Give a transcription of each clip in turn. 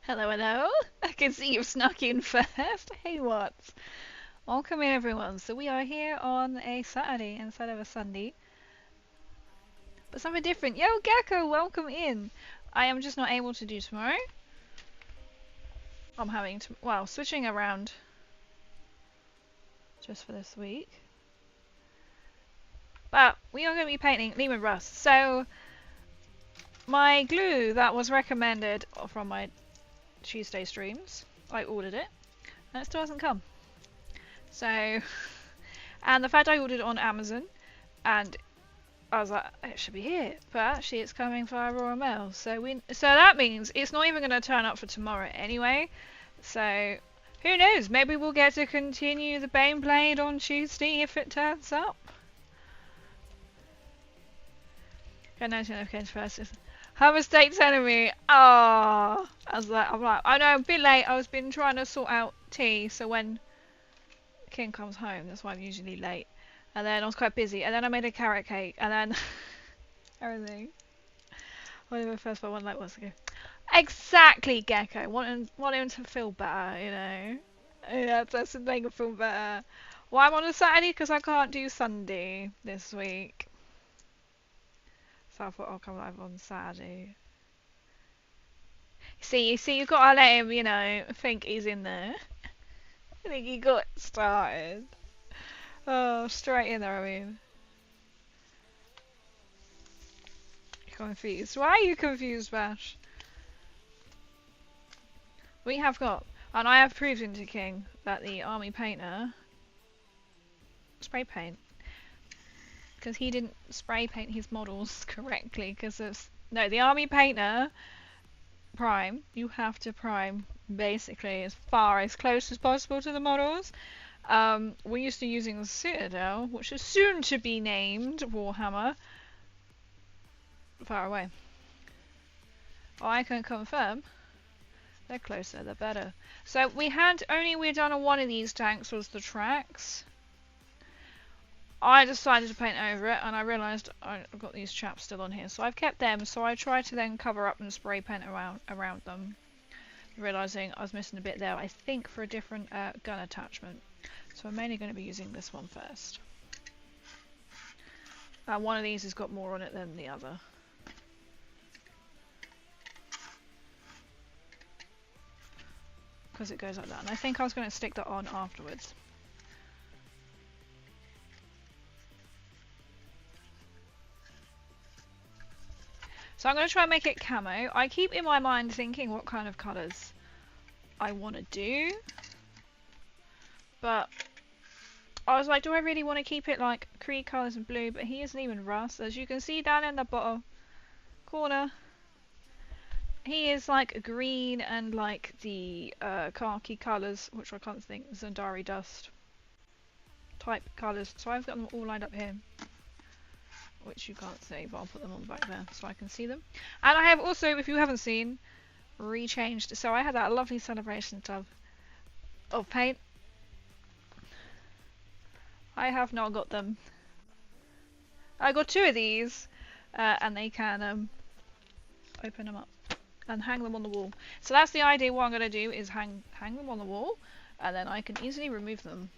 Hello, hello. I can see you've snuck in first. Hey, what? Welcome in, everyone. So we are here on a Saturday instead of a Sunday, but something different. Yo, Gecko, welcome in. I am just not able to do tomorrow. I'm having to, well, switching around just for this week. But we are going to be painting Leman Russ. So my glue that was recommended from my Tuesday streams, I ordered it, and it still hasn't come. So, and the fact I ordered it on Amazon, and I was like, it should be here, but actually it's coming via Royal Mail. So that means it's not even going to turn up for tomorrow anyway. So who knows? Maybe we'll get to continue the Bane Blade on Tuesday if it turns up. Got 19 notifications first. Her mistake telling me, I'm like, I know I'm a bit late. I was been trying to sort out tea, so when King comes home, that's why I'm usually late. And then I was quite busy, and then I made a carrot cake, and then everything. Whatever first one like was ago. Exactly, Gecko. Want him to feel better, you know. Yeah, that's to make him feel better. Why I'm on a Saturday? Because I can't do Sunday this week. So I thought I'll come live on Saturday. You see, you've got to let him, you know, think he's in there. I think he got started. Oh, straight in there, I mean. Confused. Why are you confused, Bash? We have got, and I have proven to King that the army painter spray paint, because he didn't spray paint his models correctly. Because of the army painter prime. You have to prime basically as close as possible to the models. We're used to using the Citadel, which is soon to be named Warhammer. Far away. I can confirm they're closer, the better. So we'd done on one of these tanks was the tracks. I decided to paint over it, and I realised I've got these chaps still on here, so I've kept them. So I tried to then cover up and spray paint around them, realising I was missing a bit there. I think for a different gun attachment. So I'm mainly going to be using this one first. One of these has got more on it than the other. Because it goes like that, and I think I was going to stick that on afterwards. So I'm going to try and make it camo. I keep in my mind thinking what kind of colours I want to do, but I was like, do I really want to keep it like Creed colours and blue? But he isn't even Russ, as you can see down in the bottom corner. He is like green and like the khaki colours, which I can't think, Zandari dust type colours. So I've got them all lined up here, which you can't see, but I'll put them on the back there so I can see them. And I have also, if you haven't seen, rechanged. So I had that lovely celebration tub of paint. I have now got them. I got two of these, and they can open them up and hang them on the wall. So that's the idea. What I'm going to do is hang them on the wall, and then I can easily remove them.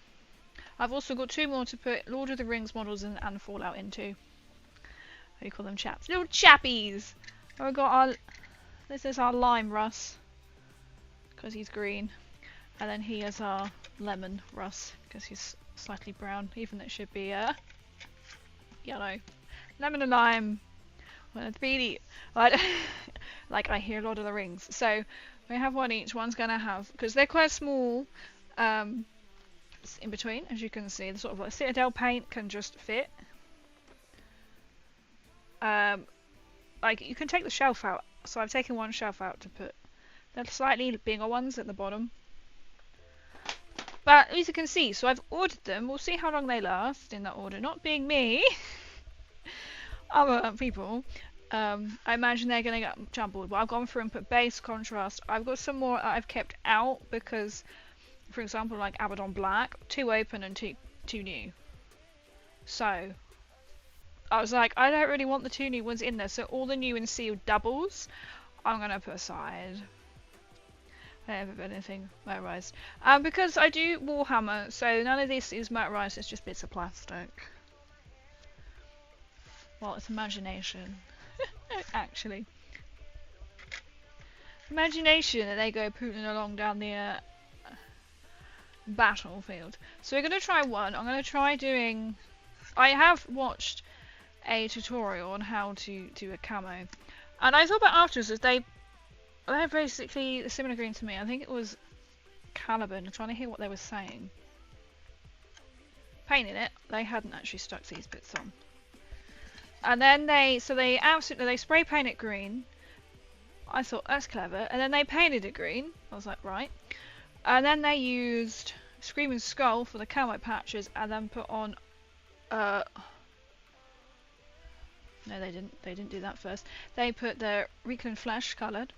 I've also got two more to put Lord of the Rings models in and Fallout into. What do you call them, chaps? Little chappies! We've got this is our Lime Russ, because he's green. And then he is our Lemon Russ, because he's slightly brown, even though it should be yellow. Lemon and lime. Well, it's really like I hear Lord of the Rings. So we have one each. One's gonna have, because they're quite small, in between, as you can see. The sort of like Citadel paint can just fit. Like you can take the shelf out. So I've taken one shelf out to put the slightly bigger ones at the bottom. But as you can see, so I've ordered them. We'll see how long they last in that order. Not being me, other people. I imagine they're going to get jumbled. But I've gone through and put base, contrast. I've got some more I've kept out because, for example, like Abaddon Black, 2 open and two new. So I was like, I don't really want the 2 new ones in there. So all the new and sealed doubles, I'm going to put aside. anything motorized. Because I do Warhammer, so none of this is motorized, it's just bits of plastic. Well, it's imagination. Actually. Imagination that they go pooling along down the battlefield. So we're going to try one. I'm going to try doing... I have watched a tutorial on how to do a camo. And I thought about afterwards that they're basically similar green to me. I think it was Caliban. I'm trying to hear what they were saying. Painting it, they hadn't actually stuck these bits on. And then they spray paint it green. I thought that's clever. And then they painted it green. I was like, right. And then they used Screaming Skull for the camo patches, and then put on no, they didn't do that first. They put the Reclin Flesh coloured,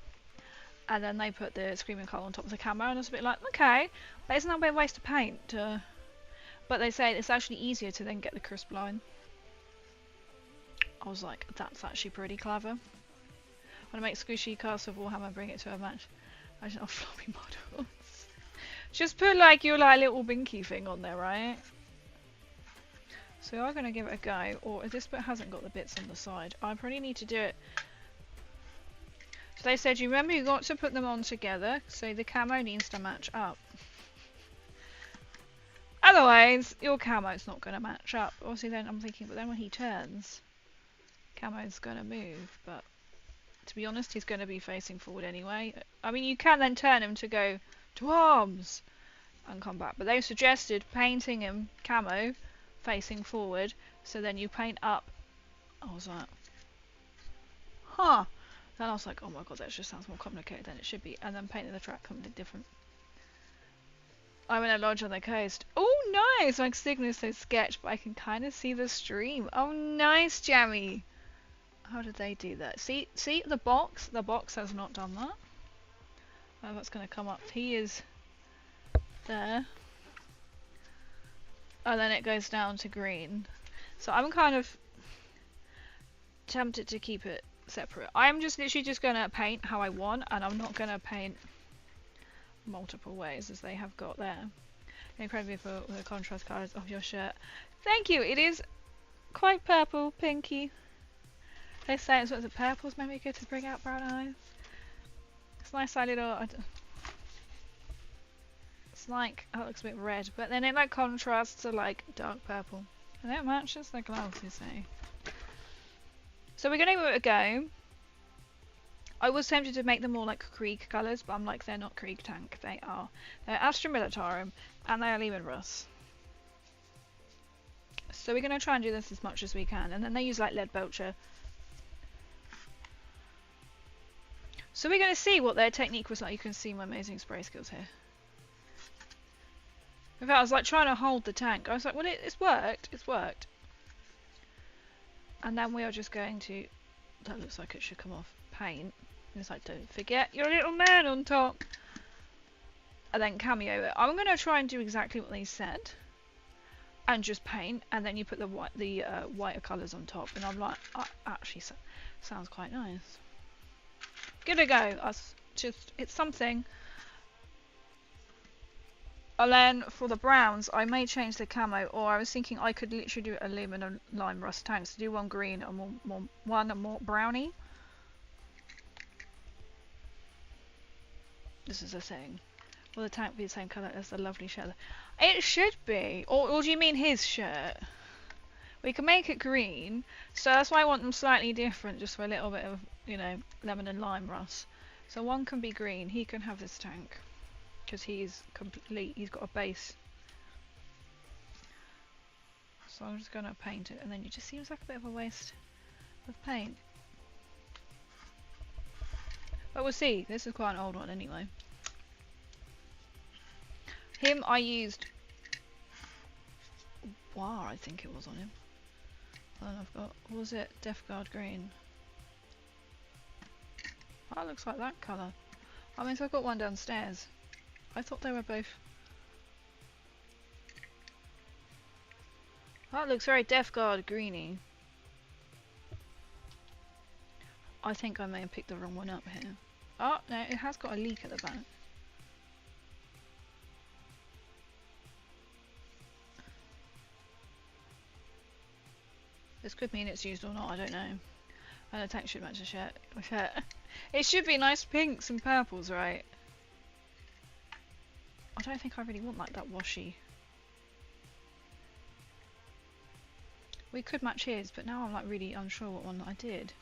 and then they put the Screaming Skull on top of the camo, and I was a bit like, okay, but isn't that a bit of a waste of paint? But they say it's actually easier to then get the crisp line. I was like, that's actually pretty clever. I want to make squishy cast of Warhammer and bring it to a match. I just not floppy models. Just put like your little binky thing on there, right? So I'm going to give it a go. Or if this bit hasn't got the bits on the side, I probably need to do it. So they said, you remember you got to put them on together, so the camo needs to match up. Otherwise, your camo's not going to match up. Obviously then I'm thinking, but then when he turns, camo's going to move. But to be honest, he's going to be facing forward anyway. I mean, you can then turn him to go to arms and come back. But they suggested painting him camo facing forward, so then you paint up. I was like, huh. Then I was like, oh my god, that just sounds more complicated than it should be. And then painting the track completely different. I'm in a lodge on the coast. Oh, nice! My signal is so sketch, but I can kind of see the stream. Oh, nice, Jammy. How did they do that? See the box? The box has not done that. Oh, that's going to come up. He is there. And then it goes down to green. So I'm kind of tempted to keep it separate. I'm just literally just going to paint how I want, and I'm not going to paint multiple ways as they have got there. Incredibly for the contrast colours of your shirt. Thank you. It is quite purple, pinky. They say it's what the purples maybe good to bring out brown eyes. It's nice, that little. It's like, oh, it looks a bit red, but then it like contrasts to like dark purple, and it matches the gloves, you see. So we're gonna give it a go. I was tempted to make them more like Krieg colours, but I'm like, they're not Krieg tank. They're Astra Militarum, and they are Leman Russ. So we're gonna try and do this as much as we can, and then they use like lead belcher. So we're gonna see what their technique was like. You can see my amazing spray skills here. In fact, I was like trying to hold the tank. I was like, well, it's worked. It's worked. And then we are just going to... That looks like it should come off. Paint. And it's like, don't forget your little man on top. And then cameo it. I'm going to try and do exactly what they said. And just paint. And then you put the whiter colours on top. And I'm like, actually, sounds quite nice. Give it a go. It's something. And then for the browns, I may change the camo, or I was thinking I could literally do a Leman and Leman Russ Tank, so do one green and one more brownie. This is the thing. Will the tank be the same colour as the lovely shirt? It should be. Or do you mean his shirt? We can make it green, so that's why I want them slightly different, just for a little bit of, you know, lemon and lime Russ. So one can be green. He can have this tank. Because he's got a base. So I'm just going to paint it, and then it just seems like a bit of a waste of paint. But we'll see. This is quite an old one anyway. Him I used War, I think it was on him. And I've got, what was it? Death Guard green. That looks like that colour. I mean, so I've got one downstairs. I thought they were both. That looks very Death Guard greeny. I think I may have picked the wrong one up here. Oh, no, it has got a leak at the back. This could mean it's used or not, I don't know. And the tank should match the shirt. It should be nice pinks and purples, right? I don't think I really want like that washy. We could match his, but now I'm like really unsure what one I did.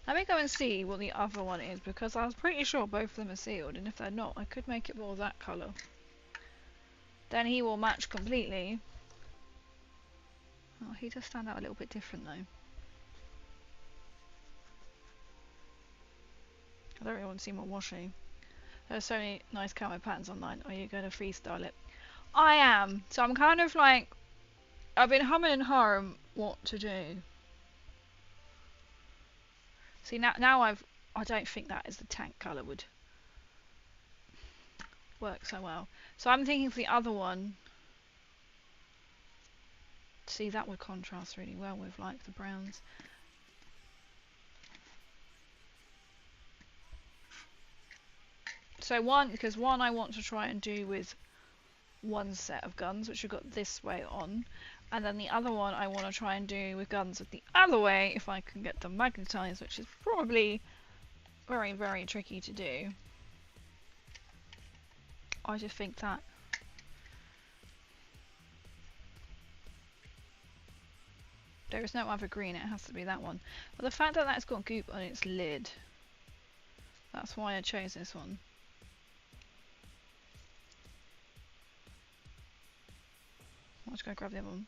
Let me go and see what the other one is, because I was pretty sure both of them are sealed, and if they're not, I could make it more that colour. Then he will match completely. Oh, he does stand out a little bit different though. I don't really want to see more washing. There are so many nice camo patterns online. Are you going to freestyle it? I am. So I'm kind of like, I've been humming and hawing what to do. See, now I don't think that is the tank colour would work so well. So I'm thinking for the other one, see, that would contrast really well with like the browns. So because one I want to try and do with one set of guns, which we've got this way on, and then the other one I want to try and do with guns with the other way, if I can get them magnetized, which is probably very, very tricky to do. I just think that there is no other green, it has to be that one. But the fact that that's got goop on its lid, that's why I chose this one. I'll just go grab the other one.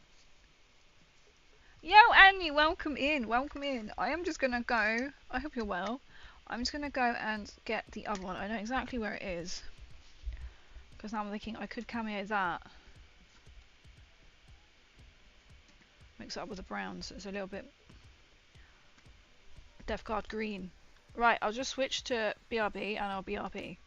Yo, Annie, welcome in, welcome in. I am just gonna go, I hope you're well. I'm just gonna go and get the other one. I know exactly where it is. Because now I'm thinking I could cameo that. Mix it up with the brown so it's a little bit Death Guard green. Right, I'll just switch to BRB and I'll BRB.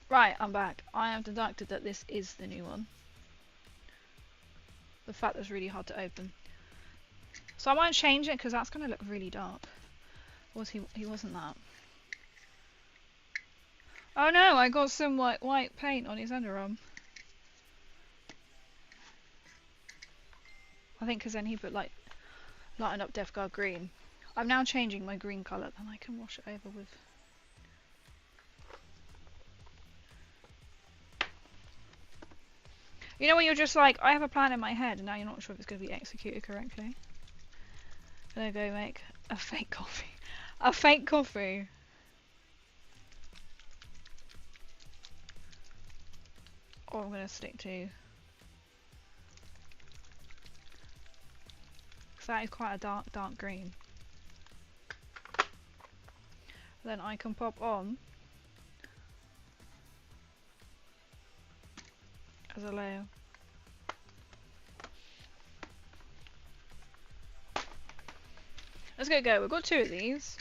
Right, I'm back. I have deducted that this is the new one. The fact that it's really hard to open. So I might change it because that's going to look really dark. He wasn't that. Oh no, I got some white paint on his underarm. I think because then he put like lighten up Death Guard green. I'm now changing my green colour, then I can wash it over with. You know when you're just like, I have a plan in my head and now you're not sure if it's going to be executed correctly? I'm gonna go make a fake coffee. A fake coffee! Or I'm gonna stick to... because that is quite a dark green. Then I can pop on as a layer. Let's go. We've got two of these.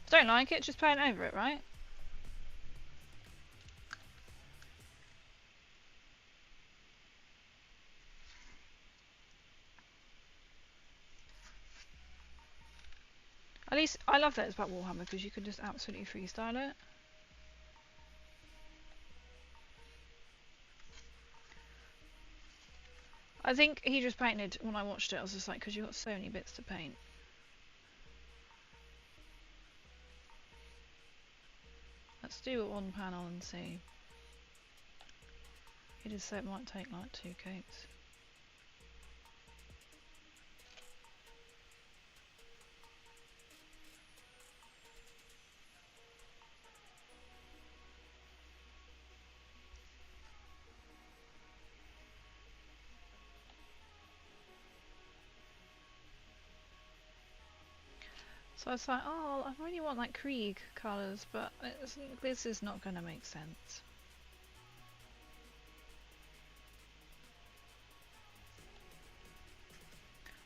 If I don't like it, just paint over it, right? At least, I love that it's about Warhammer because you can just absolutely freestyle it. I think he just painted, when I watched it, I was just like, because you've got so many bits to paint. Let's do one panel and see. He did say it might take like 2 coats. So So I was like, oh, I really want like Krieg colours, but this is not going to make sense.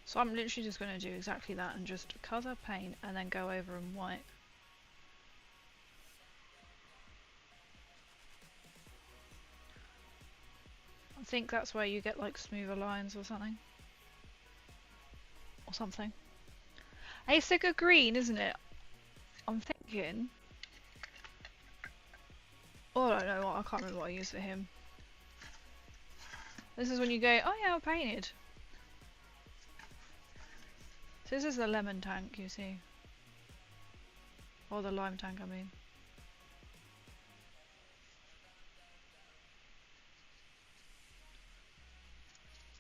So I'm literally just going to do exactly that and just colour, paint, and then go over in white. I think that's where you get like smoother lines or something. Or something. It's like a green, isn't it? I'm thinking... Oh, I don't know what, I can't remember what I used for him. This is when you go, oh yeah, I painted. So this is the lemon tank, you see. Or the lime tank, I mean.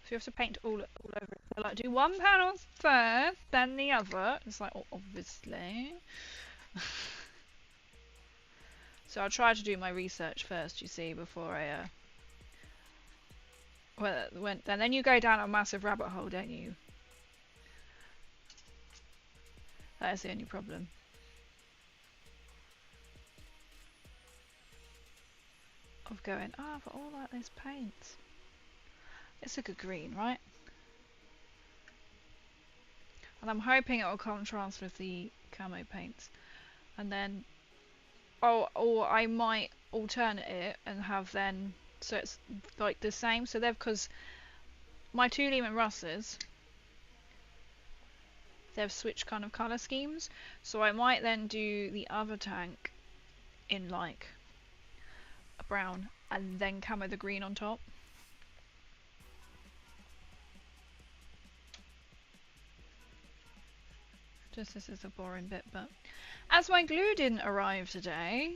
So you have to paint all over it. So like do one panel first, then the other. It's like, oh, obviously. So I try to do my research first, you see, before I and then you go down a massive rabbit hole, don't you? That is the only problem. Of going, oh, but all like this paint. It's like a green, right? And I'm hoping it will contrast with the camo paints. And then, oh, or I might alternate it and have then, so it's like the same. So they've, because my two Leman Russes, they've switched kind of colour schemes. So I might then do the other tank in like a brown and then camo the green on top. Just this is a boring bit, but as my glue didn't arrive today,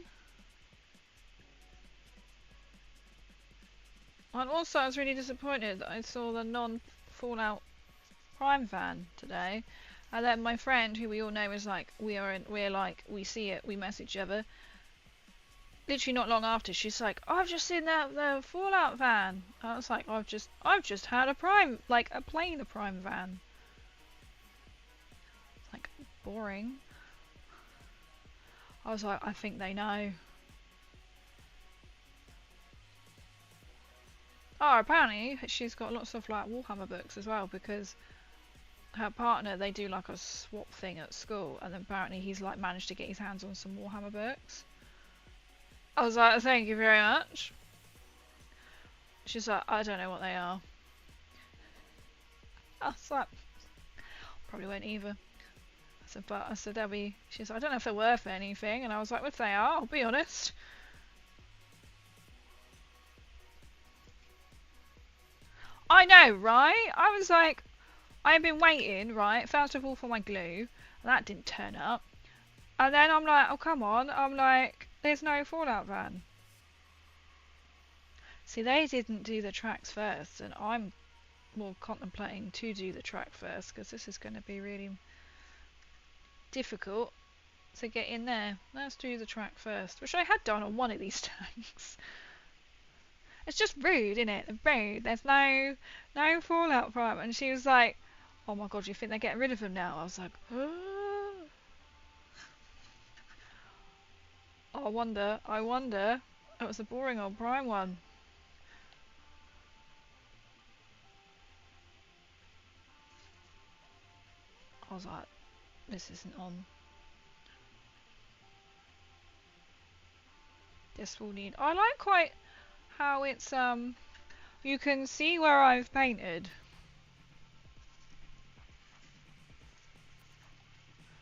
and also I was really disappointed that I saw the non-Fallout Prime van today, and then my friend, who we all know is like, we see it, we message each other. Literally not long after, she's like, oh, I've just seen the Fallout van. And I was like, I've just had a Prime, like a plain Prime van. Like, boring. I was like, I think they know. Oh, apparently she's got lots of like Warhammer books as well, because her partner, they do like a swap thing at school, and then apparently he's like managed to get his hands on some Warhammer books. I was like, thank you very much. She's like, I don't know what they are. I was like, probably won't either. I said, they'll be. She's like, I don't know if they're worth anything, and I was like, well, if they are, I'll be honest. I know, right? I was like, I've been waiting, right? First of all for my glue, and that didn't turn up. And then I'm like, oh come on, I'm like, there's no Fallout van. See, they didn't do the tracks first, and I'm more contemplating to do the track first, because this is going to be really difficult to get in there. Let's do the track first, which I had done on one of these tanks. It's just rude, isn't it? Rude. There's no Fallout Prime. And she was like, oh my god, you think they're getting rid of him now? I was like, oh. I wonder. It was a boring old Prime one. I was like, this isn't on. This will need... I like quite how it's, you can see where I've painted.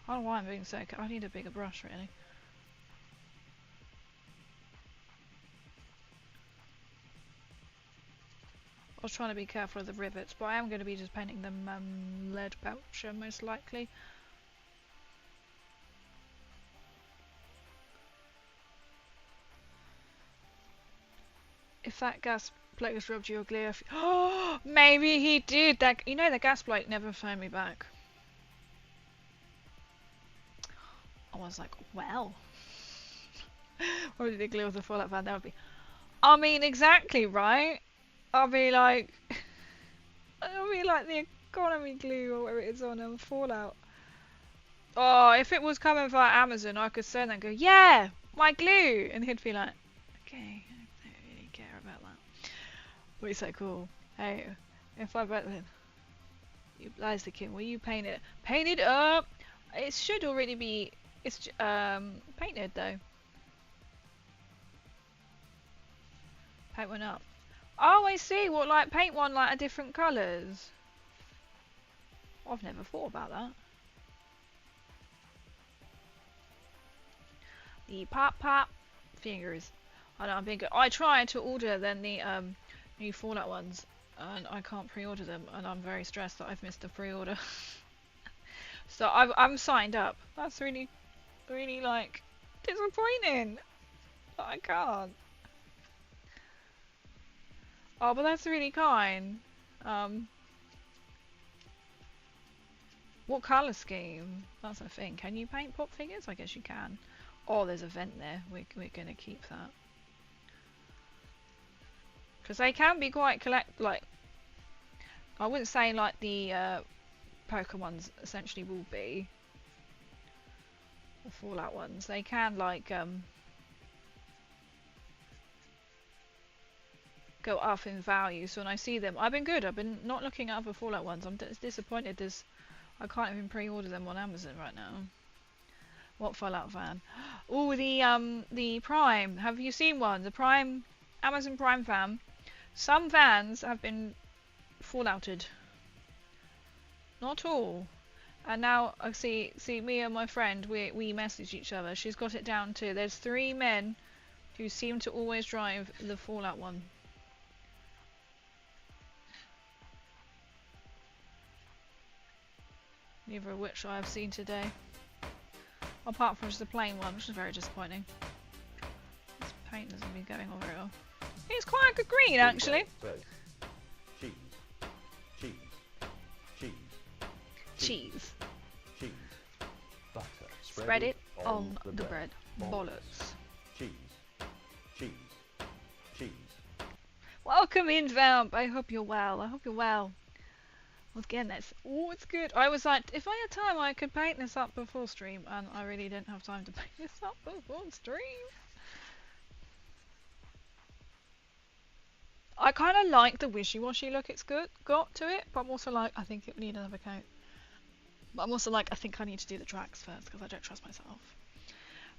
I don't know why I'm being so... I need a bigger brush, really. I was trying to be careful of the rivets, but I am going to be just painting them lead pouch, most likely. If that gas bloke has robbed you of glue, oh, maybe he did. That, you know, the gas bloke never phoned me back. I was like, well, what did the glue with the Fallout van? That would be. I mean, exactly right. I'll be like the economy glue or whatever it is on Fallout. Oh, if it was coming via Amazon, I could send and go, yeah, my glue, and he'd be like, okay, I don't really care about that. But it's so cool. Hey, if I bet then, you Liza King, will you paint it? Paint it up. It should already be. It's painted though. Paint one up. Oh, I see. What, like paint one like a different colours? I've never thought about that. The pop fingers. I know I'm being good. I tried to order then the new Fallout ones, and I can't pre-order them, and I'm very stressed that I've missed the pre-order. So I'm signed up. That's really, really like disappointing. But I can't. Oh, but that's really kind. Um, what colour scheme? That's a thing. Can you paint pop figures? I guess you can. Oh, there's a vent there. We're gonna keep that. Because they can be quite like, I wouldn't say like the Pokemon ones essentially will be, or Fallout ones. They can like go up in value. So when I see them, I've been good. I've been not looking at other Fallout ones. I'm disappointed. I can't even pre-order them on Amazon right now. What Fallout van? Oh, the Prime. Have you seen one? The Prime, Amazon Prime van. Some vans have been Fallouted. Not all. And now I see me and my friend, we message each other. She's got it down to there's 3 men who seem to always drive the Fallout one. Neither of which I have seen today. Apart from just the plain one, which is very disappointing. This paint doesn't be going on very well. It's quite a good green actually. Cheese. Cheese. Cheese. Cheese. Cheese. Butter. Spread it on the bread. Bollocks. Cheese. Cheese. Cheese. Welcome in, Vamp. I hope you're well. I hope you're well. Once again, it's good. I was like, if I had time, I could paint this up before stream, and I really didn't have time to paint this up before stream. I kind of like the wishy-washy look it's got to it, but I'm also like, I think it would need another coat. But I'm also like, I think I need to do the tracks first, because I don't trust myself.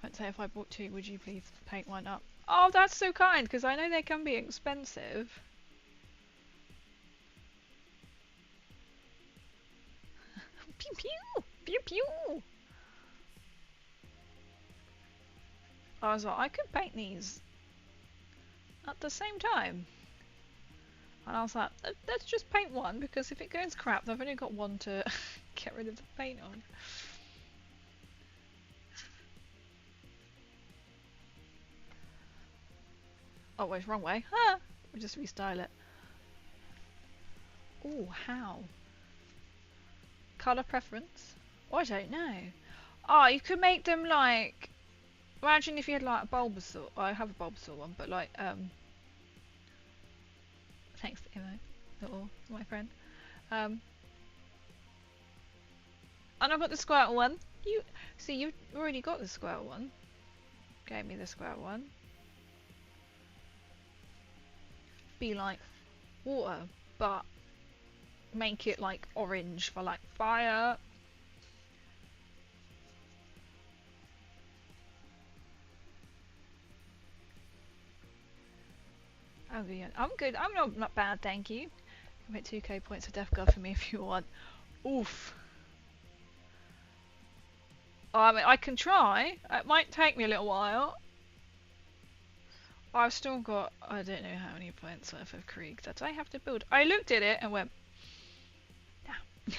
I'd say if I bought 2, would you please paint one up? Oh, that's so kind, because I know they can be expensive. Pew pew! Pew pew! I was like, I could paint these at the same time. And I was like, let's just paint one, because if it goes crap, I've only got one to get rid of the paint on. Oh wait, wrong way. Ah! We'll just restyle it. Oh, how? Colour preference? Oh, I don't know. Oh, you could make them like... Imagine if you had like a Bulbasaur. I have a Bulbasaur one, but like, thanks to Imo, my friend. And I've got the Squirtle one. You've already got the Squirtle one. Gave me the Squirtle one. Be like water, but make it like orange for like fire. I'm good. I'm not bad, thank you. Make 2k points for Death Guard for me if you want. Oof. I mean, I can try. It might take me a little while. I've still got, I don't know how many points worth of Krieg that I have to build. I looked at it and went, nah.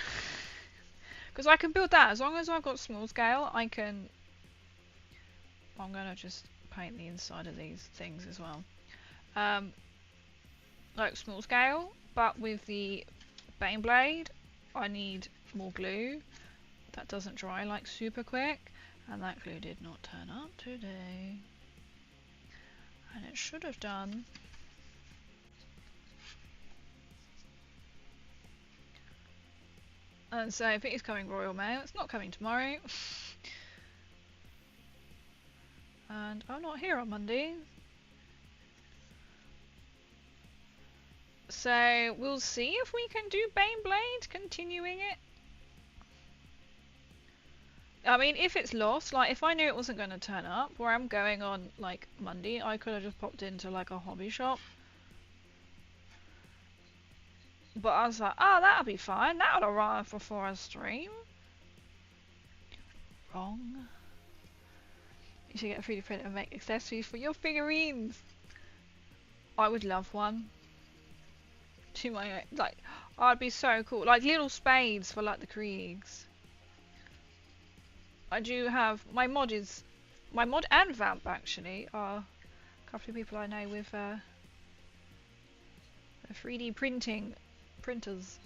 Because I can build that. As long as I've got small scale, I can... I'm going to just paint the inside of these things as well. Like small scale, but with the Bane Blade, I need more glue. That doesn't dry like super quick, and that glue did not turn up today. And it should have done. And so if it is coming Royal Mail, it's not coming tomorrow. And I'm not here on Monday. So we'll see if we can do Baneblade, continuing it. I mean, if it's lost, like if I knew it wasn't going to turn up, where I'm going on like Monday, I could have just popped into like a hobby shop. But I was like, oh, that'll be fine. That'll arrive before I stream. Wrong. You should get a 3D printer and make accessories for your figurines. I would love one. To my own, like, I'd be so cool. Like little spades for like the Kriegs. I do have my mod and Vamp actually are a couple of people I know with 3D printing printers,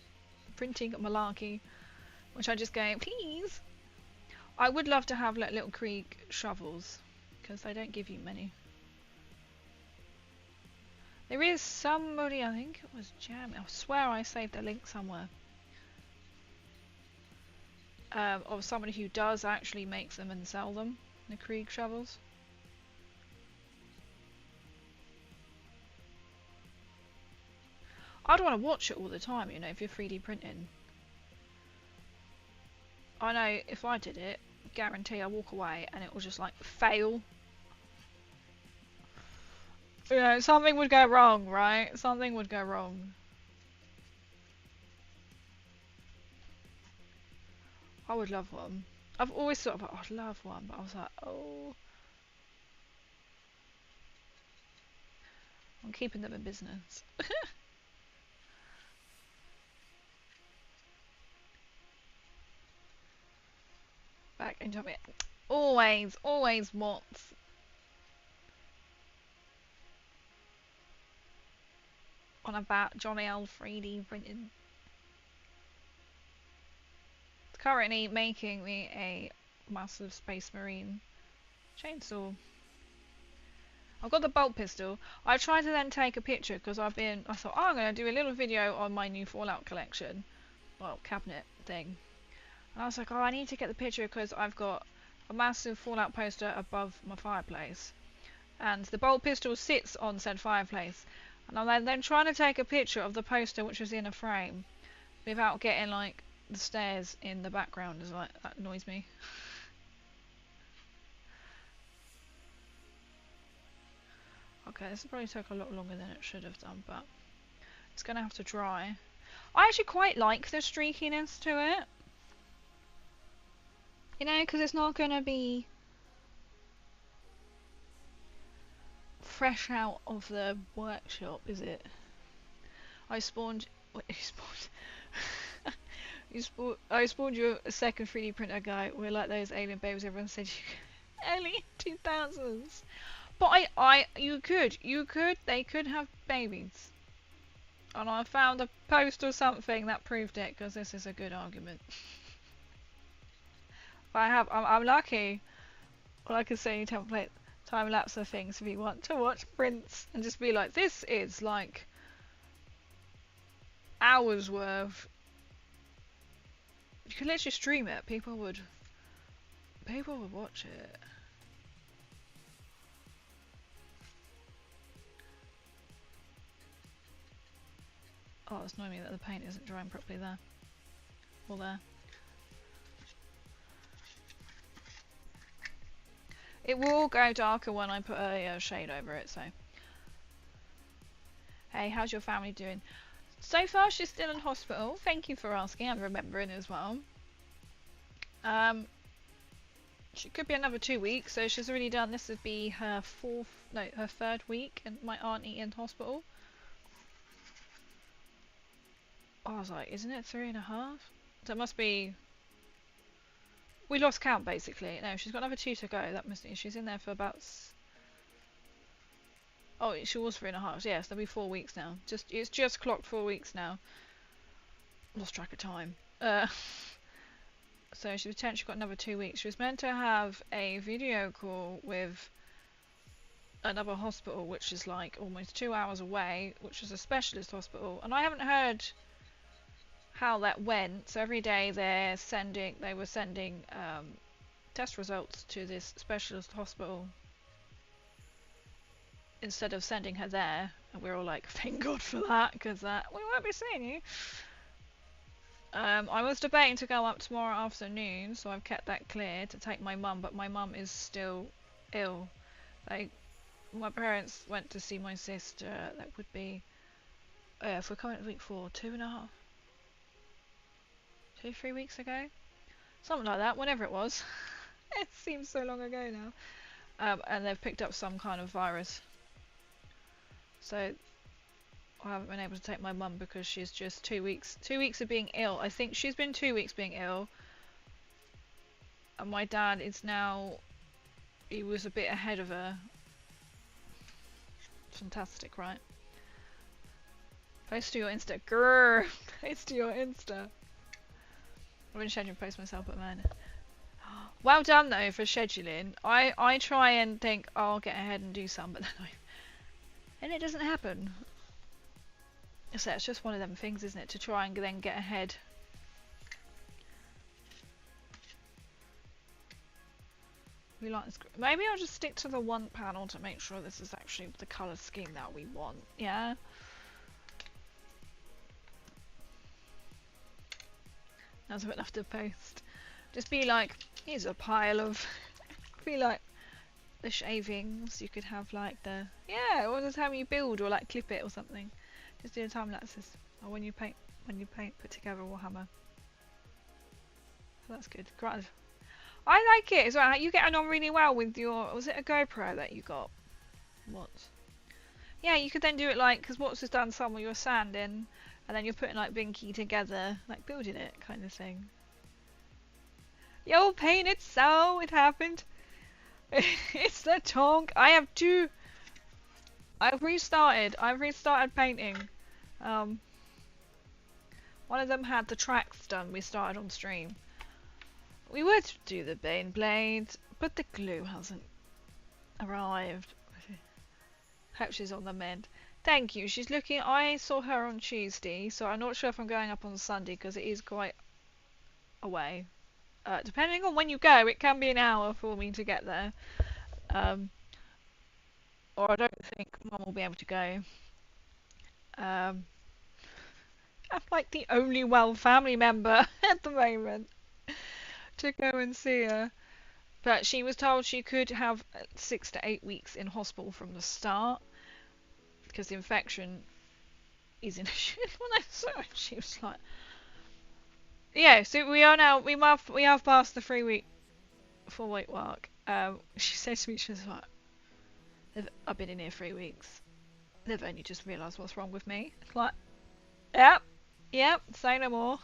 printing malarkey, which I just go, please. I would love to have like little Krieg shovels because they don't give you many. There is somebody, I think it was Jam. I swear I saved a link somewhere. Of somebody who does actually make them and sell them, the Krieg shovels. I'd want to watch it all the time, you know, if you're 3D printing. I know if I did it, guarantee I walk away and it will just like fail. You know, something would go wrong, right? Something would go wrong. I would love one. I've always thought about, oh, I'd love one, but I was like, oh. I'm keeping them in business. Back into it. Always mods. On about Johnny L 3D printing. It's currently making me a massive Space Marine chainsaw. I've got the bolt pistol. I tried to then take a picture because I thought, oh, I'm going to do a little video on my new Fallout collection. Well, cabinet thing. And I was like, oh, I need to get the picture because I've got a massive Fallout poster above my fireplace. And the bolt pistol sits on said fireplace. And I'm then trying to take a picture of the poster which was in a frame without getting like the stairs in the background. Is like, that annoys me. Okay, this probably took a lot longer than it should have done, but it's gonna have to dry. I actually quite like the streakiness to it. You know, because it's not gonna be fresh out of the workshop, is it? I spawned. Wait, you spawned. I spawned you a second 3D printer guy. We're like those alien babies. Everyone said you early 2000s. But they could have babies. And I found a post or something that proved it, because this is a good argument. But I'm lucky. Well, I can say template time lapse of things if you want to watch prints and just be like, this is like hours worth. You could literally stream it. People would watch it. Oh, it's annoying me that the paint isn't drying properly there. Or there. It will go darker when I put a shade over it, so. Hey, how's your family doing? So far, she's still in hospital. Thank you for asking and remembering as well. She could be another 2 weeks, so she's already done, this would be her third week and my auntie in hospital. Oh, I was like, isn't it 3.5? So it must be... We lost count, basically. No, she's got another 2 to go. That must be... She's in there for about... Oh, she was 3.5. Yes, there'll be 4 weeks now. It's just clocked 4 weeks now. Lost track of time. So she's potentially got another 2 weeks. She was meant to have a video call with another hospital, which is like almost 2 hours away, which is a specialist hospital. And I haven't heard how that went. So every day they were sending test results to this specialist hospital instead of sending her there. And we're all like, thank God for that, because we won't be seeing you. I was debating to go up tomorrow afternoon, so I've kept that clear to take my mum, but my mum is still ill. Like, my parents went to see my sister. That would be, if we're coming to week 4, 2.5, 3 weeks ago, something like that. Whenever it was, it seems so long ago now. And they've picked up some kind of virus, so I haven't been able to take my mum because she's just 2 weeks. 2 weeks of being ill. I think she's been 2 weeks being ill. And my dad is now, he was a bit ahead of her. Fantastic, right? Post to your Insta. Grrr! Post to your Insta. I've been scheduling to post myself, but man. Well done though for scheduling. I try and think, oh, I'll get ahead and do some, but then it doesn't happen. So it's just one of them things, isn't it? To try and then get ahead. We like this. Maybe I'll just stick to the one panel to make sure this is actually the colour scheme that we want. Yeah. That's enough to post. Just be like, here's a pile of. Be like the shavings. You could have like the or the time you build or like clip it or something. Just do a time lapses. Or when you paint, put together Warhammer. So that's good. Great. I like it as well. You getting on really well with your. Was it a GoPro that you got? What? Yeah, you could then do it like, because what's just done somewhere you're sanding, and then you're putting like Binky together, like building it kind of thing. Yo, painted so it happened. It's the tonk. I have 2. I've restarted painting. One of them had the tracks done. We started on stream. We would do the Bane Blade, but the glue hasn't arrived. Hope she's on the mend. Thank you. She's looking. I saw her on Tuesday, so I'm not sure if I'm going up on Sunday because it is quite away. Depending on when you go, it can be an hour for me to get there. Or I don't think Mum will be able to go. I'm like the only well family member at the moment to go and see her. But she was told she could have 6 to 8 weeks in hospital from the start because the infection is in. When I saw it, she was like, "Yeah, so we have passed the 3-week, 4-week mark." She said to me, she was like, "I've been in here 3 weeks. They've only just realised what's wrong with me." Like, yep, say no more.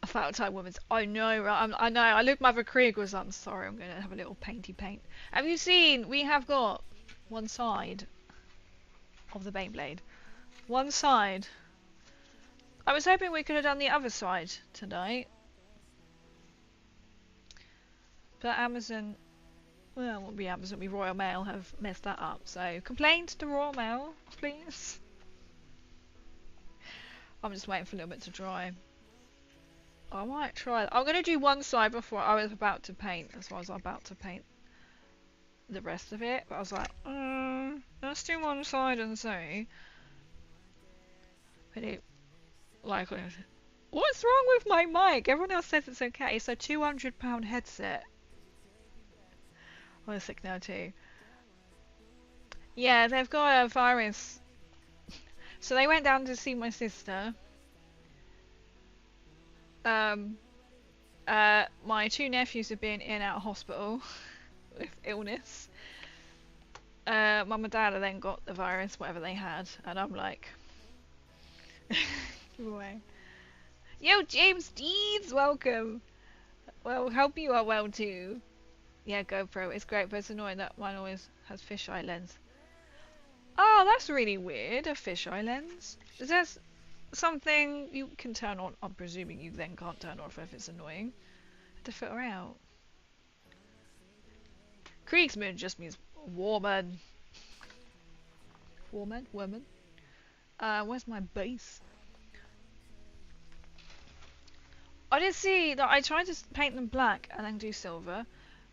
A fatal time woman's. I know, right? I know. I looked Mother Krieg was. I'm sorry. I'm gonna have a little paint. Have you seen? We have got one side of the Beyblade. One side. I was hoping we could have done the other side tonight, but Amazon. Well, it won't be Amazon. We Royal Mail have messed that up. So complaint to Royal Mail, please. I'm just waiting for a little bit to dry. I might try. I'm gonna do one side before I was about to paint. That's why I was about to paint the rest of it. But I was like, let's do one side and see. But it, like, what's wrong with my mic? Everyone else says it's okay. It's a £200 headset. I'm sick now too. Yeah, they've got a virus. So they went down to see my sister. My 2 nephews have been in and out of hospital with illness. Mum and Dad have then got the virus, whatever they had, and I'm like, give away. Yo, James Deeds, welcome. Well, hope you are well too. Yeah, GoPro, it's great, but it's annoying that mine always has fisheye lens. Oh, that's really weird, a fisheye lens. Is that something you can turn on? I'm presuming you then can't turn off if it's annoying. To filter out. Kriegsman just means woman. Woman? Where's my base? I did see that I tried to paint them black and then do silver,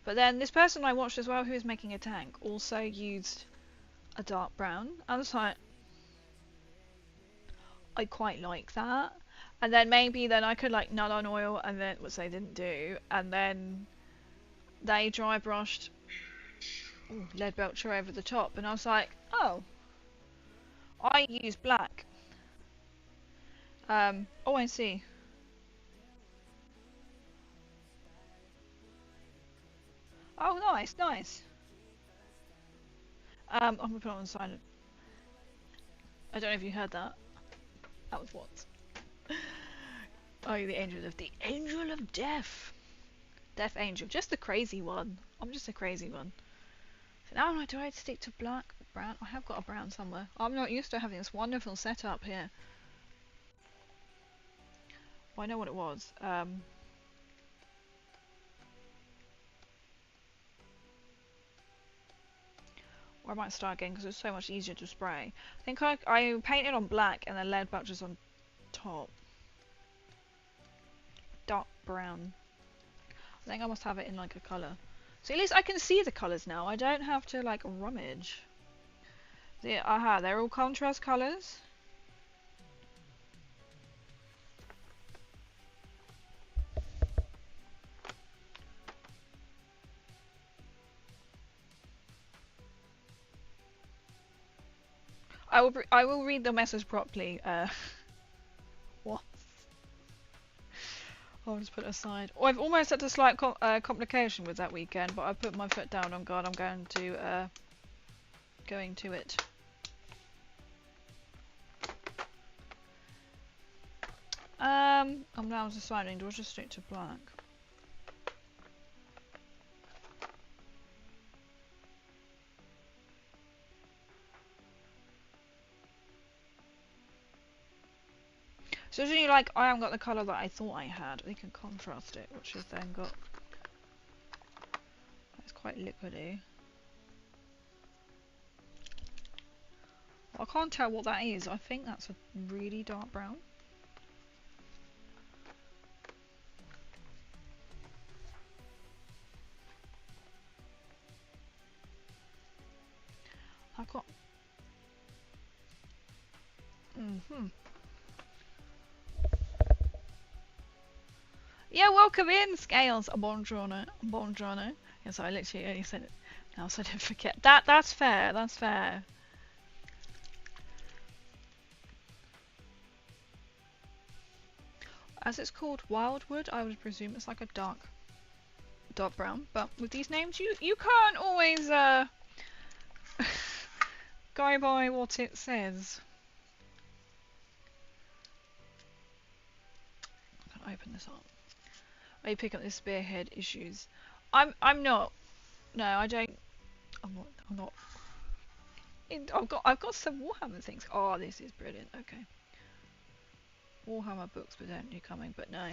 but then this person I watched as well who was making a tank also used a dark brown. I was like, I quite like that. And then maybe then I could like null on oil, and then, which they didn't do, and then they dry brushed lead belcher over the top, and I was like, oh, I use black. Oh, I see. Oh, nice, nice. I'm gonna put it on silent. I don't know if you heard that. That was what? Oh, the angel of death. Death angel, just the crazy one. I'm just a crazy one. So now do I stick to black, brown? I have got a brown somewhere. I'm not used to having this wonderful setup here. Well, I know what it was. Or I might start again because it's so much easier to spray. I think I painted on black and then lead belchers on top. Dark brown. I think I must have it in like a colour. So at least I can see the colours now. I don't have to like rummage. Aha, they're all contrast colours. I will read the message properly. What? I'll just put it aside. Oh, I've almost had a slight complication with that weekend, but I put my foot down on guard. I'm going to it. I'm now deciding, do I just stick to black? So usually, like, I haven't got the colour that I thought I had. We can contrast it, which has then got... It's quite liquidy. I can't tell what that is. I think that's a really dark brown. I've got... Yeah, welcome in, Scales. Buongiorno. Buongiorno. Yes, I literally only said it now, so I don't forget. That's fair, that's fair. As it's called Wildwood, I would presume it's like a dark brown. But with these names, you can't always go by what it says. I'm gonna open this up. I pick up this spearhead issues. I'm not. No, I don't. I'm not. I've got some Warhammer things. Oh, this is brilliant. Okay. Warhammer books potentially coming, but no.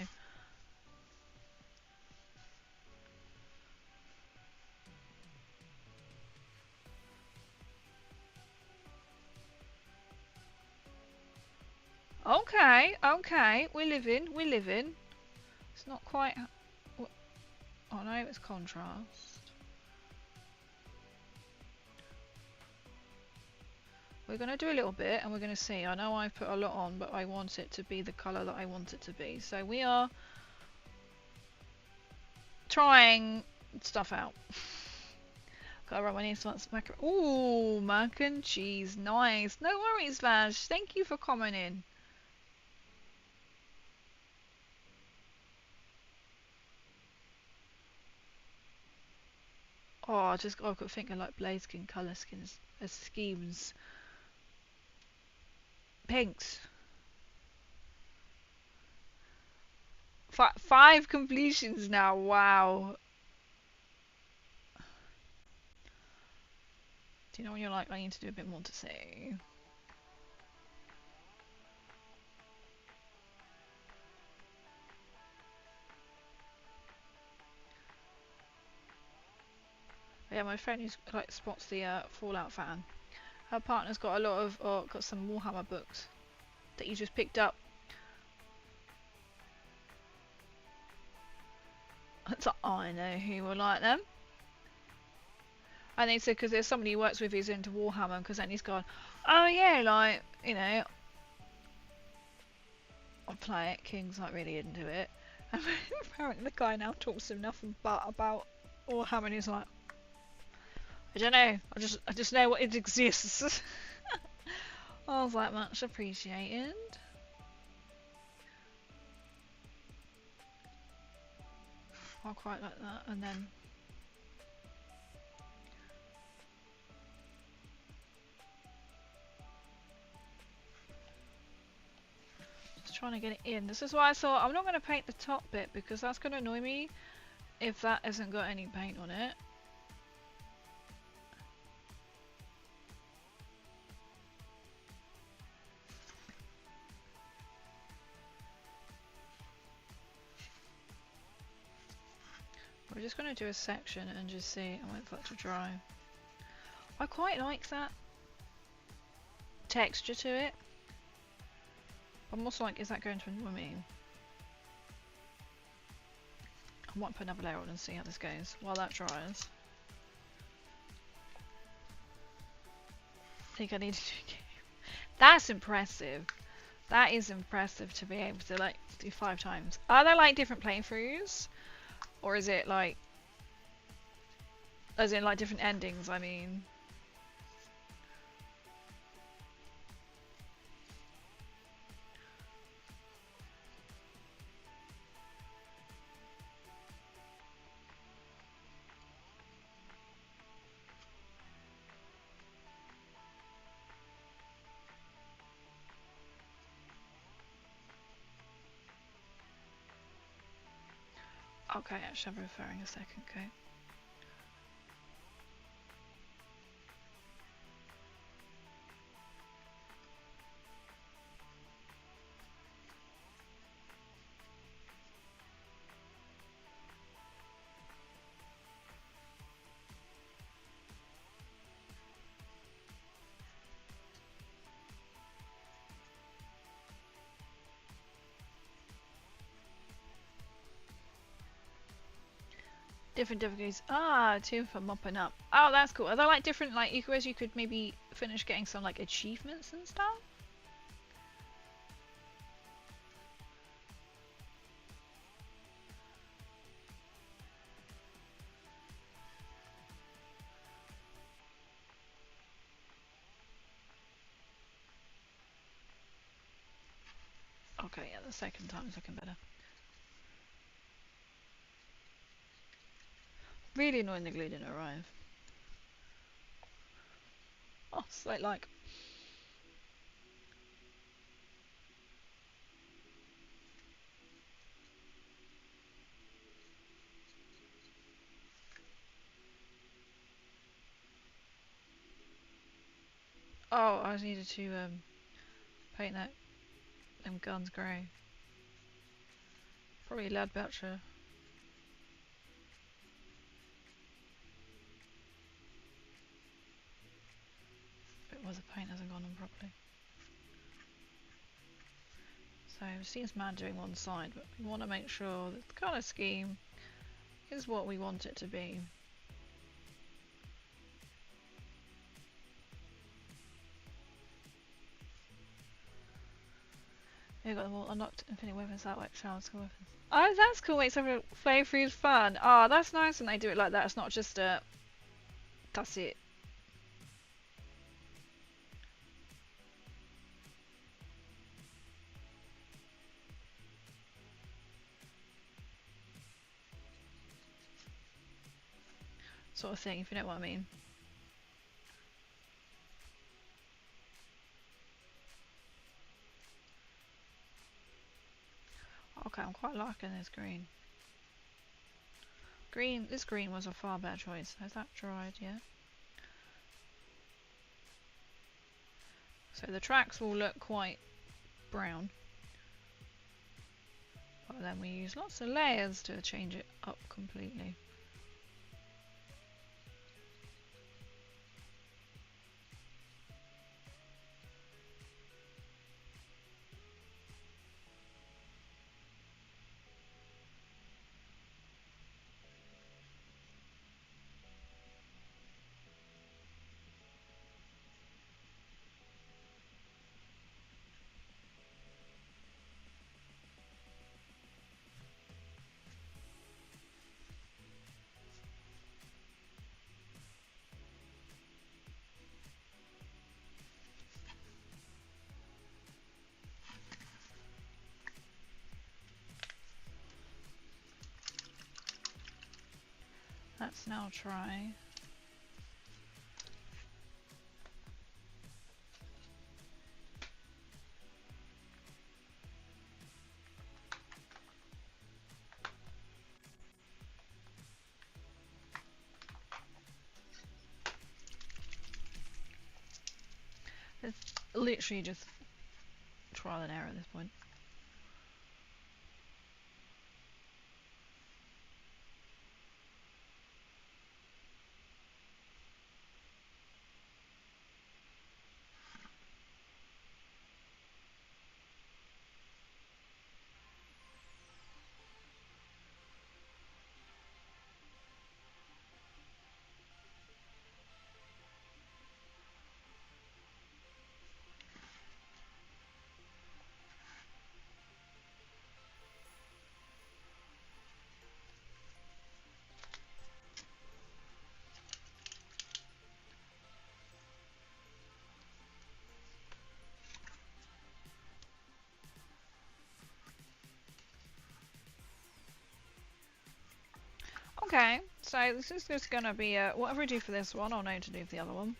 Okay, okay, we're living. It's not quite... Oh no, it's contrast. We're going to do a little bit and we're going to see. I know I've put a lot on, but I want it to be the colour that I want it to be. So we are trying stuff out. Gotta rub my knees once. Ooh, mac and cheese. Nice. No worries, Vash. Thank you for commenting. Oh, I've got thinking like blade skin, colour skins, schemes. Pinks. 5 completions now, wow. Do you know when you're like, I need to do a bit more to say? Yeah, my friend who's like spots the Fallout fan. Her partner's got a lot of, got some Warhammer books that you just picked up. So I know who will like them. And they said because there's somebody he works with who's into Warhammer, because then he's gone, oh yeah, like, you know, I'll play it. King's not really into it. And apparently the guy now talks to him nothing but about Warhammer, and he's like, I don't know, I just know what it exists. I was like, much appreciated. I quite like that. And then just trying to get it in. This is why I thought I'm not going to paint the top bit, because that's going to annoy me if that hasn't got any paint on it. We're just going to do a section and just see and wait for it to dry. I quite like that texture to it. I'm also like, is that going to annoy me? I might put another layer on and see how this goes while that dries. I think I need to do. That's impressive. That is impressive to be able to like do 5 times. Are there like different playthroughs? Or is it like, as in like different endings, I mean? Okay, actually I'm referring a second, okay. Different difficulties. Ah, 2 for mopping up. Oh, that's cool. Are there like different, like, whereas you could maybe finish getting some like achievements and stuff? Okay, yeah, the second time's looking better. Really annoying the glue didn't arrive. Oh, slight like. Oh, I needed to paint them guns grey. Probably lead belcher. But where the paint hasn't gone on properly. So it seems mad doing one side, but we want to make sure that the colour scheme is what we want it to be. You've got them all unlocked. Infinite weapons that like shower skill weapons. Oh, that's cool. Makes every playthrough fun. Oh, that's nice when they do it like that. It's not just a. That's it. Sort of thing, if you know what I mean. Okay, I'm quite liking this green. This green was a far better choice. Has that dried yet? So the tracks will look quite brown. But then we use lots of layers to change it up completely. Let's now try. It's literally just trial and error at this point. Okay, so this is just gonna be whatever I do for this one, I'll know to do for the other one.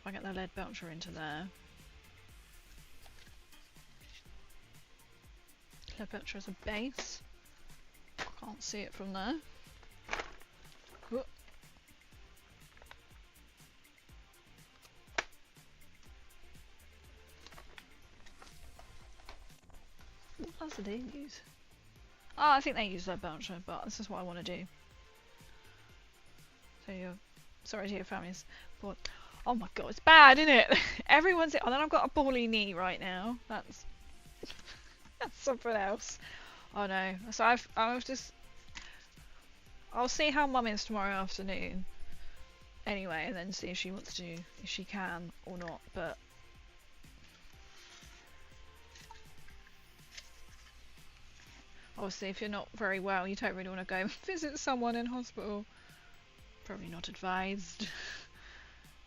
If I get the lead belcher into there. Lead belcher as a base. Can't see it from there. Whoop. What else do they use? Oh, I think they use lead belcher, but this is what I want to do. So you're sorry to your families, but oh my god, it's bad, isn't it? Everyone's. Oh, then I've got a bally knee right now. That's that's something else. Oh no. So I've just. I'll see how Mum is tomorrow afternoon. Anyway, and then see if she wants to, if she can or not. But obviously, if you're not very well, you don't really want to go visit someone in hospital. Probably not advised.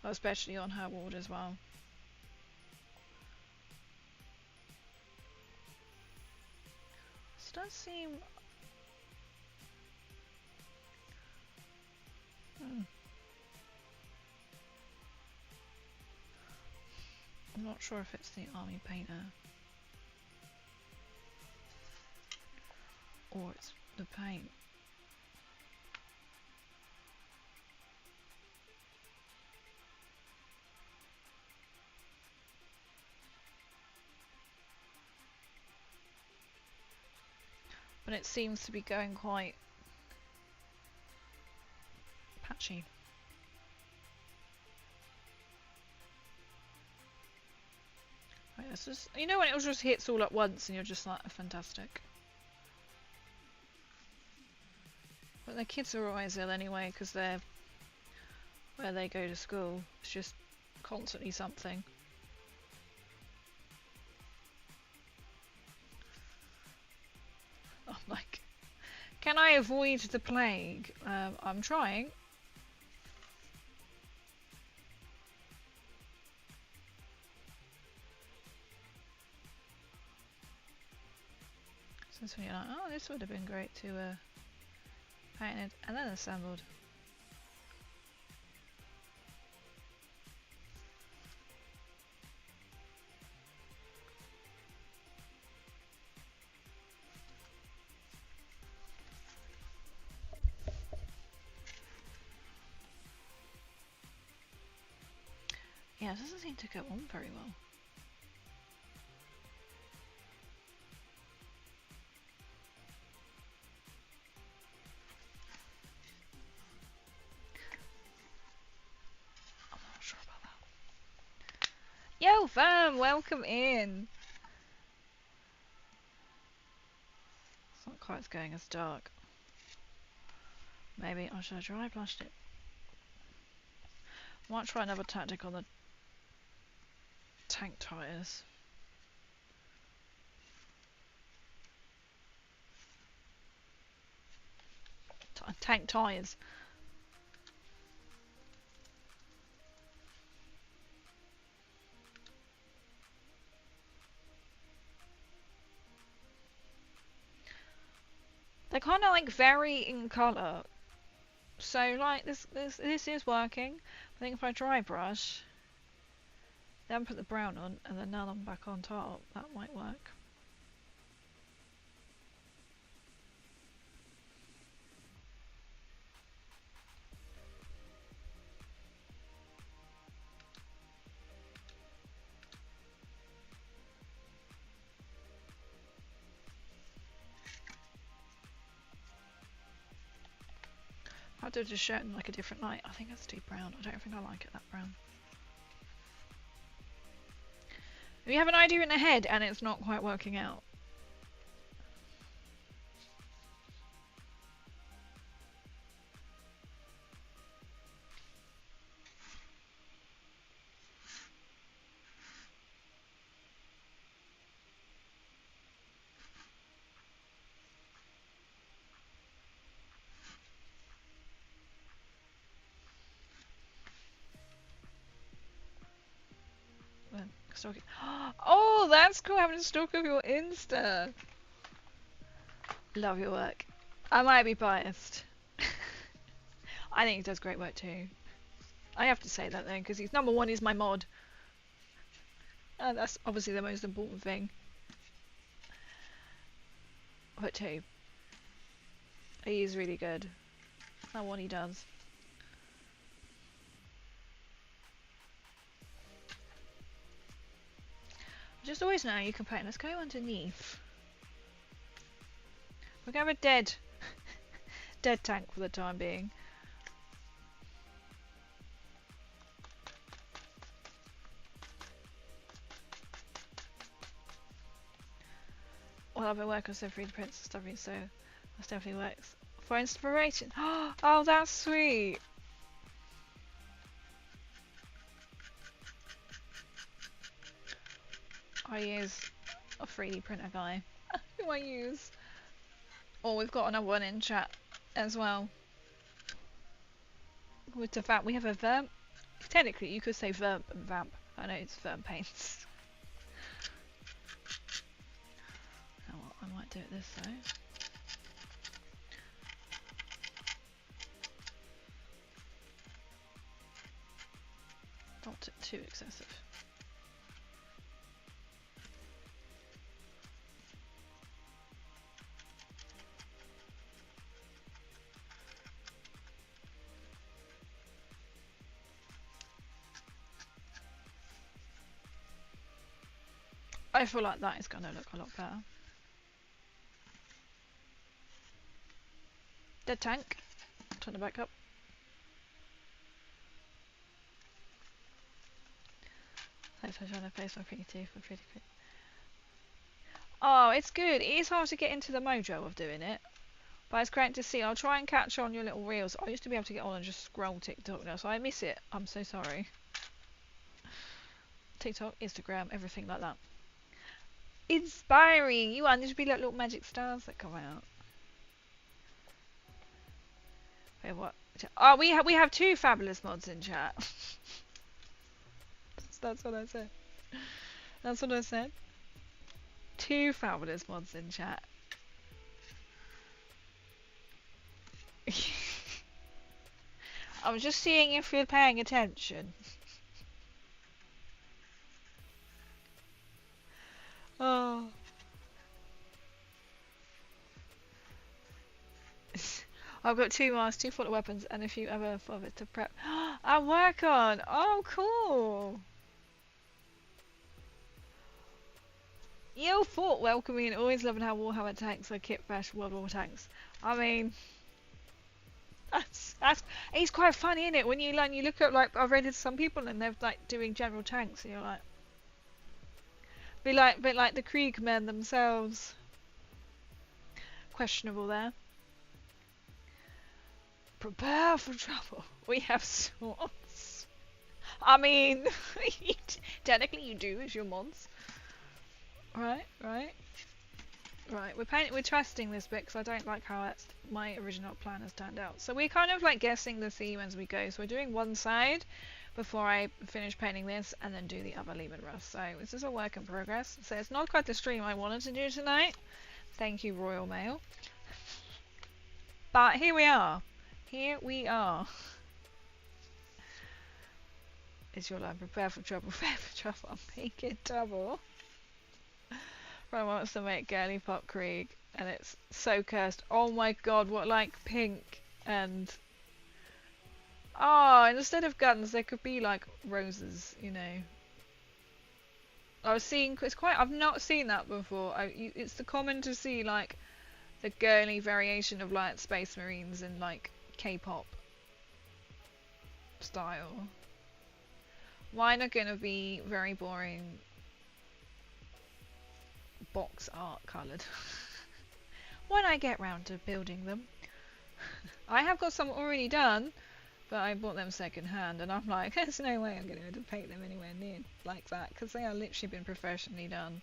Especially on her ward as well. This does seem. I'm not sure if it's the army painter or it's the paint. But it seems to be going quite patchy. Right, this is, you know when it just hits all at once and you're just like, fantastic. But the kids are always ill anyway because they're where they go to school. It's just constantly something. I'm like, can I avoid the plague? I'm trying. So this one you're like, oh, this would have been great to painted and then assembled. Yeah, it doesn't seem to go on very well. I'm not sure about that. Yo, fam, welcome in. It's not quite going as dark. Maybe I should dry blushed it. Might try another tactic on the tank tires. Tank tires. They kind of like vary in colour. So like this is working. I think if I dry brush, then put the brown on, and then now I'm back on top, that might work. I have to just show it in like a different light. I think that's too brown. I don't think I like it that brown. If you have an idea in the head and it's not quite working out, then stalk it. Oh, that's cool, having a stalk of your Insta. Love your work. I might be biased. I think he does great work too. I have to say that though, because he's number one, he's my mod. And that's obviously the most important thing. But two, he is really good at what he does. Just always know you can paint. Let's go underneath. We're going to have a dead tank for the time being. Well, I've been working on some 3D prints and stuff, so that definitely works. For inspiration. Oh, that's sweet. I use a 3D printer guy. Who I use? Oh, we've got another one in chat as well. With the vamp, we have a vamp. Technically, you could say vamp and vamp. I know it's vamp paints. Oh, well, I might do it this though. Not too excessive. I feel like that is going to look a lot better. Dead tank. Turn it back up. Thanks for trying to face my pretty teeth. Oh, it's good. It is hard to get into the mojo of doing it. But it's great to see. I'll try and catch on your little reels. I used to be able to get on and just scroll TikTok now, so I miss it. I'm so sorry. TikTok, Instagram, everything like that. Inspiring! You want there to be like little magic stars that come out. Wait, what? Oh, we have two fabulous mods in chat. That's what I said. That's what I said. Two fabulous mods in chat. I was just seeing if you're paying attention. Oh. I've got 2 masks, 2 photo weapons, and a few other for it to prep. I work on. Oh, cool. Yo, Fort welcoming, always loving how Warhammer tanks are kit bash World War tanks. I mean, that's it's quite funny, isn't it? When you learn, you look at like I've read some people and they're like doing general tanks, and you're like, be like the Kriegmen themselves. Questionable there. Prepare for trouble. We have swords. I mean, technically you do as your mods. Right. We're testing this bit because I don't like how my original plan has turned out. So we're kind of like guessing the theme as we go. So we're doing one side before I finish painting this, and then do the other Leman Russ. So this is a work in progress. So it's not quite the stream I wanted to do tonight. Thank you, Royal Mail. But here we are. Here we are. Is your line prepare for trouble? Prepare for trouble. I'm making trouble. Ron wants to make Girly Pop Krieg, and it's so cursed. Oh my god, what, like pink and... Oh, instead of guns, there could be like roses, you know. I was seeing, it's quite, I've not seen that before. It's the common to see like the girly variation of like Space Marines and like K-pop style. Mine are gonna be very boring box art coloured. When I get round to building them. I have got some already done, but I bought them second hand, and I'm like, there's no way I'm going to be able to paint them anywhere near like that, because they are literally been professionally done.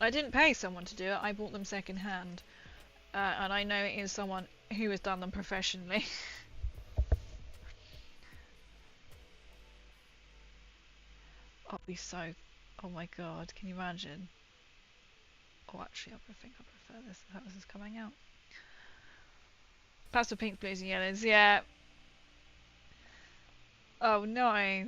I didn't pay someone to do it, I bought them second hand, and I know it is someone who has done them professionally. I'll be so... Oh my god, can you imagine? Oh, actually, I think I prefer this. How this is coming out. Pastel pinks, blues and yellows, yeah. Oh, nice.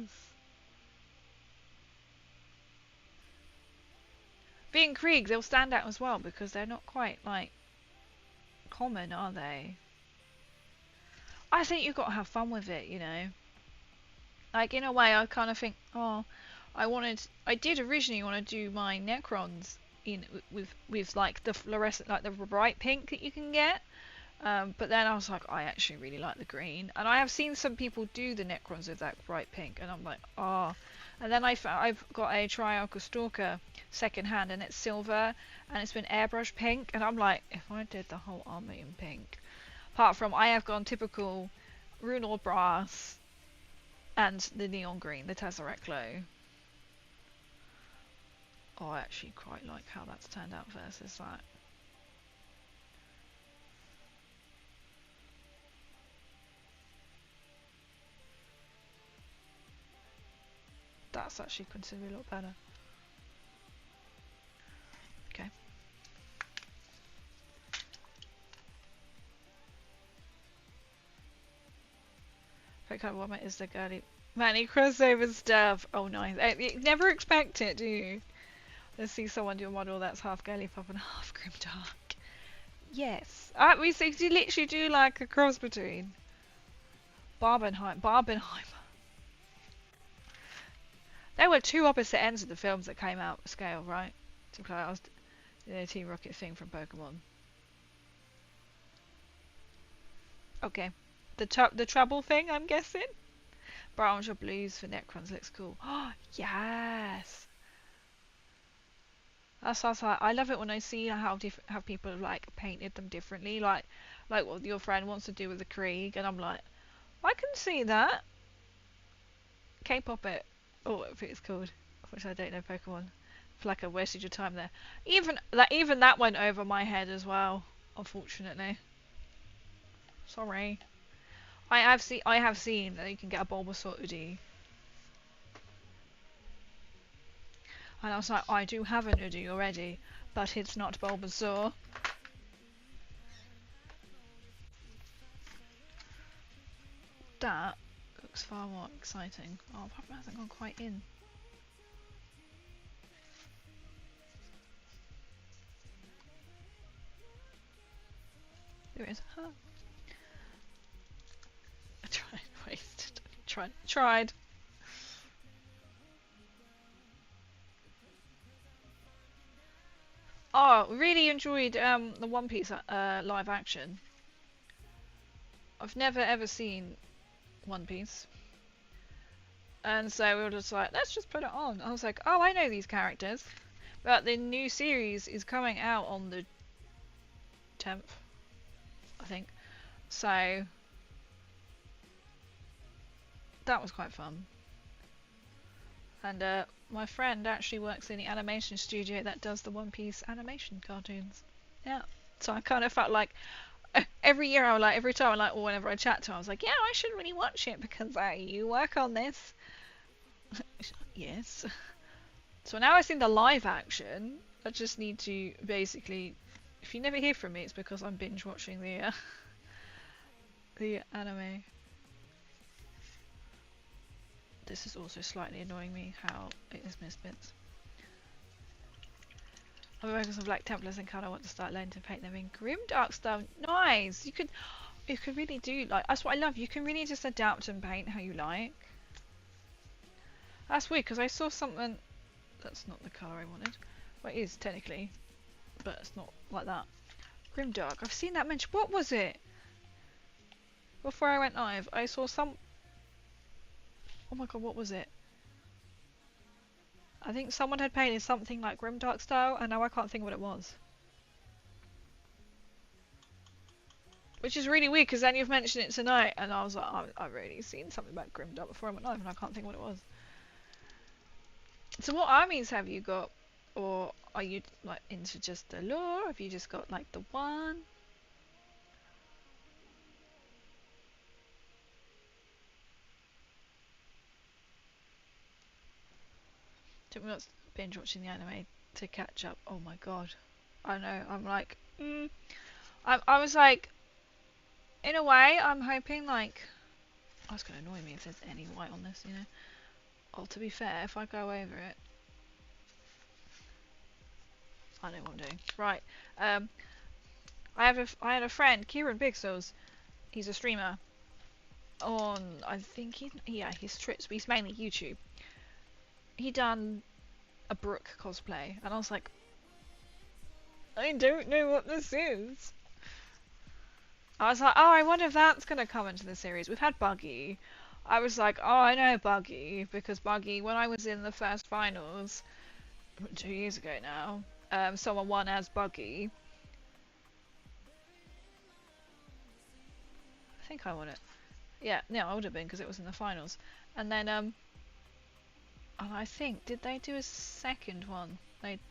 Being Kriegs, they'll stand out as well because they're not quite, like, common, are they? I think you've got to have fun with it, you know. Like, in a way, I kind of think, oh, I did originally want to do my Necrons in with like the fluorescent, like the bright pink that you can get. But then I was like, I actually really like the green, and I have seen some people do the Necrons with that bright pink, and I'm like, ah. And then I've got a Triarchal Stalker second hand, and it's silver, and it's been airbrush pink, and I'm like, if I did the whole army in pink, apart from I have gone typical Runor brass and the neon green, the Tesseract glow. Oh, I actually quite like how that's turned out versus that. That's actually considerably a lot better. Okay. Favorite one is the girly Manny crossover stuff. Oh nice. You never expect it, do you? Let's see someone do a model that's half girly pop and half grimdark. Yes. We literally do like a cross between Barbenheimer. There were two opposite ends of the films that came out scale, right? To play, I was the Team Rocket thing from Pokemon. Okay, the trouble thing, I'm guessing. Browns or blues for Necrons looks cool. Oh yes. That's like, I love it when I see how people have like painted them differently, like what your friend wants to do with the Krieg, and I'm like, I can see that. K-pop it. Oh, I think it's called, which I don't know Pokemon. I feel like I wasted your time there. Even that went over my head as well, unfortunately. Sorry. I have seen that you can get a Bulbasaur hoodie. And I was like, I do have an hoodie already, but it's not Bulbasaur. That looks far more exciting. Oh, probably hasn't gone quite in. There it is. Huh. I tried, wasted. Tried. Oh, really enjoyed the One Piece live action. I've never ever seen One Piece. And so we were just like, let's just put it on. I was like, oh, I know these characters. But the new series is coming out on the 10th, I think. So that was quite fun. And my friend actually works in the animation studio that does the One Piece animation cartoons. Yeah. So I kind of felt like every year I was like, every time I like, or whenever I chat to him, I was like, yeah, I should really watch it because you work on this. Yes. So now I've seen the live action, I just need to basically, if you never hear from me, it's because I'm binge watching the the anime. This is also slightly annoying me how it is missed bits. I'm working on Black Templars and kind of want to start learning to paint them in Grimdark style. Nice! You could really do, like, that's what I love. You can really just adapt and paint how you like. That's weird because I saw something. That's not the colour I wanted. Well, it is technically, but it's not like that. Grimdark. I've seen that mentioned. What was it? Before I went live, I saw some. Oh my god, what was it? I think someone had painted something like Grimdark style, and now I can't think what it was. Which is really weird, because then you've mentioned it tonight, and I was like, I've already seen something about Grimdark before I went live, and I can't think what it was. So what armies have you got? Or are you like into just the lore? Have you just got like the one? Took me not binge watching the anime to catch up. Oh my god. I know, I'm like, I was like, in a way, I'm hoping like, oh, it's going to annoy me if there's any white on this, you know. Oh, to be fair, if I go over it, I know what I'm doing. Right, I had a friend, Kieran Bigsos. He's a streamer on, I think his trips, but he's mainly YouTube. He done a Brooke cosplay, and I was like, I don't know what this is. I was like, oh, I wonder if that's gonna come into the series. We've had Buggy. I was like, oh, I know Buggy, because Buggy, when I was in the first finals 2 years ago now, someone won as Buggy. I think I won it. Yeah, I would have been because it was in the finals. And then and I think, did they do a second one?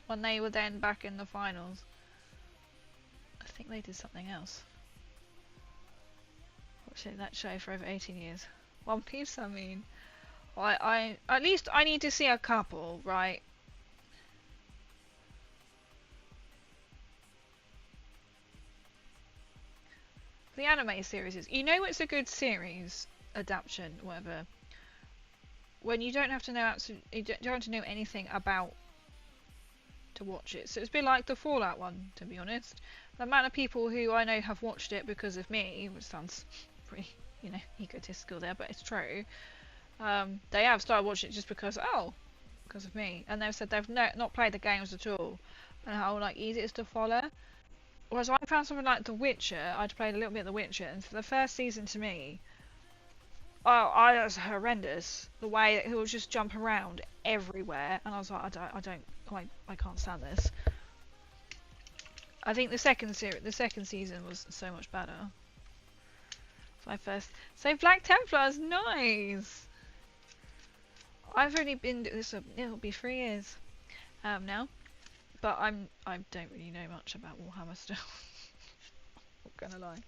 When they were then back in the finals. I think they did something else. Watching that show for over 18 years. One Piece, I mean. I at least I need to see a couple, right? The anime series is, you know, it's a good series adaptation, whatever. When you don't have to know you don't have to know anything about to watch it. So it's a bit like the Fallout one, to be honest. The amount of people who I know have watched it because of me, which sounds pretty, you know, egotistical there, but it's true. They have started watching it just because of me, and they've said they've not played the games at all, and how like easy it is to follow. Whereas I found something like The Witcher, I'd played a little bit of The Witcher, and for the first season to me, that was horrendous. The way that he would just jump around everywhere, and I was like, I can't stand this. I think the second season was so much better. So Black Templars, nice. I've only been this. It'll be 3 years now, but I don't really know much about Warhammer still. Not gonna lie.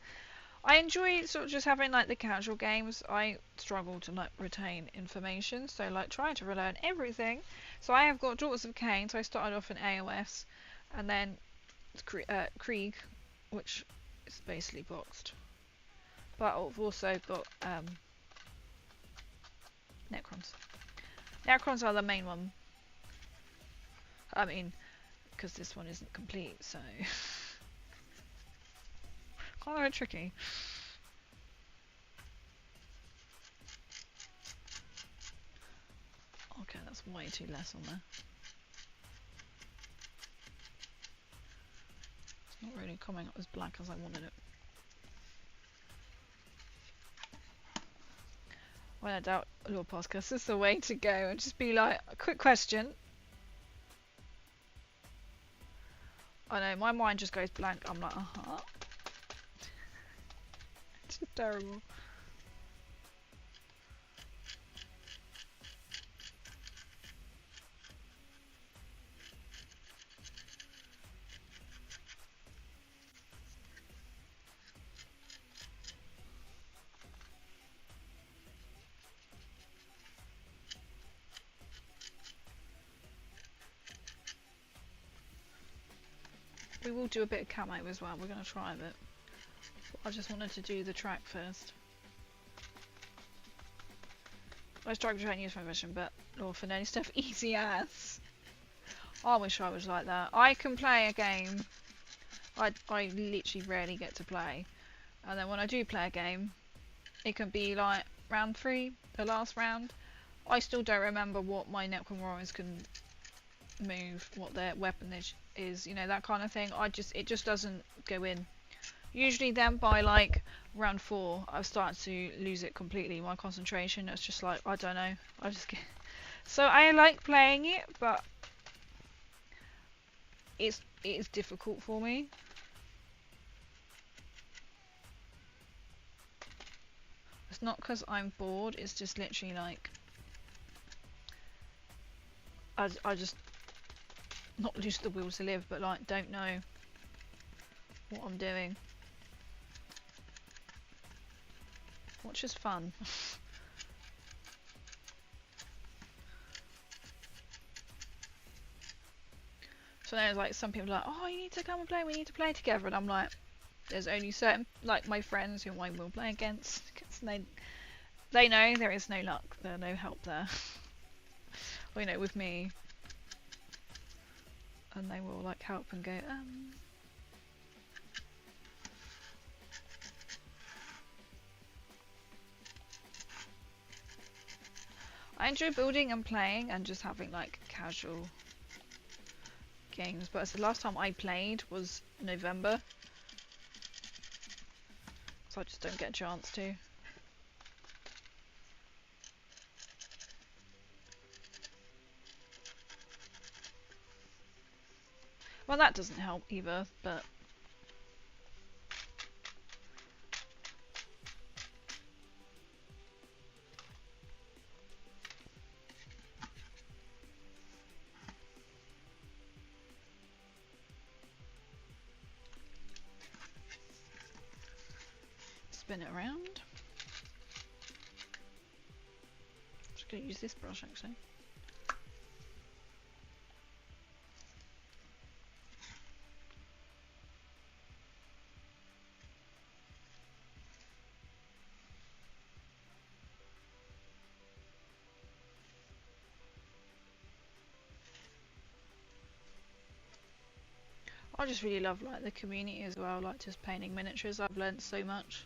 I enjoy sort of just having like the casual games. I struggle to like retain information, so like trying to relearn everything. So I have got Daughters of Cain, so I started off in AOS, and then Krieg, which is basically boxed. But I've also got Necrons. Necrons are the main one. I mean, because this one isn't complete, so quite very tricky. Okay, that's way too less on there. It's not really coming up as black as I wanted it. When I doubt Lord Podcast is the way to go, and just be like, a quick question. I know, my mind just goes blank. I'm like, It's just terrible. We will do a bit of camo as well. We're going to try a bit. I just wanted to do the track first. I struggle to try and use my vision, but for any stuff easy as. I wish I was like that. I can play a game. I literally rarely get to play, and then when I do play a game, it can be like round 3, the last round. I still don't remember what my Necron Warriors can move, what their weapon is, you know, that kind of thing. It just doesn't go in. Usually then by like round 4 I've started to lose it completely, my concentration. It's just like, I don't know, I just get so I like playing it, but it is difficult for me. It's not because I'm bored, it's just literally like I just not lose the will to live, but like don't know what I'm doing, which is fun. So there's like some people are like, oh, you need to come and play, we need to play together, and I'm like, there's only certain, like my friends who I will play against, because they know there is no luck, there's no help there. Well, you know, with me, and they will like help and go, I enjoy building and playing and just having like casual games, but the last time I played was November, so I just don't get a chance to. Well, that doesn't help either, but spin it around. I'm just going to use this brush actually. I just really love like the community as well, like just painting miniatures. I've learnt so much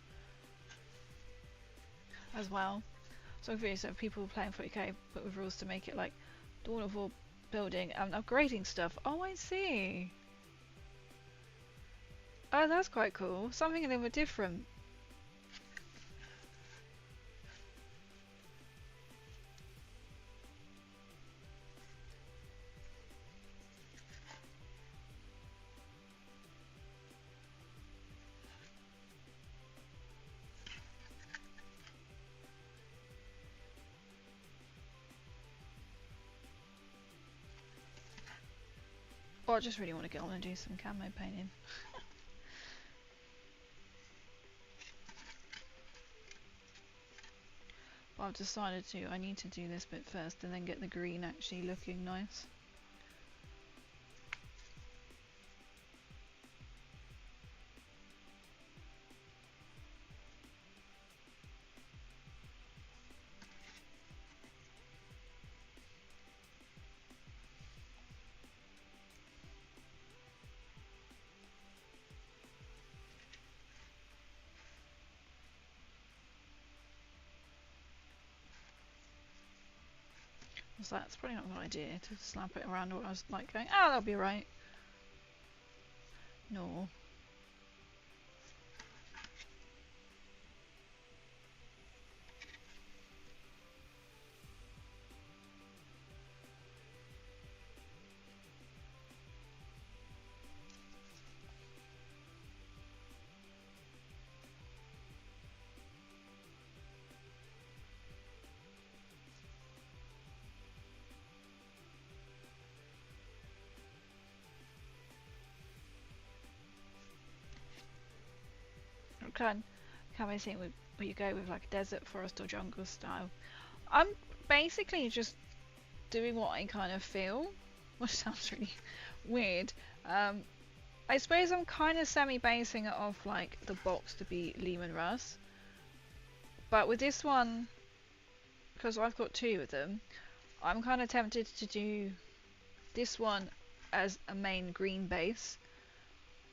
as well. So if people playing 40k but with rules to make it like Dawn of War building and upgrading stuff. Oh, I see. Oh, that's quite cool. Something a little bit different. Oh, I just really want to get on and do some camo painting. But I've decided I need to do this bit first and then get the green actually looking nice. So that's probably not a good idea to slap it around, or I was like going, oh, that'll be right. No. Can I think where you go with like a desert, forest or jungle style? I'm basically just doing what I kind of feel, which sounds really weird. I suppose I'm kind of semi-basing it off like the box to be Leman Russ. But with this one, because I've got two of them, I'm kind of tempted to do this one as a main green base,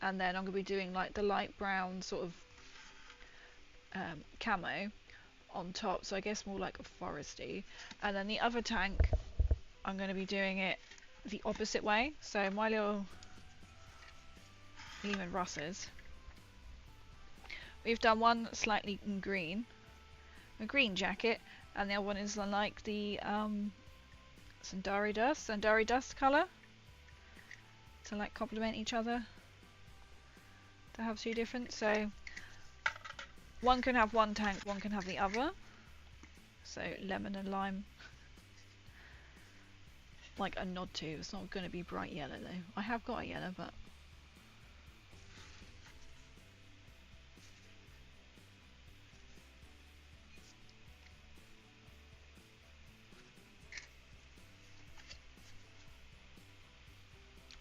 and then I'm going to be doing like the light brown sort of camo on top, so I guess more like a foresty. And then the other tank, I'm going to be doing it the opposite way. So my little Leman Russes, we've done one slightly in green, a green jacket, and the other one is like the Sandari Dust colour, to like complement each other, to have two different. So one can have one tank, one can have the other. So lemon and lime, like a nod to. It's not going to be bright yellow though. I have got a yellow, but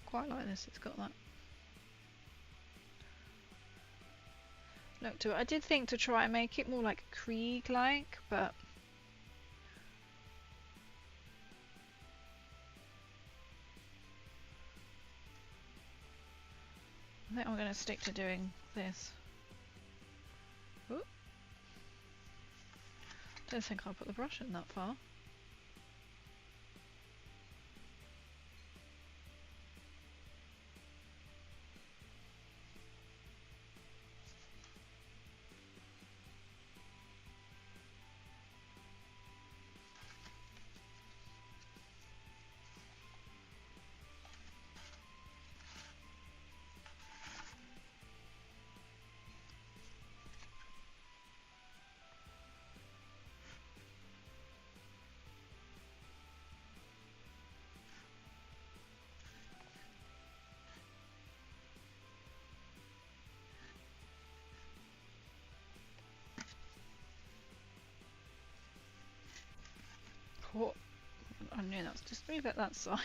quite like this. It's got that look to it. I did think to try and make it more like Krieg-like, but I think I'm going to stick to doing this. Ooh. Don't think I'll put the brush in that far. What? I knew that's just move it that side.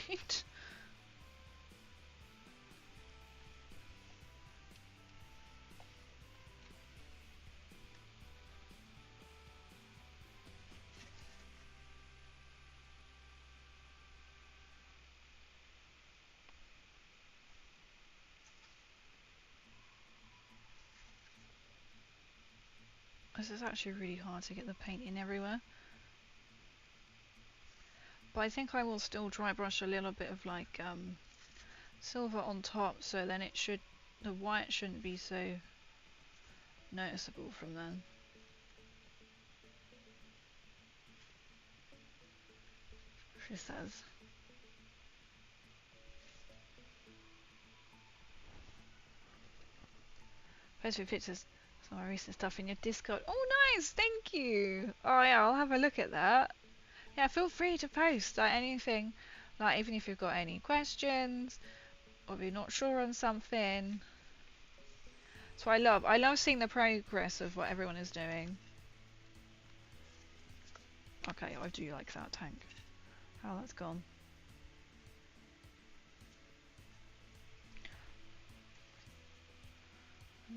This is actually really hard to get the paint in everywhere. But I think I will still dry brush a little bit of like silver on top, so then it should, the white shouldn't be so noticeable from then. She says. Post with pictures. Some of my recent stuff in your Discord. Oh, nice! Thank you! Oh, yeah, I'll have a look at that. Yeah, feel free to post like anything. Like, even if you've got any questions, or if you're not sure on something. That's what I love. I love seeing the progress of what everyone is doing. Okay, I do like that tank. How that's gone.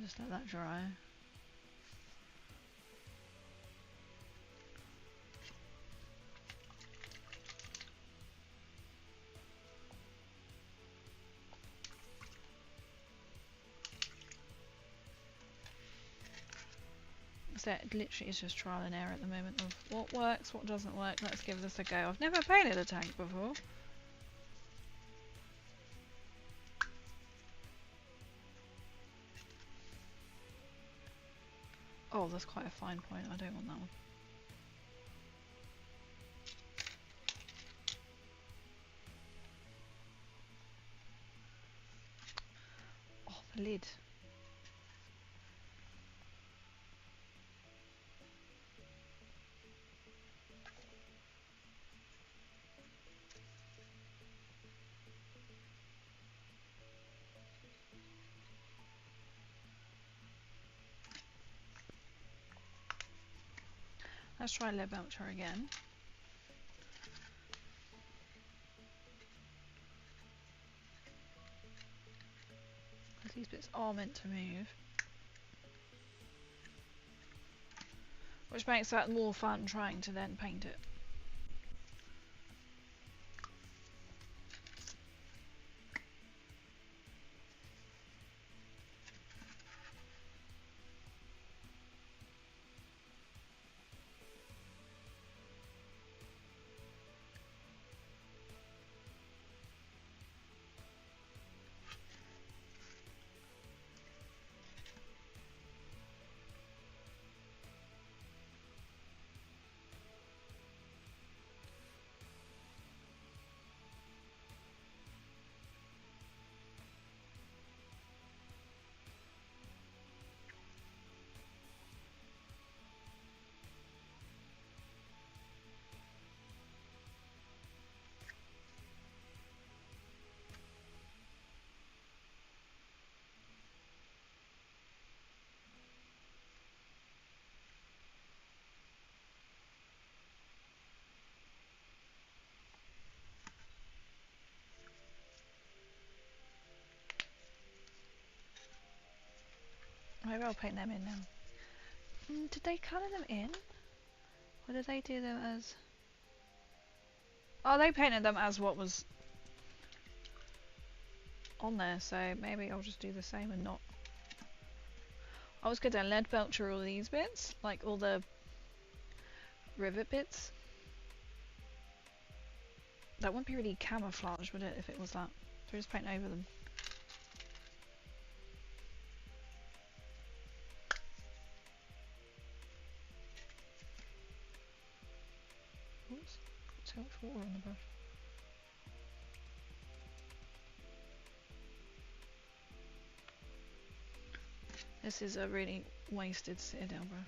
Just let that dry. So it literally is just trial and error at the moment of what works, what doesn't work. Let's give this a go. I've never painted a tank before. Oh, that's quite a fine point. I don't want that one. Oh, the lid. Let's try lid belcher again. These bits are meant to move. Which makes that more fun trying to then paint it. Maybe I'll paint them in now. Did they colour them in? Or did they do them as... Oh, they painted them as what was on there, so maybe I'll just do the same and not... I was going to lead belcher all these bits, like all the rivet bits. That wouldn't be really camouflage, would it, if it was that? So just paint over them. Oops, got too much water on the brush. This is a really wasted Citadel brush.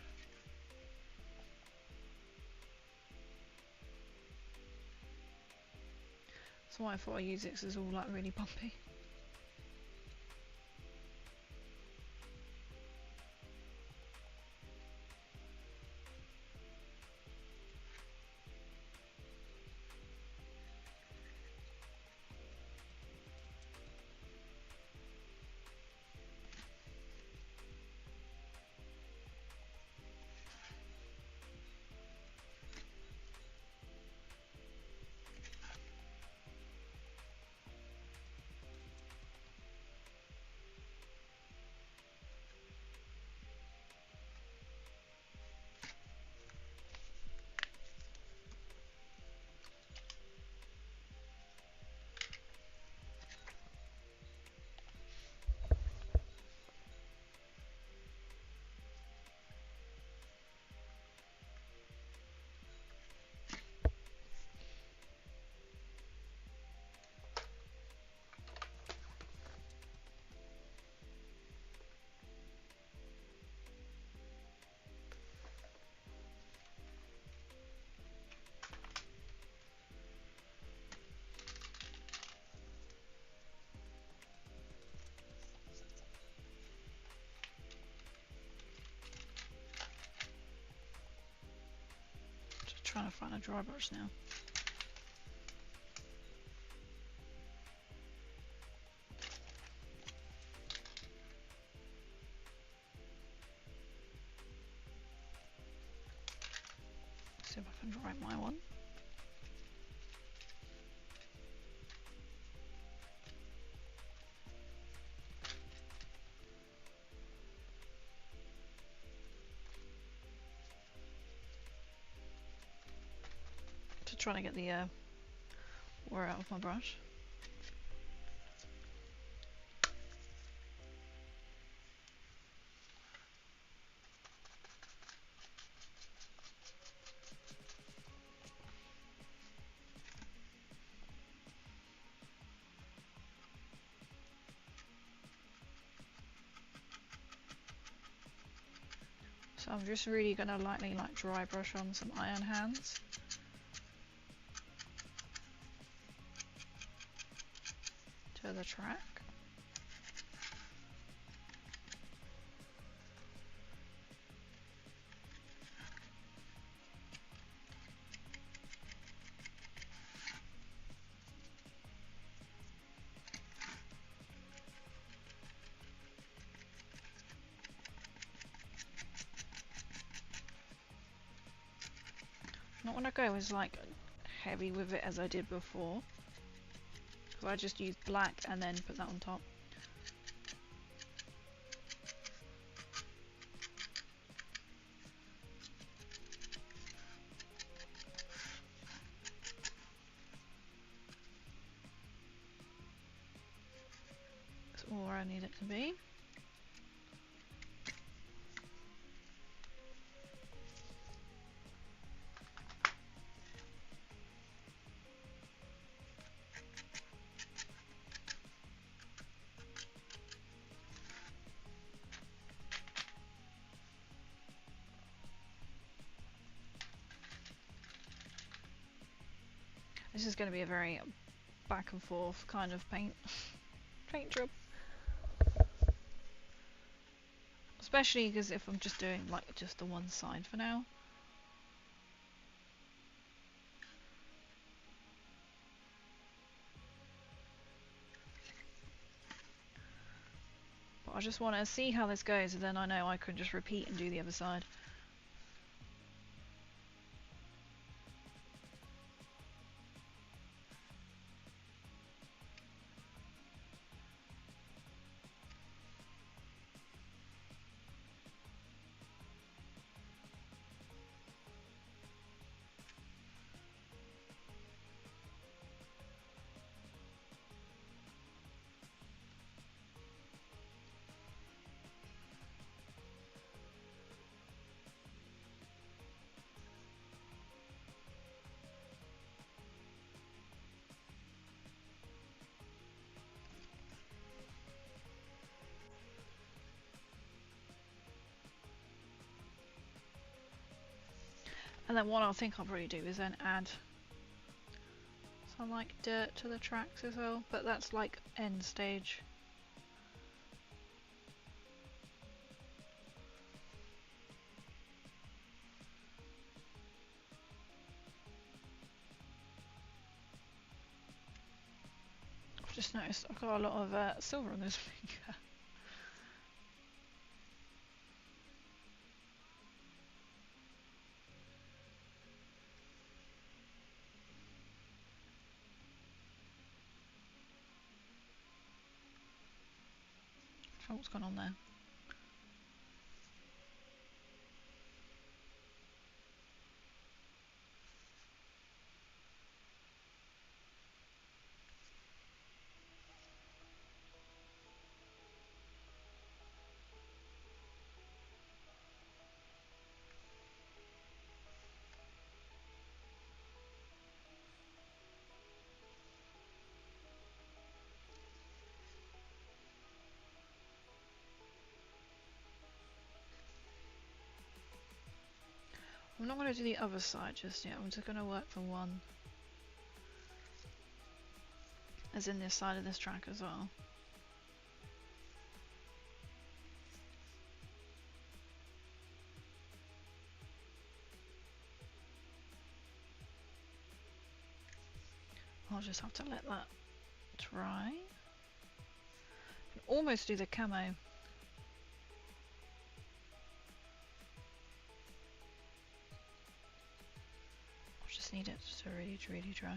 That's why I thought I'd use it, because it's all like really bumpy. Trying to find a dry brush now. See if I can dry my one. Trying to get the water out of my brush. So I'm just really gonna lightly dry brush on some iron hands. To the track. don't want to go as like heavy with it as I did before. So I just used black and then put that on top. That's all where I need it to be. This is going to be a very back and forth kind of paint job. Especially because if I'm just doing like just the one side for now. But I just want to see how this goes, and then I know I can just repeat and do the other side. And then what I think I'll probably do is then add some like dirt to the tracks as well, but that's like end stage. I've just noticed I've got a lot of silver on this finger. What's going on there? I'm not going to do the other side just yet, I'm just going to work for one. As in this side of this track as well. I'll just have to let that dry. I can almost do the camo. I just need it to really dry.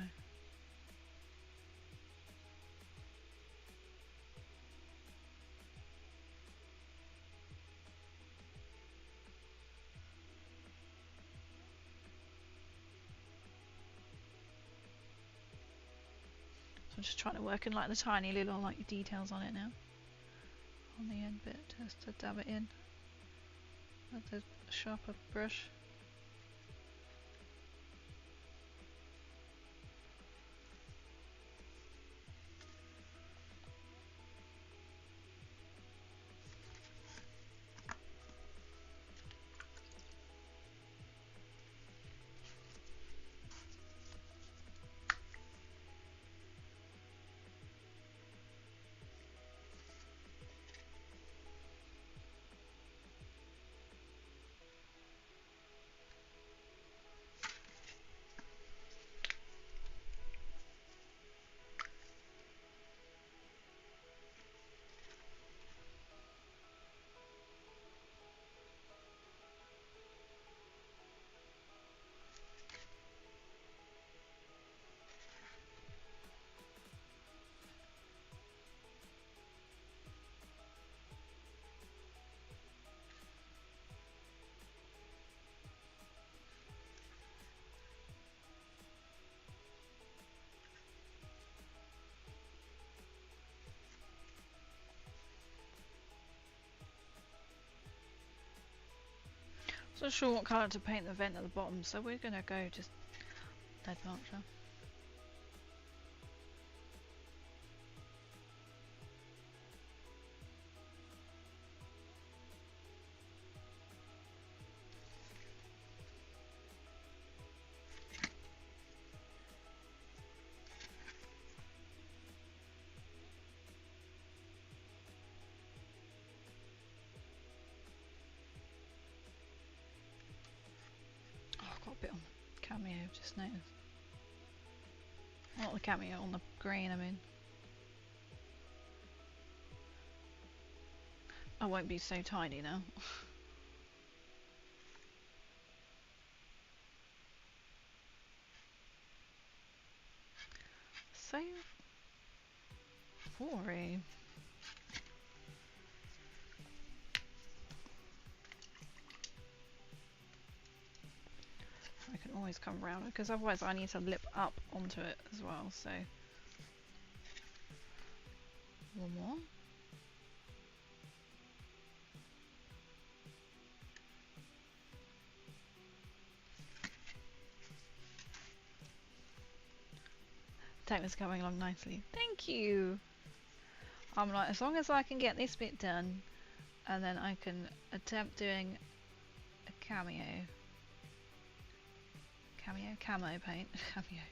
I'm just trying to work in like the tiny little like details on it now. On the end bit, just to dab it in with the sharper brush. Not sure what colour to paint the vent at the bottom, so we're gonna go just lead belcher. Oh, I've got a bit on the cameo, I've just noticed. Not the cameo, on the green, I mean. I won't be so tiny now. So boring. I can always come round it, because otherwise I need to lip up onto it as well, so. One more. Tank was coming along nicely. Thank you! I'm like, as long as I can get this bit done, and then I can attempt doing a cameo. Camo paint. Cameo.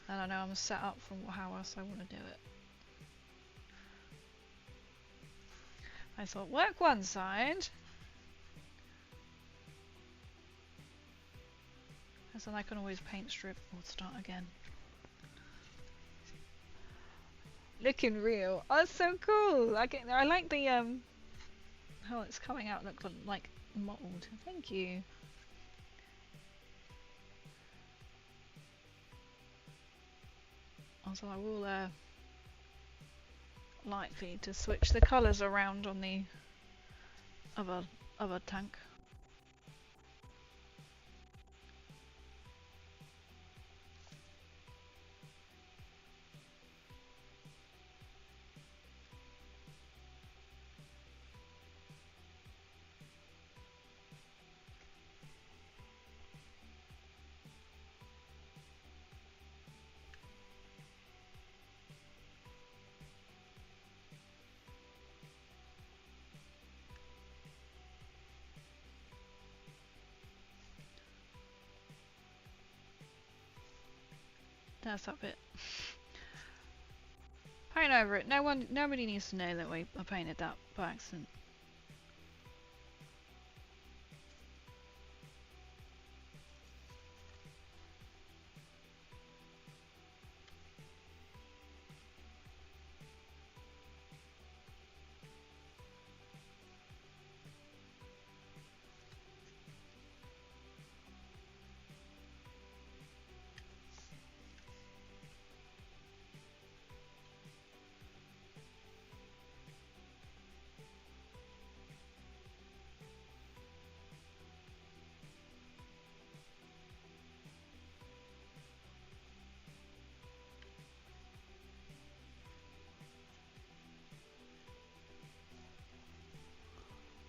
And I know I'm set up from how else I want to do it. I thought, work one side. And then I can always paint strip or start again. Looking real. Oh, it's so cool. I like the how it's coming out look like mold. Thank you. Also, I will likely to switch the colours around on the other tank. That's that bit. Paint over it. Nobody needs to know that I painted that by accident.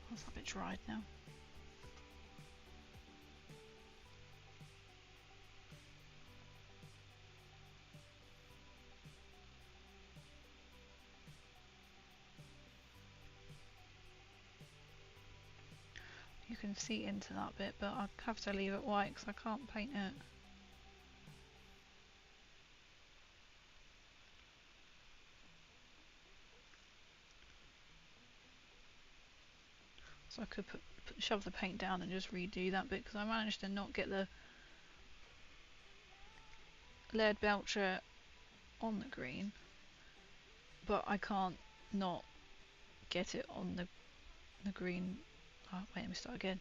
That's a bit dried now. You can see into that bit, but I have to leave it white because I can't paint it. So I could shove the paint down and just redo that bit because I managed to not get the lead belcher on the green, but I can't not get it on the green. Oh, wait, let me start again.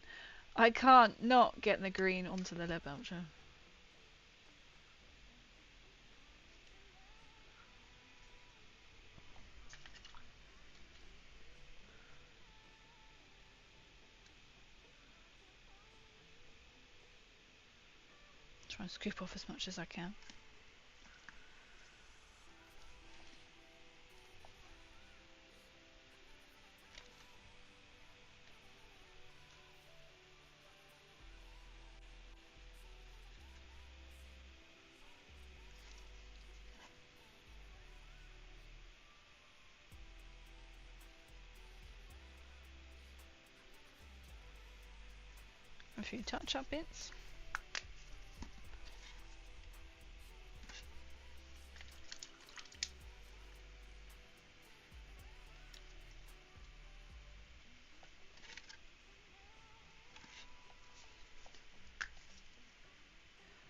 I can't not get the green onto the lead belcher. Try and scoop off as much as I can. a few touch-up bits.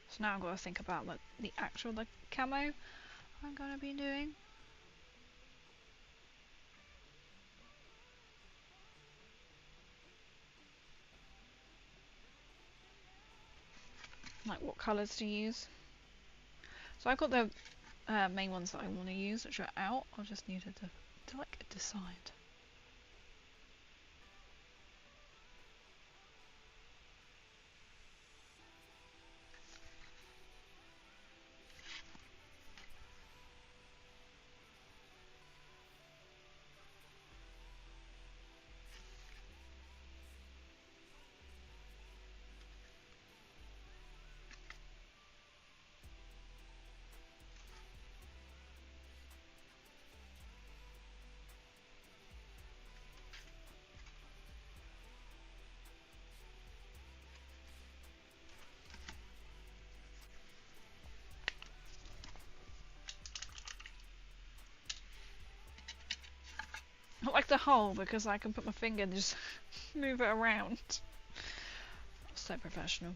So now I've got to think about like the camo I'm gonna be doing. Like what colours to use. So I've got the main ones that I want to use, which are out. I just needed to like decide. I like the hole because I can put my finger and just move it around. So professional.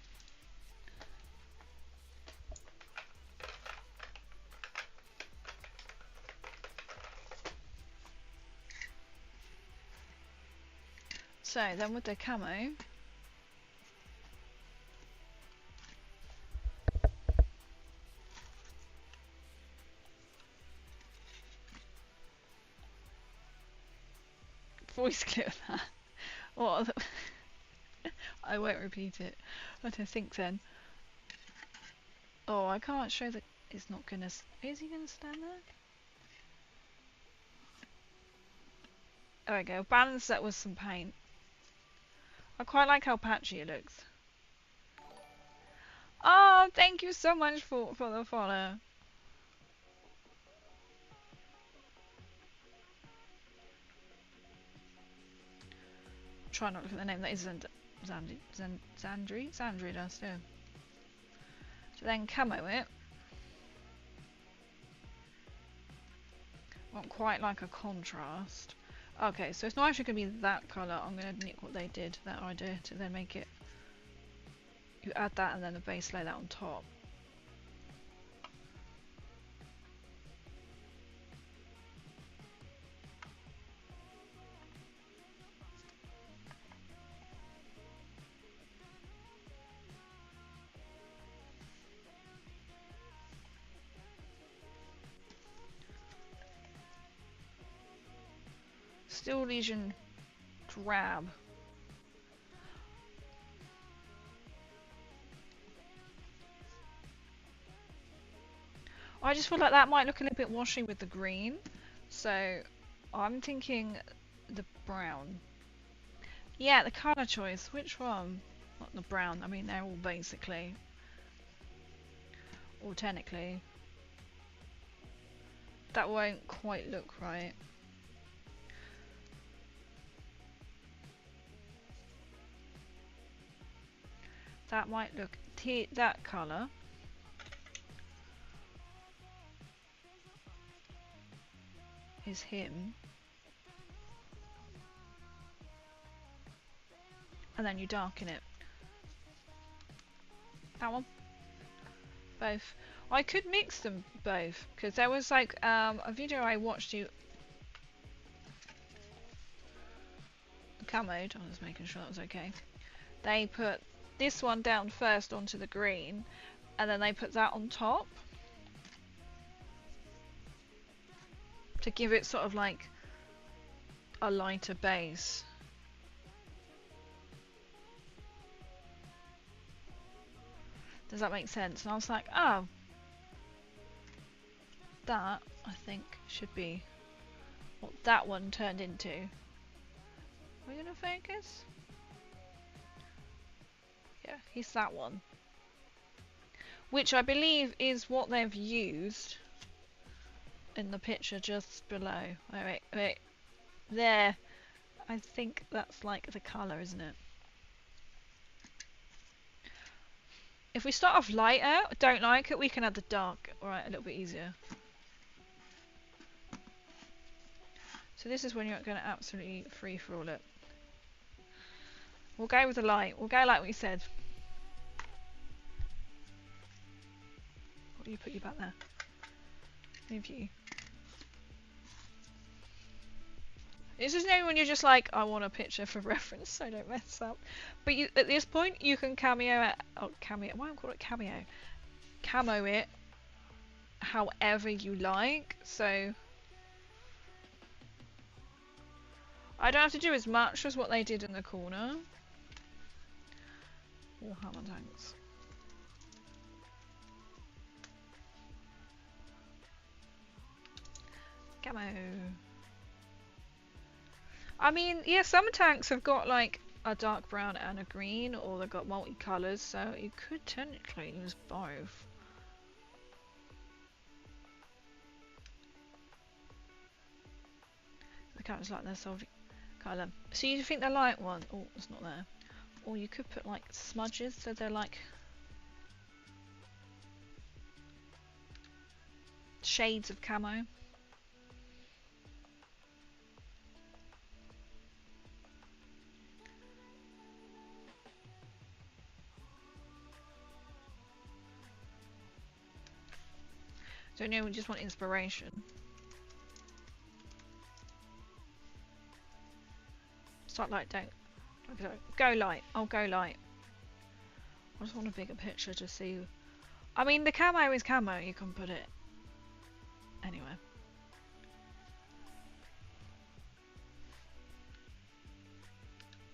So then with the camo, voice clip that. What? I won't repeat it. I don't think then. Oh, I can't show that. It's not gonna. Is he gonna stand there? There we go. Balance that with some paint. I quite like how patchy it looks. Oh, thank you so much for the follow. Try not to look at the name. That is Zandri does too. So then camo it. Want quite like a contrast. Okay, so it's not actually going to be that colour. I'm going to nick what they did, that idea, to then make it. You add that and then the base layer that on top. Steel Legion drab. I just feel like that might look a little bit washy with the green, so I'm thinking the brown. Yeah, the colour choice. Which one? Not the brown. I mean, they're all basically, or technically. That won't quite look right. That might look that colour. Is him. And then you darken it. That one. Both. I could mix them both because there was like a video I watched you. Camoed. I was making sure that was okay. They put this one down first onto the green, and then they put that on top to give it sort of like a lighter base. Does that make sense? And I was like, oh, that I think should be what that one turned into. Are we gonna focus? Yeah, he's that one. Which I believe is what they've used in the picture just below. Wait. There. I think that's like the colour, isn't it? If we start off lighter, don't like it, we can add the dark, alright, a little bit easier. So this is when you're going to absolutely free for all it. We'll go with the light. We'll go like we said. What do you put you back there? Move you. This is no when you're just like, I want a picture for reference, so don't mess up. But you, at this point, you can cameo it. Oh, cameo. Why am I calling it cameo? Camo it however you like. So I don't have to do as much as what they did in the corner. Warhammer tanks. Camo. I mean, yeah, some tanks have got like a dark brown and a green, or they've got multicolours, so you could technically use both. The characters like their soldier colour. So you think the light one? Oh, it's not there. Or you could put like smudges, so they're like shades of camo. So no, we just want inspiration. Start light, don't. Go light. I'll go light. I just want a bigger picture to see. I mean, the camo is camo. You can put it anywhere.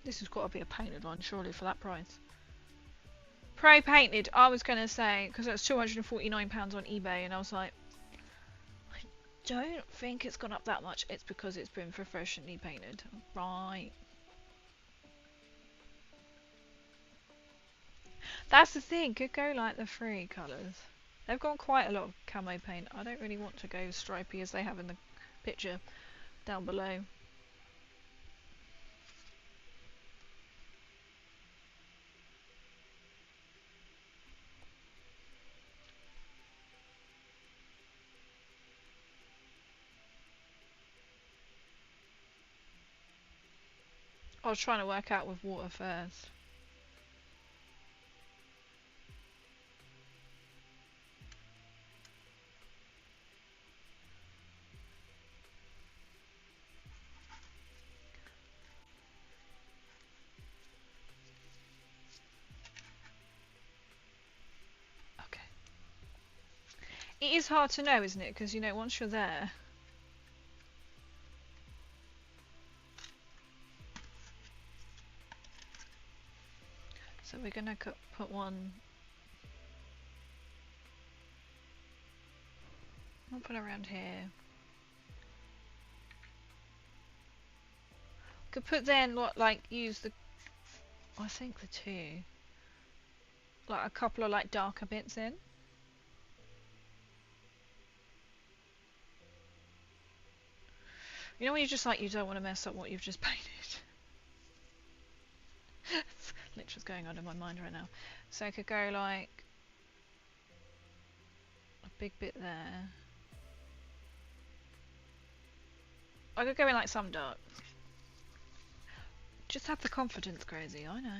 This has got to be a painted one, surely, for that price. Pro painted, I was going to say, because that's £249 on eBay, and I was like, I don't think it's gone up that much. It's because it's been professionally painted. Right. That's the thing, could go like the free colours. They've got quite a lot of camo paint. I don't really want to go stripy as they have in the picture down below. I was trying to work out with water first. Okay. It is hard to know, isn't it? Because, you know, once you're there... So we're going to put one... I'll put it around here. Could put then, what, like, use the... I think the two. Like, a couple of, like, darker bits in. You know when you're just like, you don't want to mess up what you've just painted? Literally what's going on in my mind right now. So I could go like a big bit there. I could go in like some dark. Just have the confidence, crazy, I know.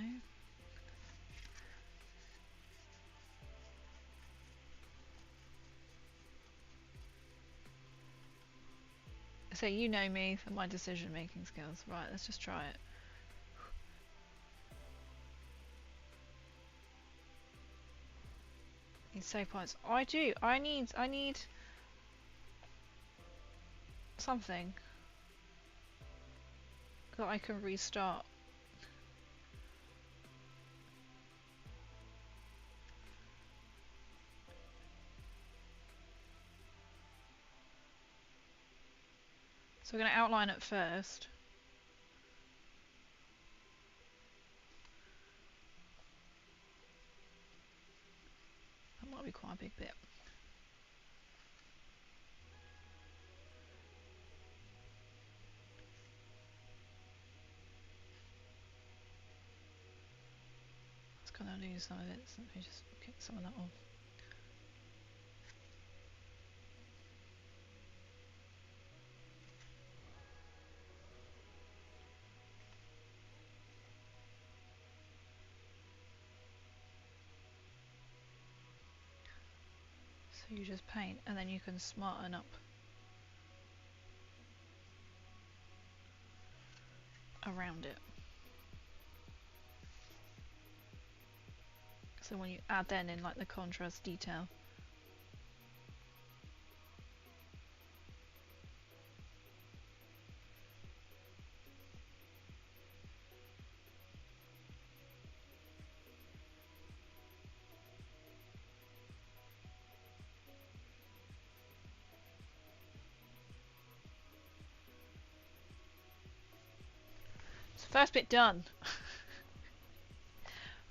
So you know me for my decision making skills. Right, let's just try it. Need save points. I do. I need something that I can restart. So we're going to outline it first. That might be quite a big bit. Can I lose some of it? So let me just kick some of that off. So you just paint and then you can smarten up around it. So when you add then in like the contrast detail. So first bit done.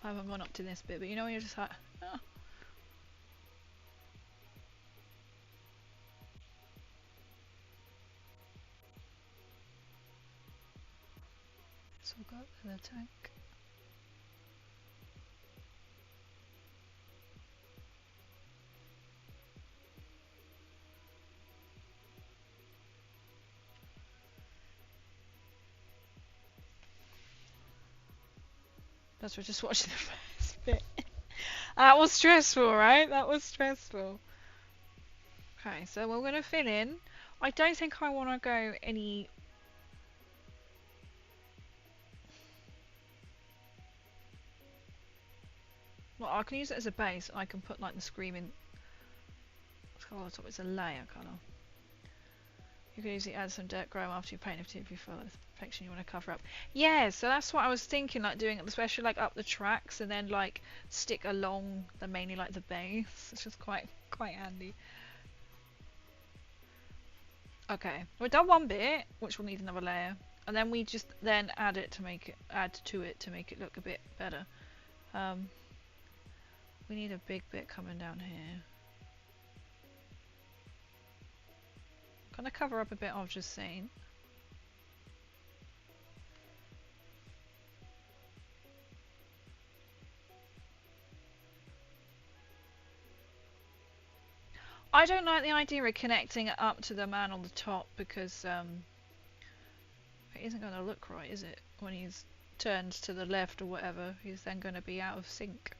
I haven't gone up to this bit, but you know when you're just like, oh. So we'll go up to the tank. That's we're just watching the first bit. That was stressful, right? That was stressful. Okay, so we're going to fill in. I don't think I want to go any... Well, I can use it as a base. I can put like the screaming colour on top. It's a layer colour. You can usually add some dirt grime after you paint it if you feel like the perfection you want to cover up. Yeah, so that's what I was thinking, like doing, especially like up the tracks and then like stick along the mainly like the base. It's just quite handy. Okay, we've done one bit, which will need another layer, and then we just then add it to make it to make it look a bit better. We need a big bit coming down here. Gonna cover up a bit I've just seen. I don't like the idea of connecting it up to the man on the top because it isn't going to look right, is it? When he's turned to the left or whatever, he's then going to be out of sync.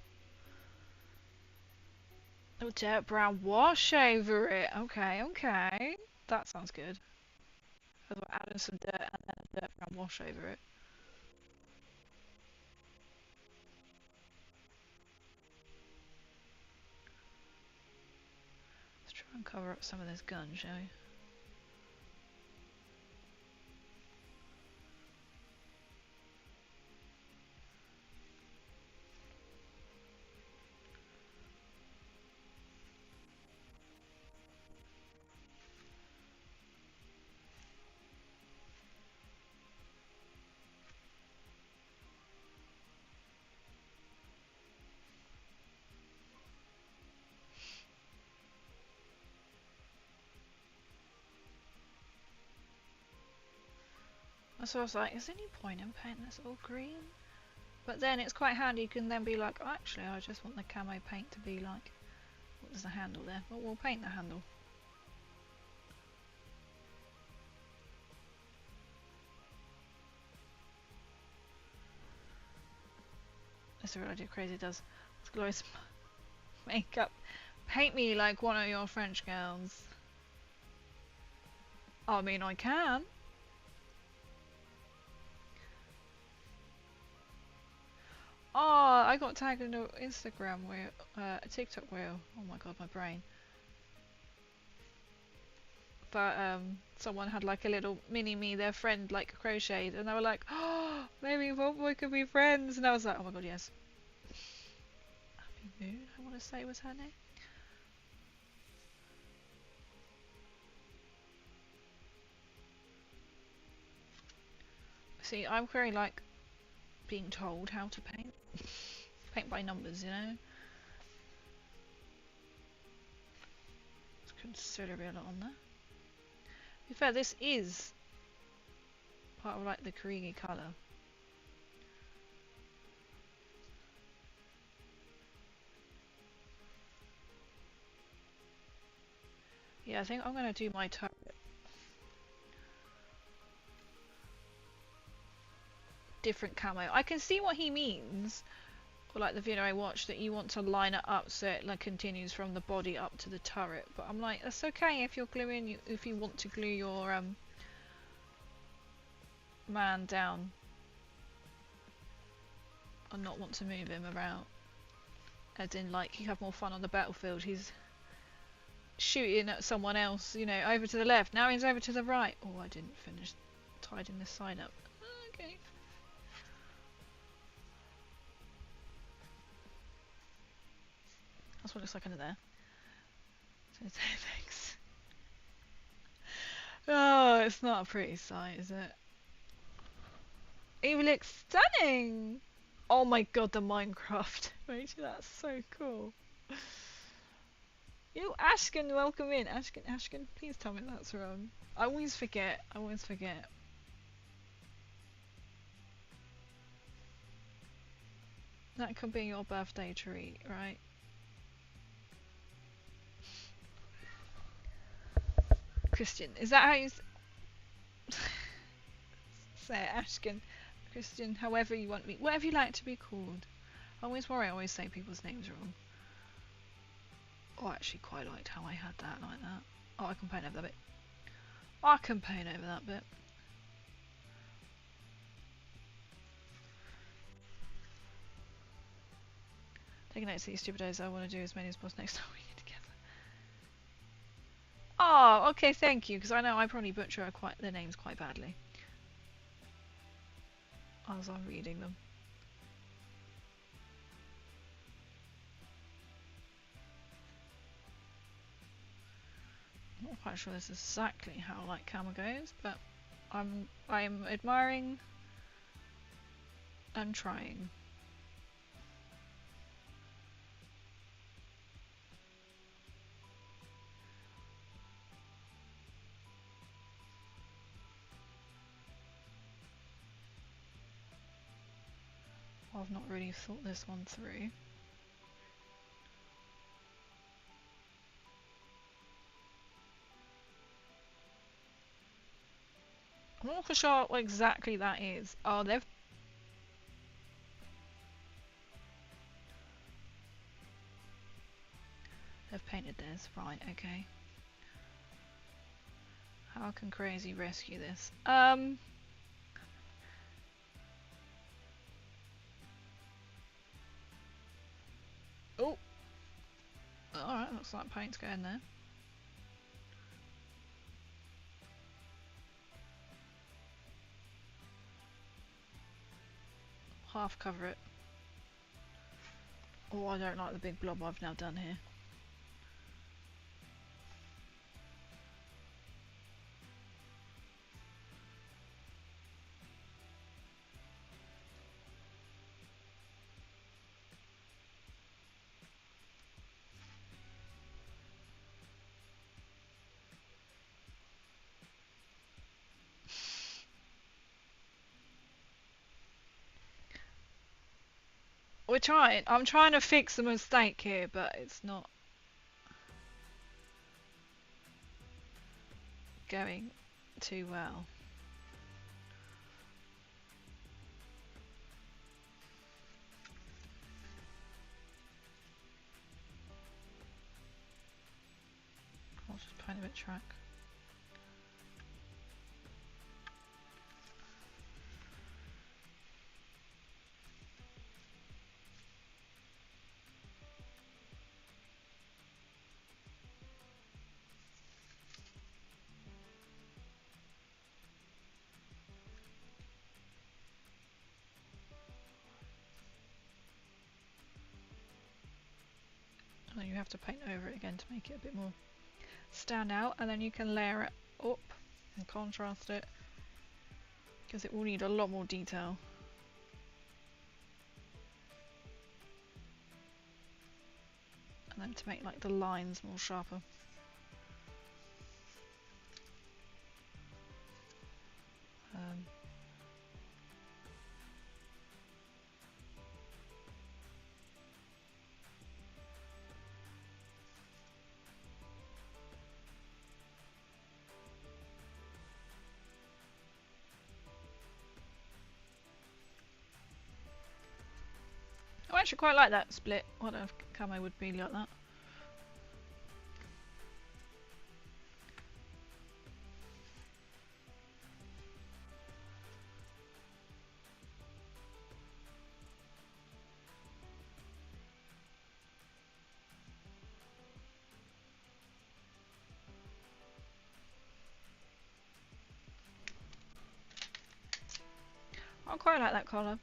Oh, dirt brown wash over it. Okay, okay. That sounds good. As well, adding some dirt and then a dirt brown wash over it. Let's try and cover up some of this gun, shall we? So I was like, is there any point in painting this all green? But then it's quite handy, you can then be like, oh, actually I just want the camo paint to be like, what is the handle there? Well, we'll paint the handle. That's a real idea, crazy does. It's glorious makeup. Paint me like one of your French girls. I mean, I can. Oh, I got tagged in an Instagram wheel, a TikTok wheel. Oh my god, my brain. But someone had like a little mini me, their friend, like crocheted, and they were like, "Oh, maybe we could be friends." And I was like, "Oh my god, yes." Happy Moon, I want to say was her name. See, I'm very like being told how to paint. Paint by numbers, you know. It's considerably a lot on there. To be fair, this is part of like the creamy colour. Yeah, I think I'm gonna do my turret. Different camo. I can see what he means. Or like the video I watched, that you want to line it up so it like continues from the body up to the turret. But I'm like, that's okay if you're gluing, if you want to glue your man down and not want to move him around. As in, like, you have more fun on the battlefield. He's shooting at someone else, you know, over to the left. Now he's over to the right. Oh, I didn't finish tidying this side up. Okay. That's what it looks like under there. So thanks. Oh, it's not a pretty sight, is it? It looks stunning! Oh my god, the Minecraft emoji, that's so cool. Yo, Ashken, welcome in. Ashken, please tell me that's wrong. I always forget, That could be your birthday treat, right? Christian, is that how you say it, Ashken? Christian, however you want me, whatever you like to be called. I always worry, I always say people's names wrong. Oh, I actually quite liked how I had that like that. Oh, I can paint over that bit. I can paint over that bit. Taking notes of these stupid days, I want to do as many as possible next time we get together. Oh, okay, thank you, because I know I probably butcher the names quite badly as I'm reading them. I'm not quite sure this is exactly how like camo goes, but I'm admiring and trying. I've not really thought this one through. I'm not for sure what exactly that is. Oh, they've painted this. Right, okay. How can Crazy rescue this? Oh, alright, looks like paint's going there. Half cover it. Oh, I don't like the big blob I've now done here. We're trying. I'm trying to fix the mistake here, but it's not going too well. I'll just paint a bit track. And then you have to paint over it again to make it a bit more stand out, and then you can layer it up and contrast it, because it will need a lot more detail. And then to make like the lines more sharper. actually quite like that split. I don't know if camo would be like that. I quite like that colour.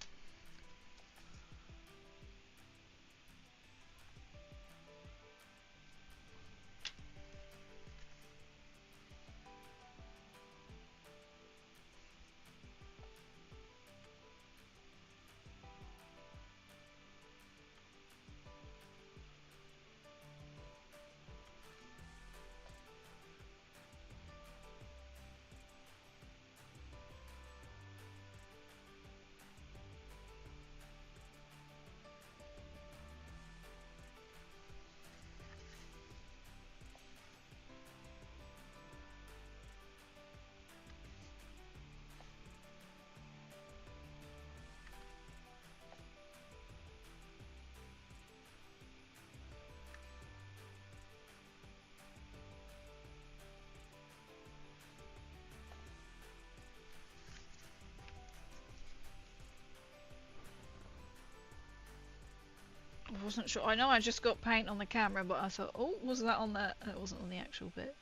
I wasn't sure. I know I just got paint on the camera, but I thought, oh, was that on there? It wasn't on the actual bit.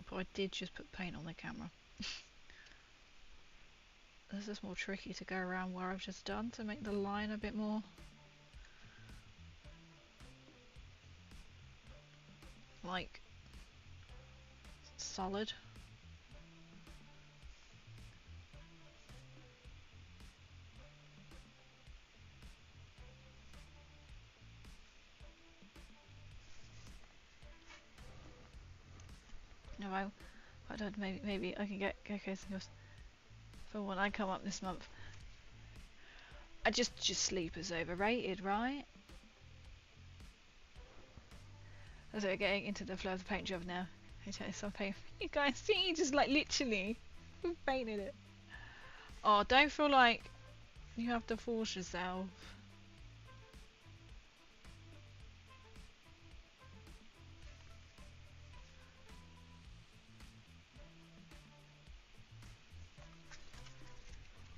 But I did just put paint on the camera. This is more tricky to go around where I've just done to make the line a bit more like solid. No, I don't. Maybe I can get Gekko's for when I come up this month. I just sleep is overrated, right? So we're getting into the flow of the paint job now. Okay, so paint. You guys see, just like literally, we painted it. Oh, don't feel like you have to force yourself.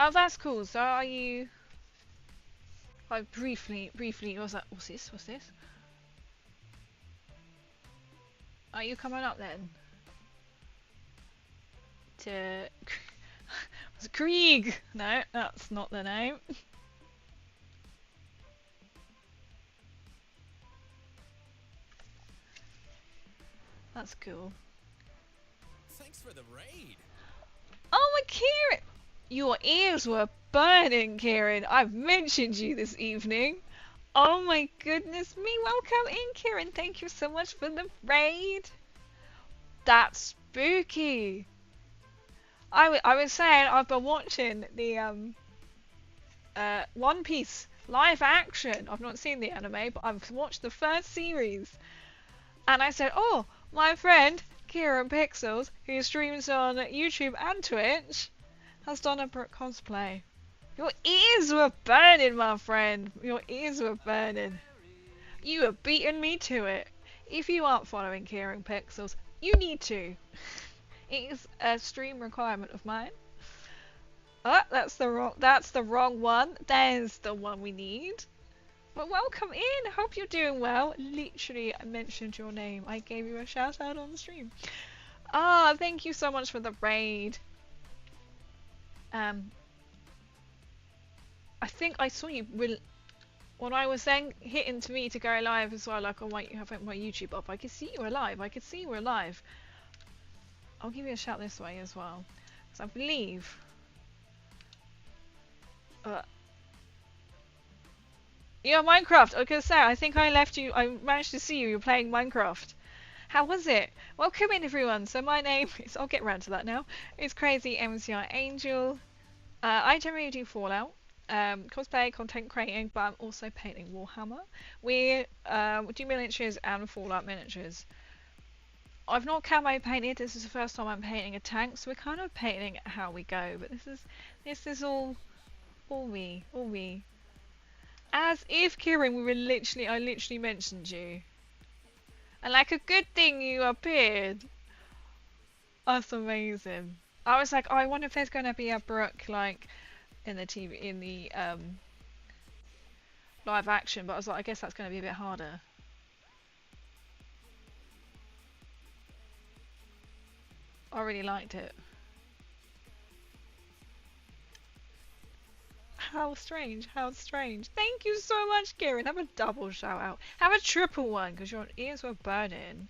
Oh, that's cool. So are you? I briefly. What's that? What's this? What's this? Are you coming up then? To was it Krieg? No, that's not the name. That's cool. Thanks for the raid. Oh my Kieran! Your ears were burning, Kieran. I've mentioned you this evening. Oh my goodness me! Welcome in, Kieran. Thank you so much for the raid. That's spooky. I was saying I've been watching the One Piece live action. I've not seen the anime, but I've watched the first series. And I said, oh, my friend Kieran Pixels, who streams on YouTube and Twitch, has done a cosplay. Your ears were burning, my friend. Your ears were burning. You have beaten me to it. If you aren't following Kieran Pixels, you need to. It is a stream requirement of mine. Oh, that's the wrong one. There's the one we need. But welcome in. Hope you're doing well. Literally, I mentioned your name. I gave you a shout out on the stream. Ah, thank you so much for the raid. I think I saw you when I was saying hitting to me to go live as well. Like, oh, wait, you have my YouTube up. I could see you were live. I could see you were live. I'll give you a shout this way as well, because I believe. Yeah, Minecraft. I was gonna say, I think I left you. I managed to see you. You're playing Minecraft. How was it? Welcome in, everyone. So my name is. I'll get round to that now. It's Crazy MCI Angel. I generally do Fallout, cosplay, content creating, but I'm also painting Warhammer. We do miniatures and Fallout miniatures. I've not camo painted. This is the first time I'm painting a tank, so we're kind of painting it how we go. But this is all All me. All me. As if, Kieran, I literally mentioned you. And like a good thing you appeared. That's amazing. I was like, oh, I wonder if there's gonna be a Brooke like in the TV in the live action, but I was like, I guess that's gonna be a bit harder. I really liked it. How strange, how strange. Thank you so much, Kieran. Have a double shout out. Have a triple one, because your ears were burning.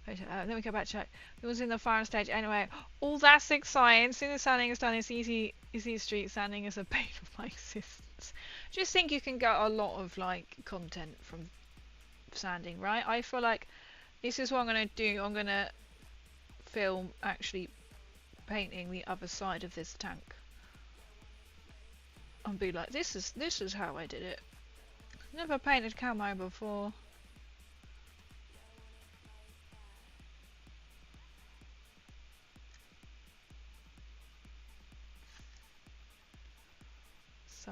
Wait, let me go back check. It was in the final stage anyway. Oh, that's exciting. As soon as sanding is done, it's easy street sanding is a pain of my existence. Just think you can get a lot of like content from sanding, right? I feel like this is what I'm gonna do. I'm gonna film actually painting the other side of this tank. And be like, this is how I did it. Never painted camo before. So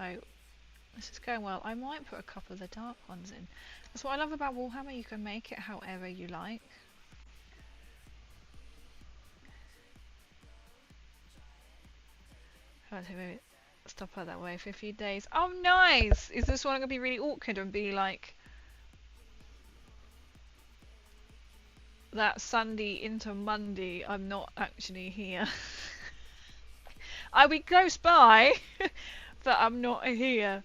this is going well. I might put a couple of the dark ones in. That's what I love about Warhammer, you can make it however you like. Maybe stop her that way for a few days. Oh nice! Is this one gonna be really awkward and be like that Sunday into Monday I'm not actually here? I'll be close by, but I'm not here.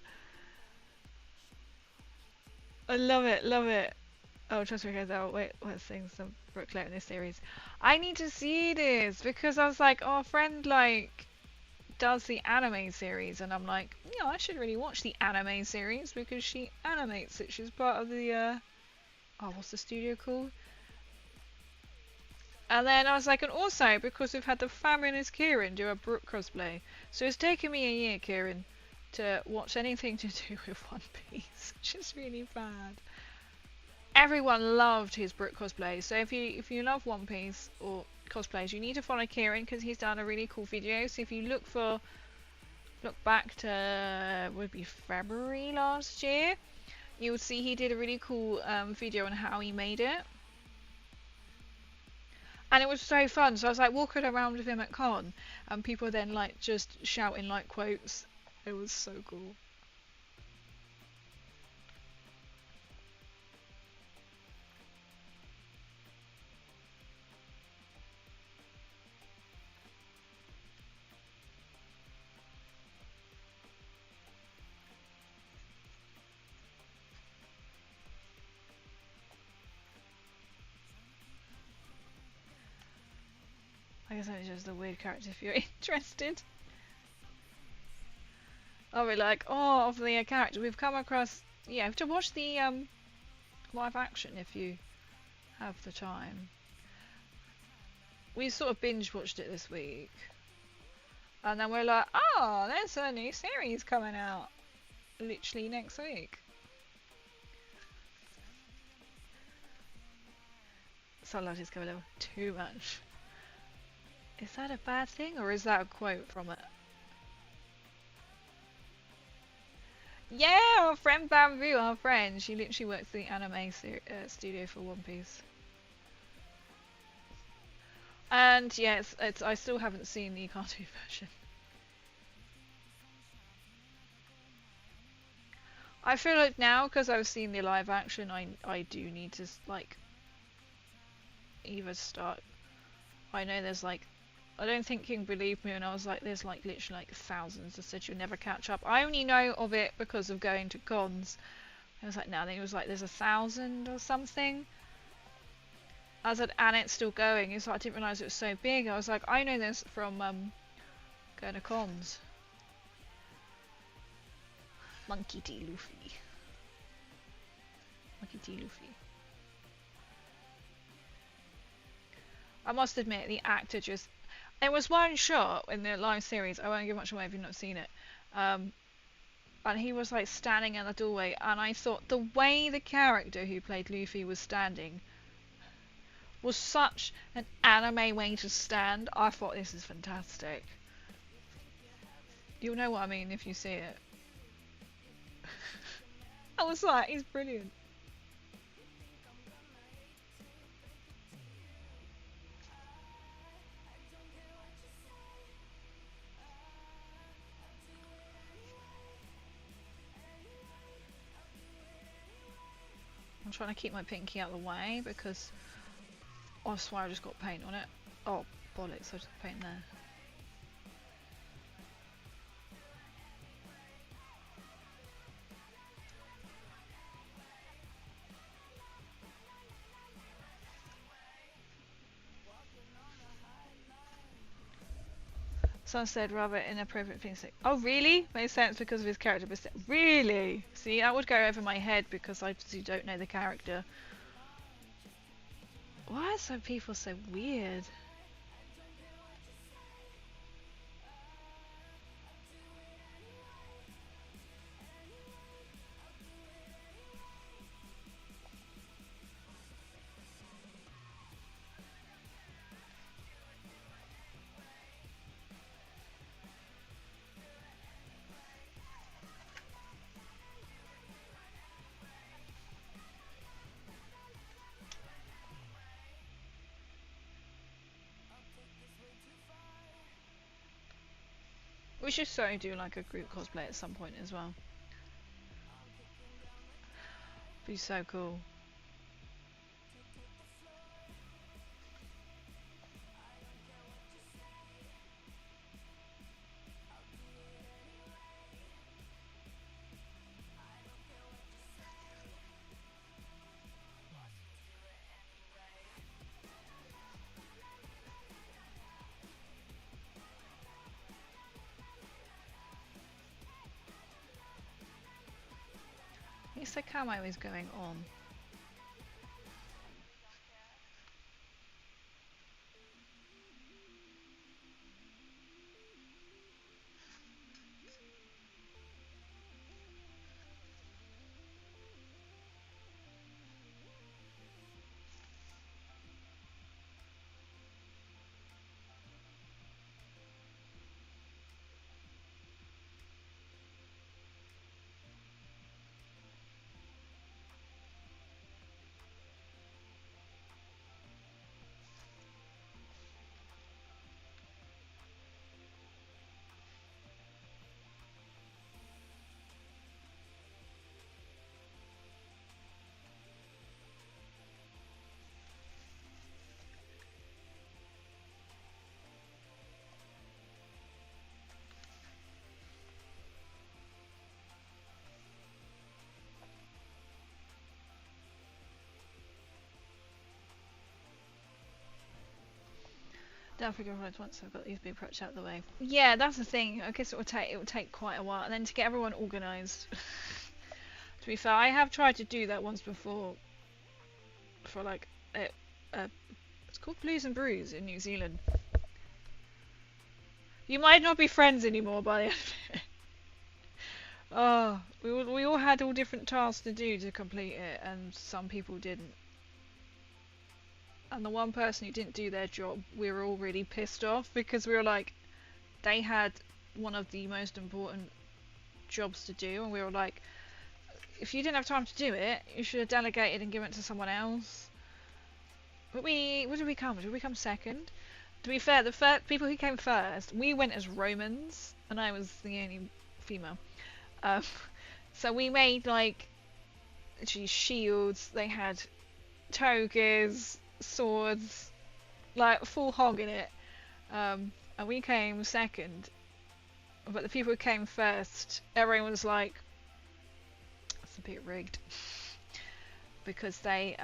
I love it, love it. Oh, trust me guys, oh wait, what's saying some Brooklyn in this series. I need to see this because I was like, oh, a friend like does the anime series and I'm like, yeah, I should really watch the anime series because she animates it. She's part of the oh, what's the studio called? And then I was like, and also because we've had the fabulous Kieran do a Brooke cosplay. So it's taken me a year, Kieran, to watch anything to do with One Piece, which is really bad. Everyone loved his Brooke cosplay, so if you love One Piece or cosplays, you need to follow Kieran because he's done a really cool video. So if you look back to would be February last year, you will see he did a really cool video on how he made it. And it was so fun. So I was like walking around with him at con and people then like just shouting like quotes. It was so cool. I guess it's just a weird character if you're interested. I'll be like, oh, of the character we've come across. Yeah, you have to watch the live action if you have the time. We sort of binge watched it this week. And then we're like, oh, there's a new series coming out literally next week. Sunlight is going a little too much. Is that a bad thing or is that a quote from it? Yeah, our friend Bamboo, our friend. She literally works in the anime studio for One Piece. And yeah, I still haven't seen the cartoon version. I feel like now, because I've seen the live action, I do need to like either start. I know there's like, I don't think you can believe me when I was like, there's like literally like thousands that said you'll never catch up. I only know of it because of going to cons. I was like, no, I think it was like there's 1,000 or something. I was like, and it's still going. It's like I didn't realise it was so big. I was like, I know this from going to cons. Monkey D. Luffy. Monkey D. Luffy. I must admit, the actor just... There was one shot in the live series, I won't give much away if you've not seen it, and he was like standing in the doorway, and I thought the way the character who played Luffy was standing was such an anime way to stand. I thought this is fantastic. You'll know what I mean if you see it. I was like, he's brilliant. I'm trying to keep my pinky out of the way because I swear I just got paint on it. Oh, bollocks, I just got paint there. Someone said rather inappropriate things like, oh really? Makes sense because of his character, but really? See, that would go over my head because I obviously don't know the character. Why are some people so weird? We should so do like a group cosplay at some point as well. Be so cool. At least the camo is going on. Don't forget once I've got these big projects out of the way. Yeah, that's the thing. I guess it will take quite a while, and then to get everyone organised. To be fair, I have tried to do that once before for like it's called Blues and Brews in New Zealand. You might not be friends anymore by the end of it. Oh, we all had all different tasks to do to complete it, and some people didn't. And the one person who didn't do their job, we were all really pissed off because we were like, they had one of the most important jobs to do, and we were like, if you didn't have time to do it, you should have delegated and given it to someone else. But what did we come? Did we come second? To be fair, the people who came first, we went as Romans, and I was the only female. So we made like shields. They had togas, swords, like full hog in it. And we came second. But the people who came first, everyone was like, "It's a bit rigged," because they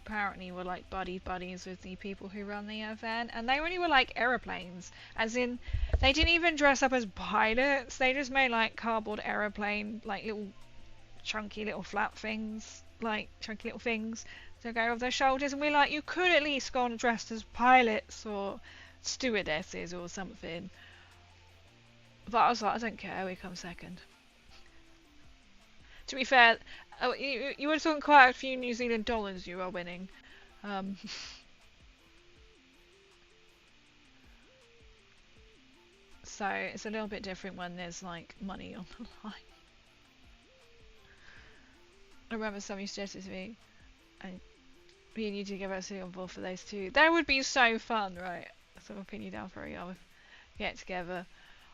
apparently were like buddies with the people who run the event, and they really were like aeroplanes, as in they didn't even dress up as pilots. They just made like cardboard aeroplane, like little chunky little flat things, like chunky little things to go over their shoulders, and we're like, you could at least go on dressed as pilots or stewardesses or something. But I was like, I don't care, we come second. To be fair, you were talking quite a few New Zealand dollars you are winning. So it's a little bit different when there's like money on the line. I remember somebody suggested to me, and me and you to get us on board for those two. That would be so fun, right? So I'll pin you down for a get together.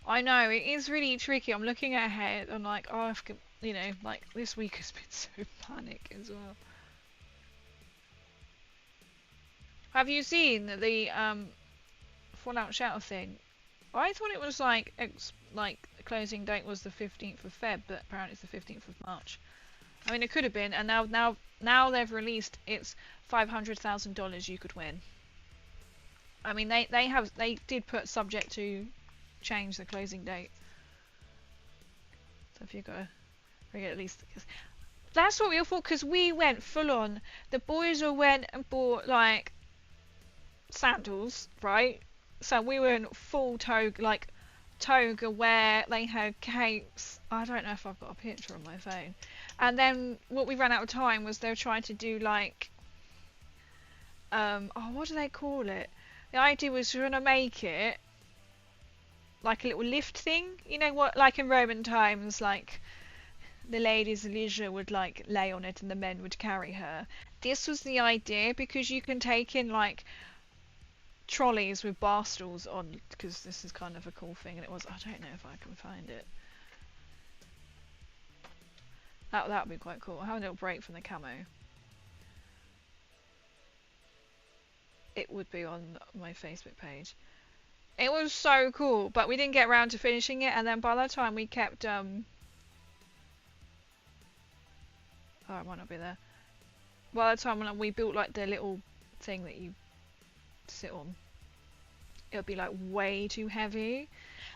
I know, it is really tricky. I'm looking ahead, I'm like, oh, you know, like this week has been so panic as well. Have you seen the Fallout Shelter thing? I thought it was like the closing date was the 15th of Feb, but apparently it's the 15th of March. I mean, it could have been, and now they've released it's $500,000 you could win. I mean, they did put subject to change the closing date. So if you got to at least, that's what we all thought, because we went full on. The boys all went and bought like sandals, right? So we were in full toga wear. They had capes. I don't know if I've got a picture on my phone. And then what we ran out of time was they were trying to do like, oh, what do they call it? The idea was we were gonna make it like a little lift thing. You know what? Like in Roman times, like the ladies' leisure would like lay on it and the men would carry her. This was the idea, because you can take in like trolleys with bar stools on, because this is kind of a cool thing, and it was, I don't know if I can find it. That would be quite cool. I'll have a little break from the camo. It would be on my Facebook page. It was so cool, but we didn't get around to finishing it, and then by the time we kept oh, it might not be there. By the time when we built like the little thing that you sit on, it would be like way too heavy.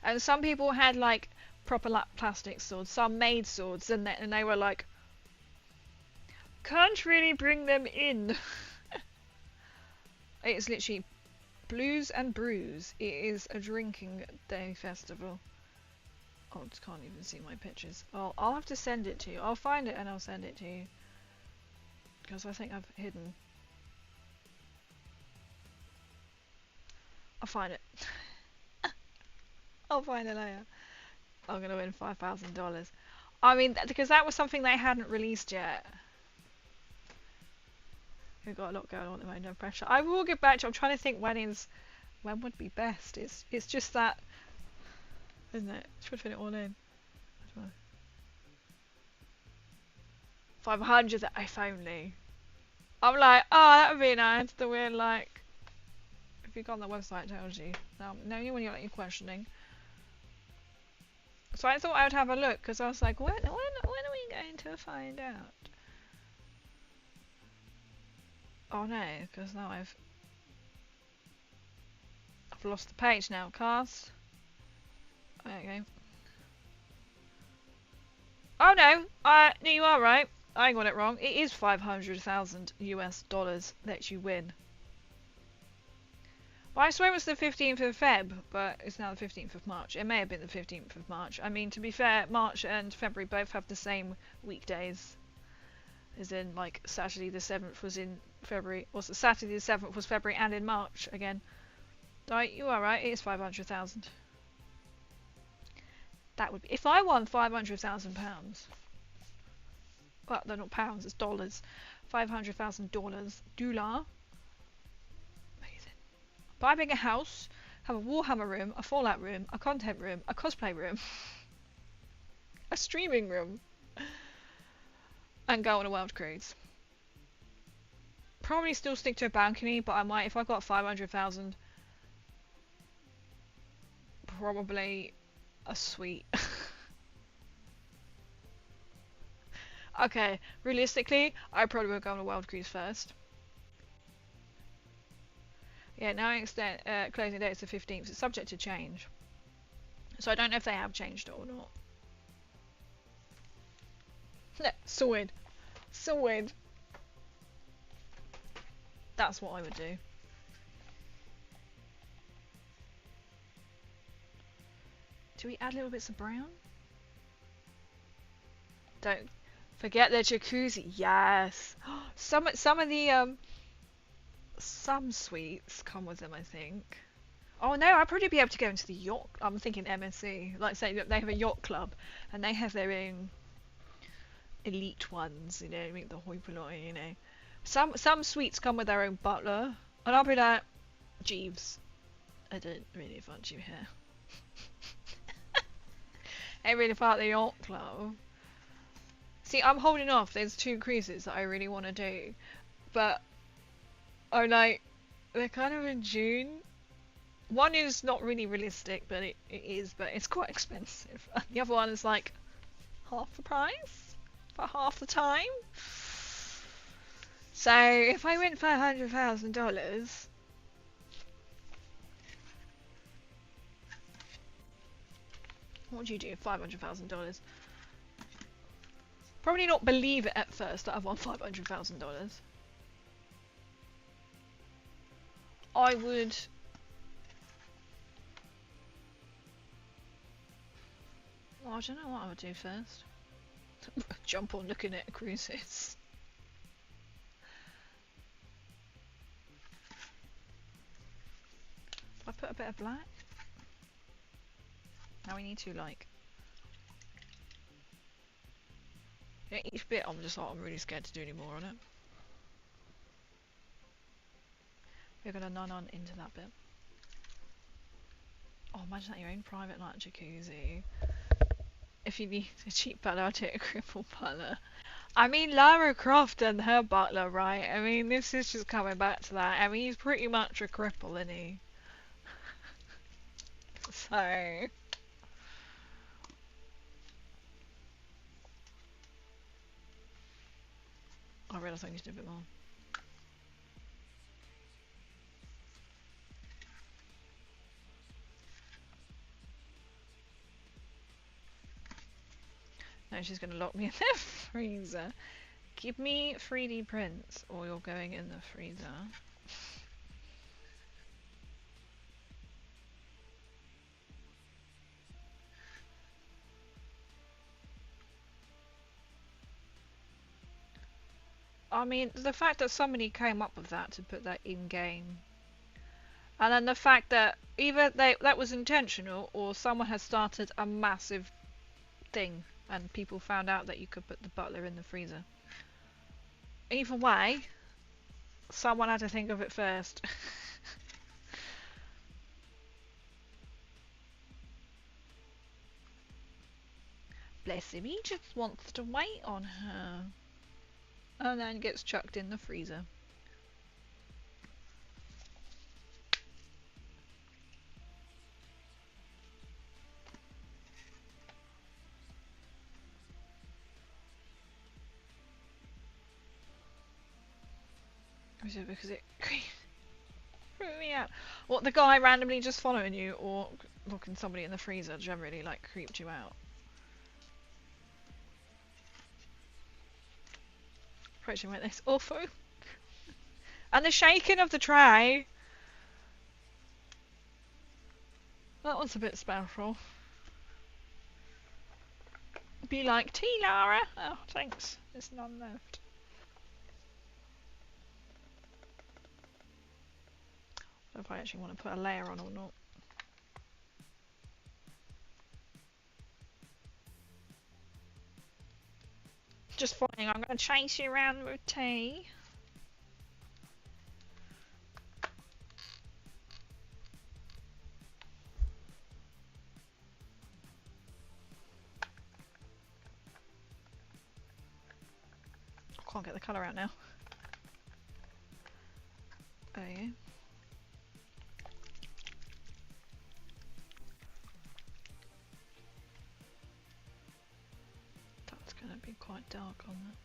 And some people had like proper plastic swords, some made swords, and they were like, can't really bring them in. It's literally blues and brews. It is a drinking day festival. Oh, I just can't even see my pictures. I'll have to send it to you. I'll find it and I'll send it to you, because I think I've hidden. I'll find it. I'll find it later. I'm gonna win $5,000. I mean, because that was something they hadn't released yet. We've got a lot going on at the moment, no pressure. I will get back to you. I'm trying to think when would be best. It's just that, isn't it? Should fit it all in. 500, if only. I'm like, oh, that would be nice. The weird, like, if you go on the website, it tells you. No, when you're like, questioning. So I thought I would have a look, because I was like, when are we going to find out? Oh no, because now I've lost the page now. Cast. Okay. Oh no, no, you are right. I got it wrong. It is 500,000 US dollars that you win. Well, I swear it was the 15th of Feb, but it's now the 15th of March. It may have been the 15th of March. I mean, to be fair, March and February both have the same weekdays. As in, like, Saturday the 7th was in February. Also, Saturday the 7th was February and in March again. Right, you are right. It is 500,000. That would be... If I won £500,000... Well, they're not pounds, it's dollars. $500,000. Dollar. Amazing. Buy a bigger house, have a Warhammer room, a Fallout room, a content room, a cosplay room, a streaming room, and go on a world cruise. Probably still stick to a balcony, but I might, if I got 500,000, probably a suite. Okay, realistically, I probably would go on a world cruise first. Yeah, now extent closing date is the 15th. It's subject to change, so I don't know if they have changed it or not. No, sword. That's what I would do. Do we add little bits of brown? Don't forget the jacuzzi. Yes. Some of the some suites come with them, I think. Oh no, I'd probably be able to go into the yacht. I'm thinking MSC. Like say that they have a yacht club, and they have their own elite ones. You know, the hoi polloi. You know, some suites come with their own butler, and I'll be like, Jeeves, I don't really want you here. I really part of the yacht club. See, I'm holding off. There's 2 cruises that I really want to do, but I'm like, they're kind of in June. One is not really realistic, but it is, but it's quite expensive. The other one is like half the price for half the time. So if I win $500,000, what would you do? $500,000. Probably not believe it at first that I've won $500,000. I would. Well, I don't know what I would do first. Jump on looking at cruises. I put a bit of black. Now we need to like. Yeah, each bit I'm just like I'm really scared to do any more on it. We're gonna none on into that bit. Oh, imagine that your own private like jacuzzi. If you need a cheap butler, I'll take a crippled butler. I mean, Lara Croft and her butler, right? I mean, this is just coming back to that. I mean, he's pretty much a cripple, isn't he? So. I realise I need to do a bit more. No, she's going to lock me in the freezer. Give me 3D prints or you're going in the freezer. I mean, the fact that somebody came up with that to put that in game, and then the fact that either that was intentional or someone has started a massive thing and people found out that you could put the butler in the freezer. Either way, someone had to think of it first. Bless him, he just wants to wait on her. And then gets chucked in the freezer. Is it because it freaked me out? What, the guy randomly just following you or looking somebody in the freezer generally like creeped you out? Approaching like this. Awful. And the shaking of the tray. That was a bit special. Be like, tea, Lara? Oh, thanks. There's none left. I don't know if I actually want to put a layer on or not. Just fine, I'm going to chase you around with tea. I can't get the colour out now. There you go. That's going to be quite dark on that.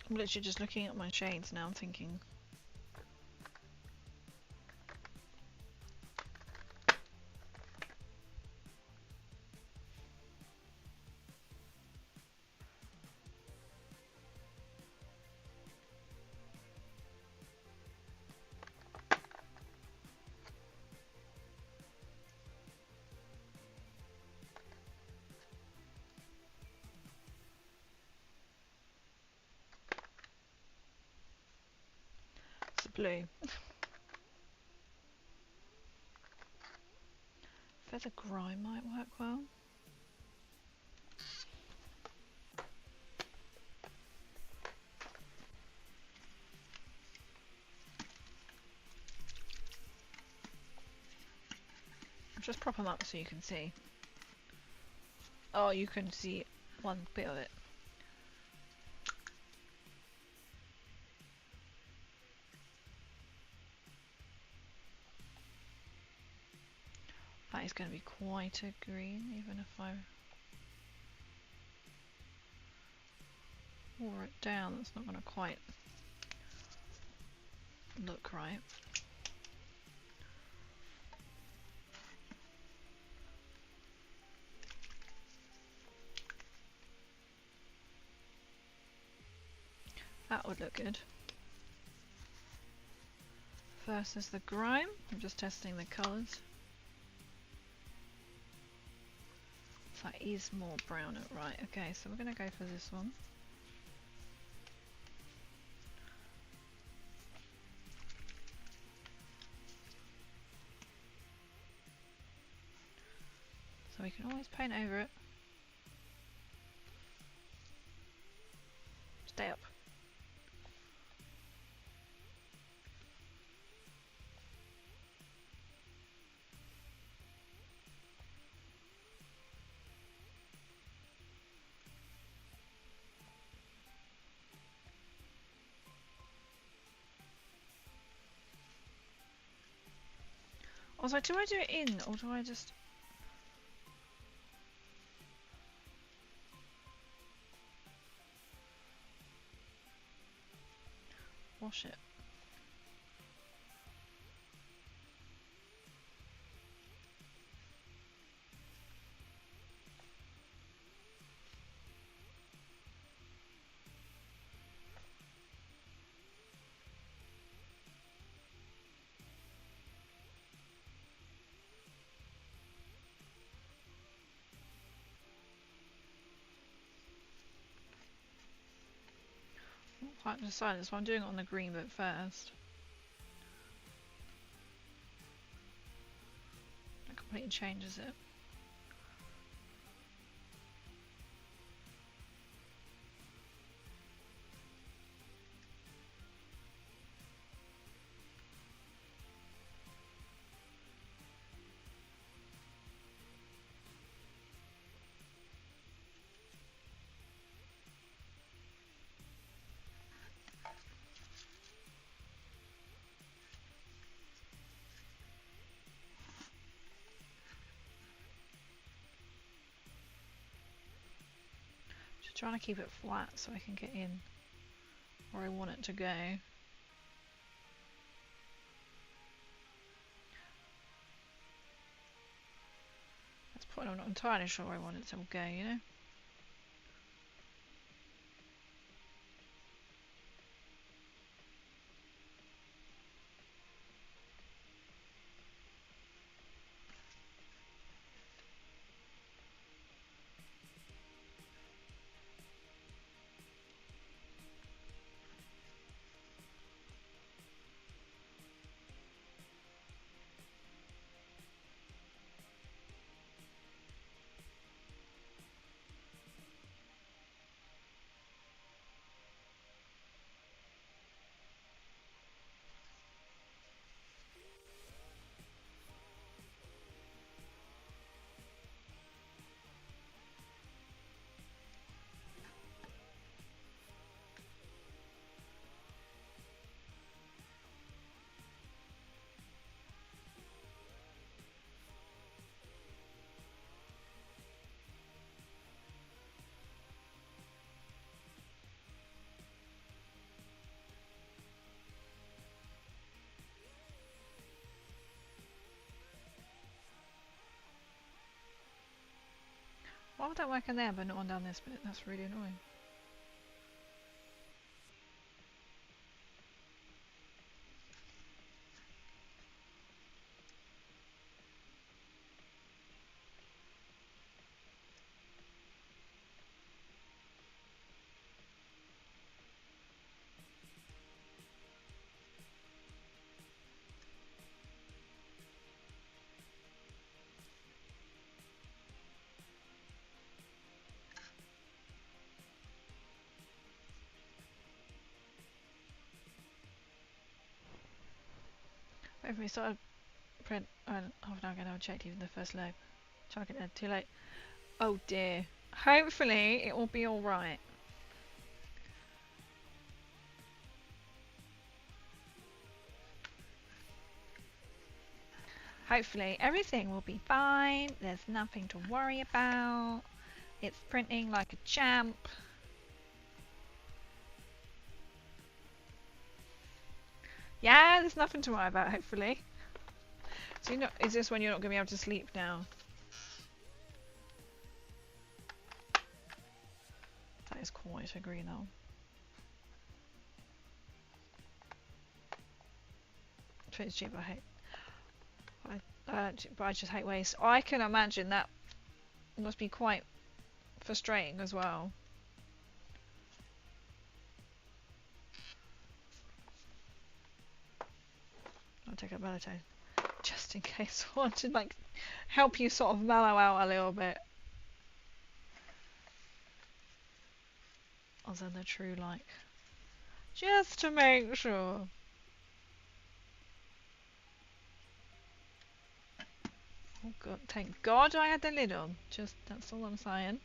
I'm literally just looking at my shades now and thinking. blue. Feather grime might work well. Just prop them up so you can see. Oh, you can see one bit of it. That is going to be quite a green, even if I wore it down, that's not going to quite look right. That would look good. First is the grime. I'm just testing the colours. That is more brown, right? Okay, so we're going to go for this one. So we can always paint over it. Stay up. Also, do I do it in, or do I just... wash it? Not quite decided, so I'm doing it on the green bit first. That completely changes it. Just trying to keep it flat so I can get in where I want it to go. That's the point, I'm not entirely sure where I want it to go, you know? Why would that work in there but not on down this bit? That's really annoying. If we started print, half an hour ago, I checked even the first load. Chuck it dead. Too late. Oh dear. Hopefully it will be alright. Hopefully everything will be fine. There's nothing to worry about. It's printing like a champ. Yeah, there's nothing to worry about, hopefully. So is this when you're not going to be able to sleep now? That is quite a green hole. It's cheap, I hate. But I just hate waste. I can imagine that must be quite frustrating as well. I'll take a melatonin just in case I want to like help you sort of mellow out a little bit. Other than the true like, just to make sure. Oh god, thank God I had the lid on. Just that's all I'm saying.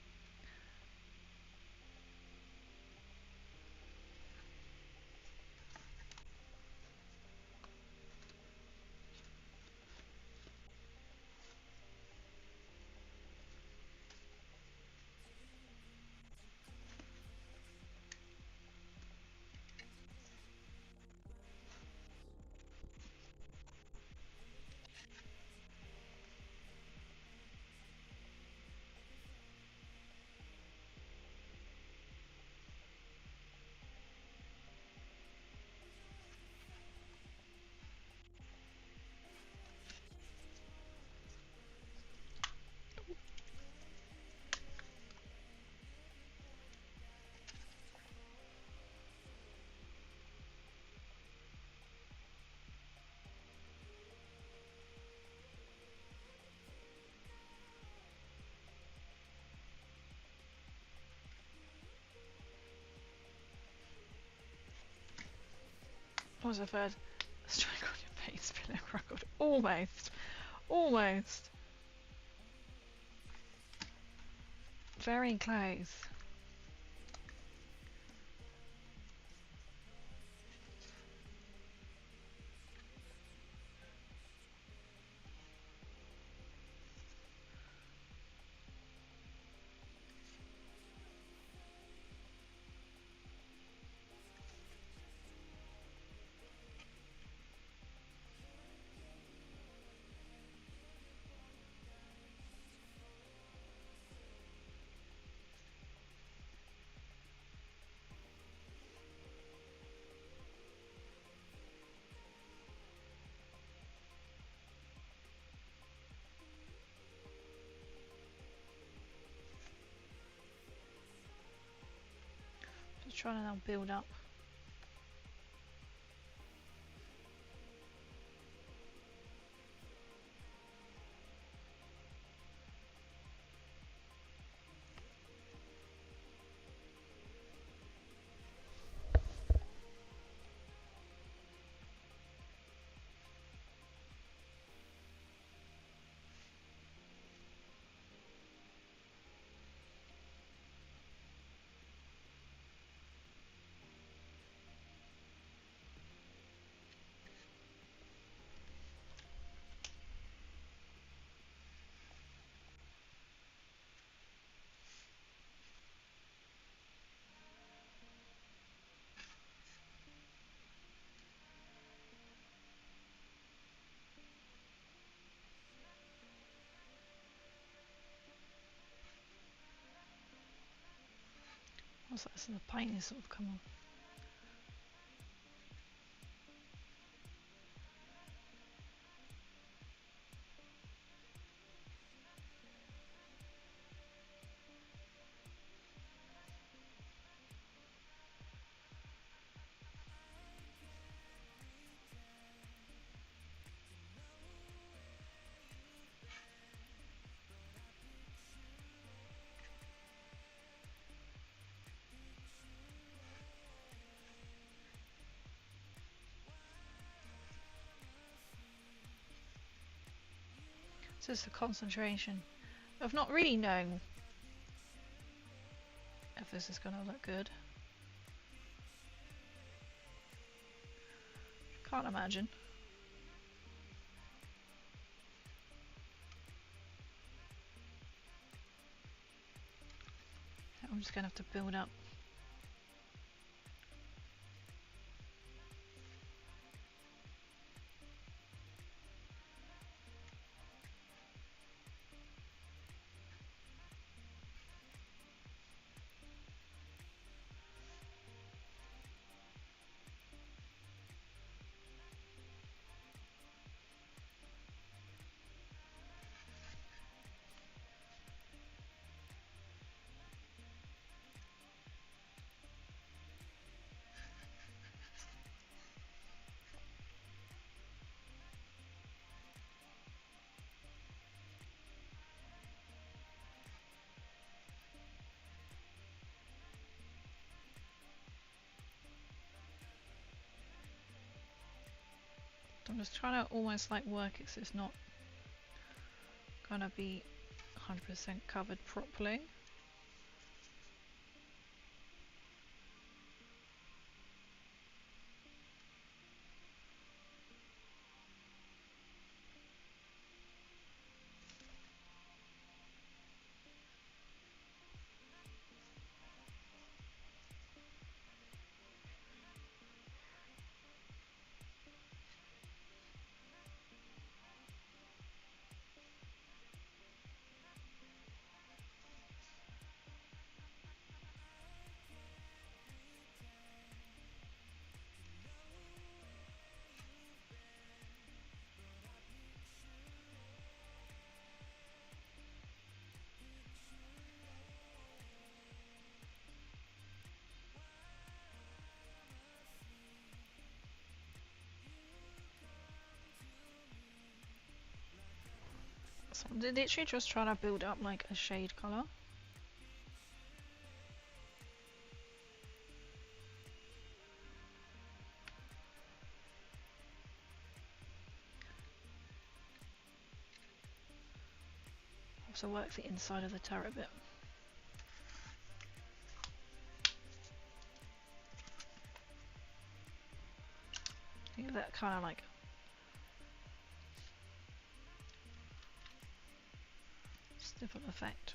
What was the third? Strike on your face, pillow record. Almost. Almost. Very close. Just trying to now build up. What's that? So the paint is sort of come on. This is the concentration of not really knowing if this is going to look good. Can't imagine. I'm just going to have to build up. I'm just trying to almost like work it so it's not gonna be 100% covered properly. So I'm literally just trying to build up like a shade colour. Also work the inside of the turret a bit. Give that kind of like stipple effect.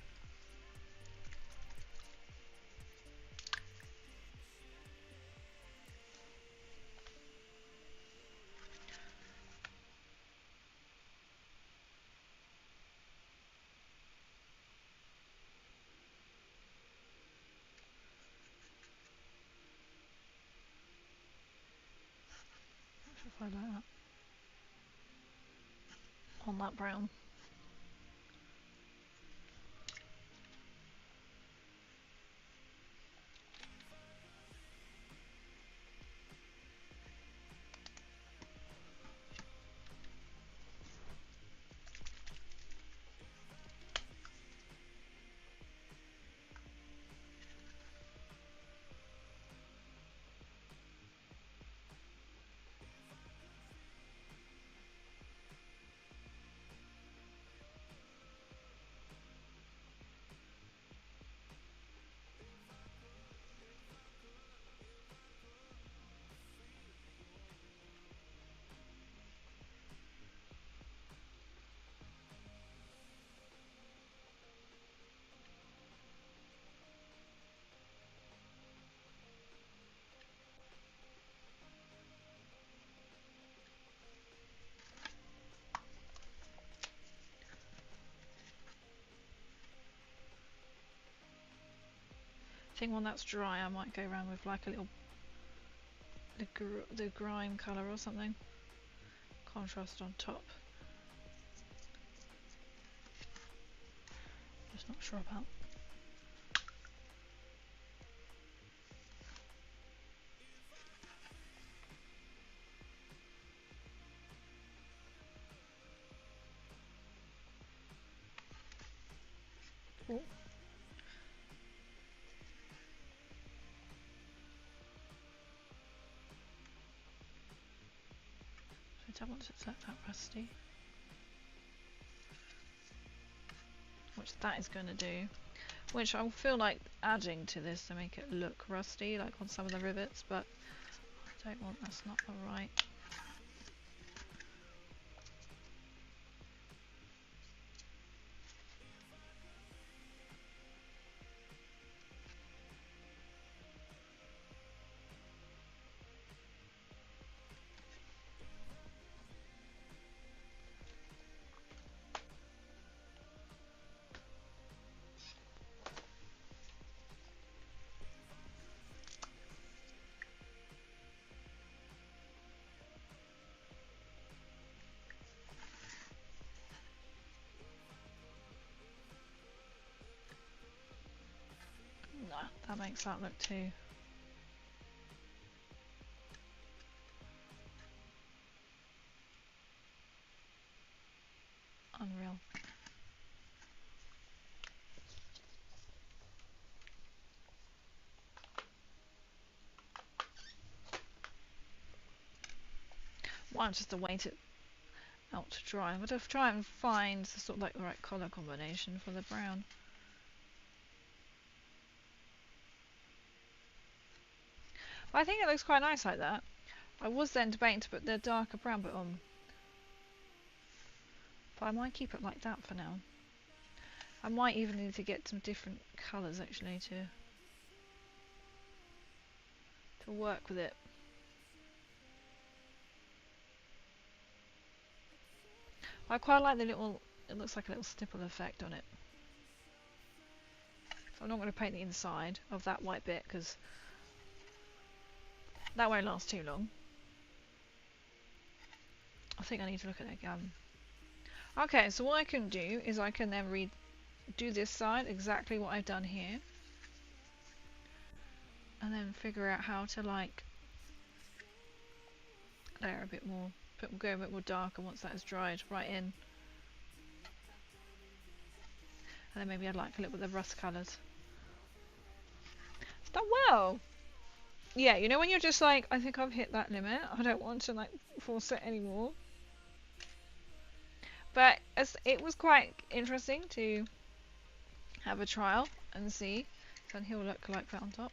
If I like that on that brown. I think when that's dry I might go around with like a little the grime colour or something. Contrast on top. Just not sure about. Ooh. So I don't want it to look that rusty. much that is going to do. Which I feel like adding to this to make it look rusty, like on some of the rivets, but I don't want, that's not alright. No, that makes that look too unreal. Well, just to wait it out to dry. I'm going to try and find sort of like the right colour combination for the brown. But I think it looks quite nice like that. I was then debating to put the darker brown bit on. But I might keep it like that for now. I might even need to get some different colours actually to work with it. I quite like the little, it looks like a little stipple effect on it. So I'm not going to paint the inside of that white bit because that won't last too long. I think I need to look at it again. Okay, so what I can do is I can then do this side exactly what I've done here. And then figure out how to like layer a bit more, go a bit more darker once that is dried right in. And then maybe I'd like a little bit of rust colours. It's done well! Yeah, you know when you're just like, I think I've hit that limit, I don't want to like force it anymore. But it was quite interesting to have a trial and see. So he'll look like that on top.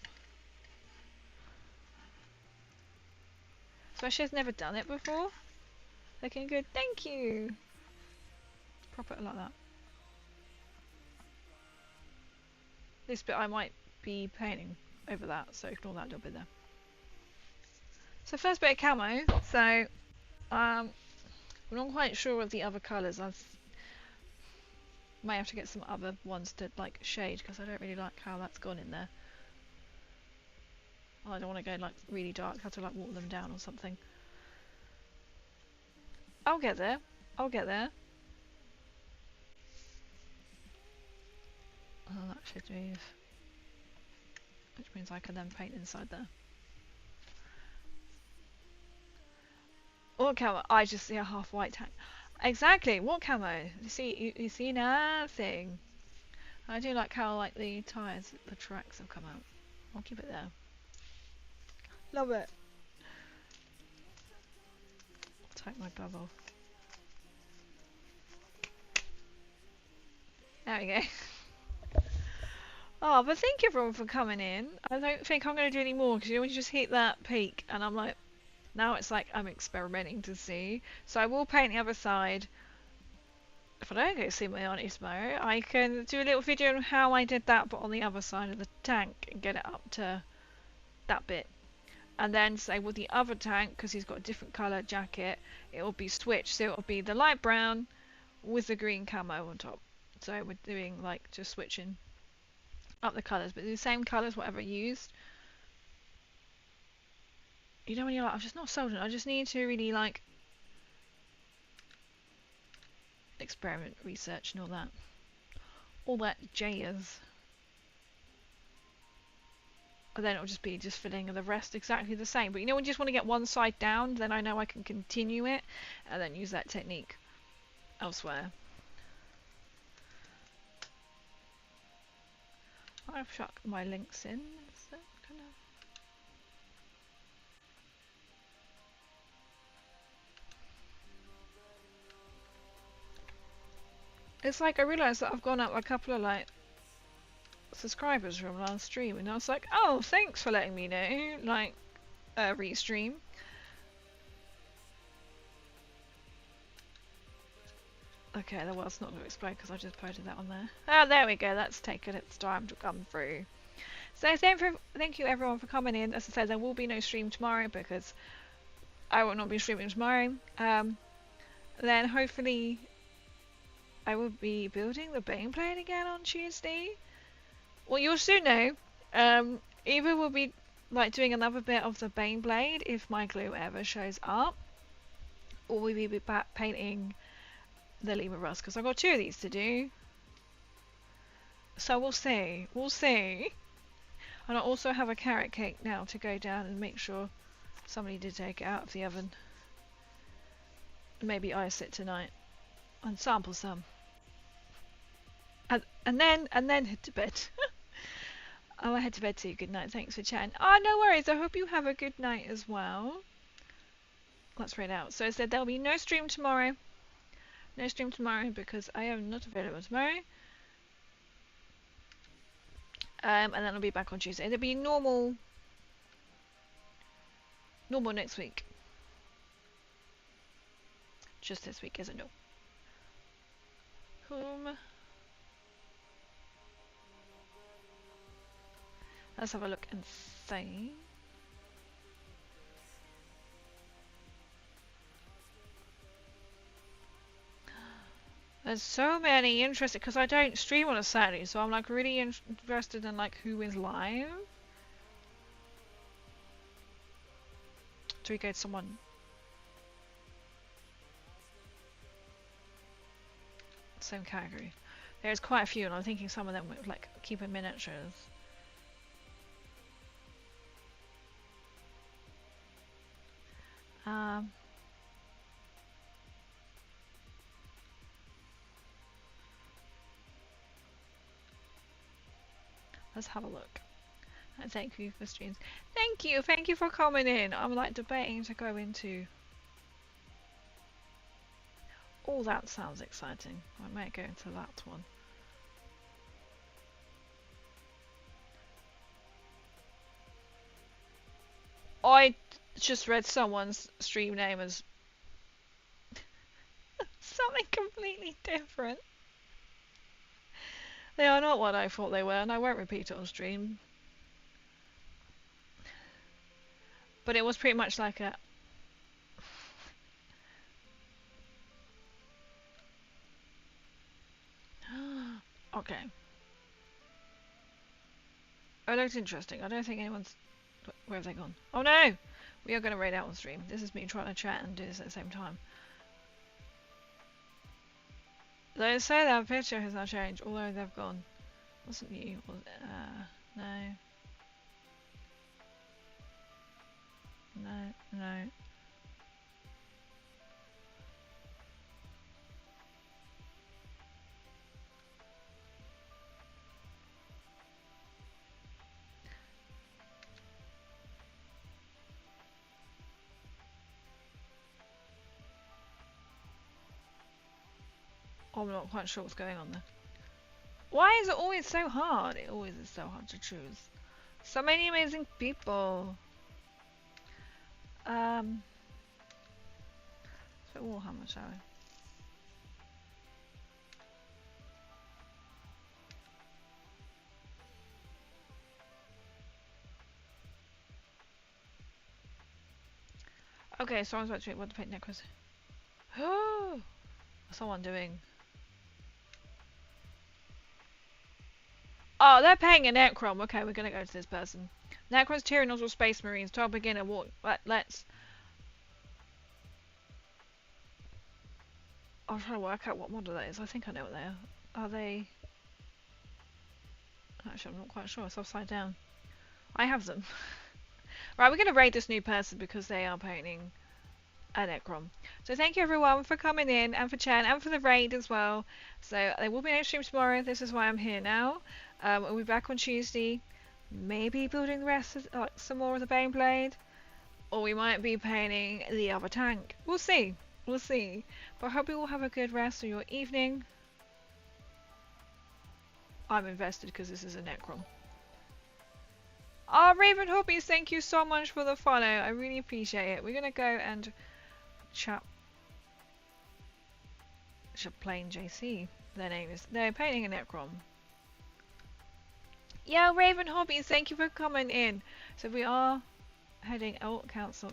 Especially has never done it before. Looking good, thank you! Prop it like that. This bit I might be painting over that, so ignore that little bit there. So first bit of camo, so I'm not quite sure of the other colours. I might have to get some other ones to like shade because I don't really like how that's gone in there. I don't want to go like really dark, I have to like water them down or something. I'll get there. I'll get there. Oh, that should move. Which means I can then paint inside there. What camo? I just see a half white tank. Exactly. What camo? You see nothing. I do like how like the tyres, the tracks have come out. I'll keep it there. Love it. Take my glove off. There we go. Oh, but thank you everyone for coming in. I don't think I'm going to do any more because you know when you just hit that peak and I'm like, now it's like I'm experimenting to see. So I will paint the other side. If I don't go see my Auntie Mo, I can do a little video on how I did that but on the other side of the tank and get it up to that bit. And then say with the other tank, because he's got a different colour jacket, it will be switched. So it will be the light brown with the green camo on top. So we're doing like just switching up the colours, but the same colours whatever used. You know when you're like, I'm just not sold on it, I just need to really like experiment, research and all that jazz. And then it'll just be just filling the rest exactly the same. But you know when you just want to get one side down, then I know I can continue it and then use that technique elsewhere. I've shot my links in. Is that gonna... It's like I realised that I've gone up a couple of like subscribers from last stream, and I was like, oh, thanks for letting me know. Like, restream. Okay, the world's not going to explode because I just posted that on there. Ah, there we go. That's taken its time to come through. So thank you everyone for coming in. As I said, there will be no stream tomorrow because I will not be streaming tomorrow. Then hopefully I will be building the Bane plane again on Tuesday. Well, you'll soon know. Either we'll be like doing another bit of the Bane blade if my glue ever shows up, or we'll be back painting the Leman Russ because I've got 2 of these to do. So we'll see. We'll see. And I also have a carrot cake now to go down and make sure somebody did take it out of the oven. Maybe ice it tonight and sample some. And then head to bed. I'll head to bed too. Good night. Thanks for chatting. Oh, no worries. I hope you have a good night as well. Let's read out. So I said there'll be no stream tomorrow. No stream tomorrow because I am not available tomorrow. And then I'll be back on Tuesday. There'll be normal next week. Just this week isn't no. Let's have a look and see. There's so many interested because I don't stream on a Saturday, so I'm like really interested in like who is live. Do we go to someone? Same category. There's quite a few, and I'm thinking some of them would like keep in miniatures. Let's have a look. And thank you for streams. Thank you for coming in. I'm like debating to go into. Oh, that sounds exciting. I might go into that one. I just read someone's stream name as something completely different. They are not what I thought they were, and I won't repeat it on stream. But it was pretty much like a... Okay. Oh, it looks interesting. I don't think anyone's... Where have they gone? Oh no! We are going to raid out on stream. This is me trying to chat and do this at the same time. They say that picture has not changed, although they've gone. Wasn't you? Was it, no. No. I'm not quite sure what's going on there. Why is it always so hard? It always is so hard to choose. So many amazing people. So Warhammer, shall we? Okay, so I was about to what the paint necklace. Oh, what's someone doing? Oh, they're paying a Necrom. Okay, we're gonna go to this person. Necrons, Tyrannals, or Space Marines. Top beginner. What? Let's. I'm trying to work out what model that is. I think I know what they are. Are they? Actually, I'm not quite sure. It's upside down. I have them. Right, we're gonna raid this new person because they are painting a Necrom. So thank you everyone for coming in and for chatting and for the raid as well. So there will be no stream tomorrow. This is why I'm here now. We'll be back on Tuesday. Maybe building the rest of some more of the Bane Blade, or we might be painting the other tank. We'll see. But I hope you all have a good rest of your evening. I'm invested because this is a Necron. Ah, Raven Hobbies, thank you so much for the follow. I really appreciate it. We're gonna go and chat Plain JC. Their name is. They're painting a Necron. Yeah, Raven Hobbies, thank you for coming in. So we are heading. Oh, cancel.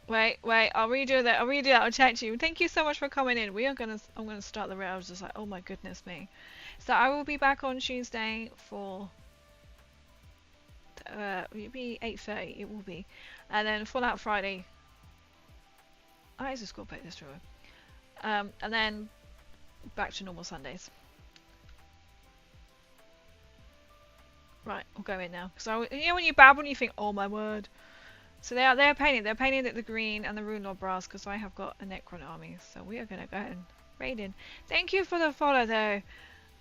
Wait, I'll redo that. I'll chat to you. Thank you so much for coming in. I'm gonna start the rail. I was just like, oh my goodness me. So I will be back on Tuesday for. It'll be 8:30. It will be, and then Fallout Friday. I just got to pay this through. And then back to normal Sundays. Right, I'll go in now. So you know when you babble and you think, oh my word. So they're painting the green and the Rune Lord brass because I have got a Necron army. So we are gonna go ahead and raid in. Thank you for the follow though.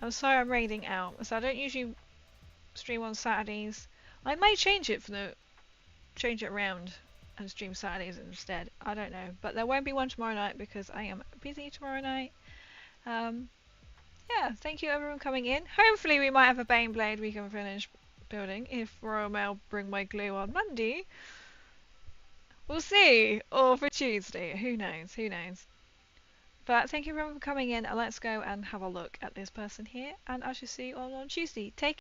I'm sorry I'm raiding out. So I don't usually stream on Saturdays. I may change it around and stream Saturdays instead. I don't know, but there won't be one tomorrow night because I am busy tomorrow night. Yeah, thank you everyone coming in. Hopefully we might have a Baneblade we can finish building if Royal Mail bring my glue on Monday. We'll see, or for Tuesday. Who knows? But thank you everyone for coming in. Let's go and have a look at this person here, and I shall see you all on Tuesday. Take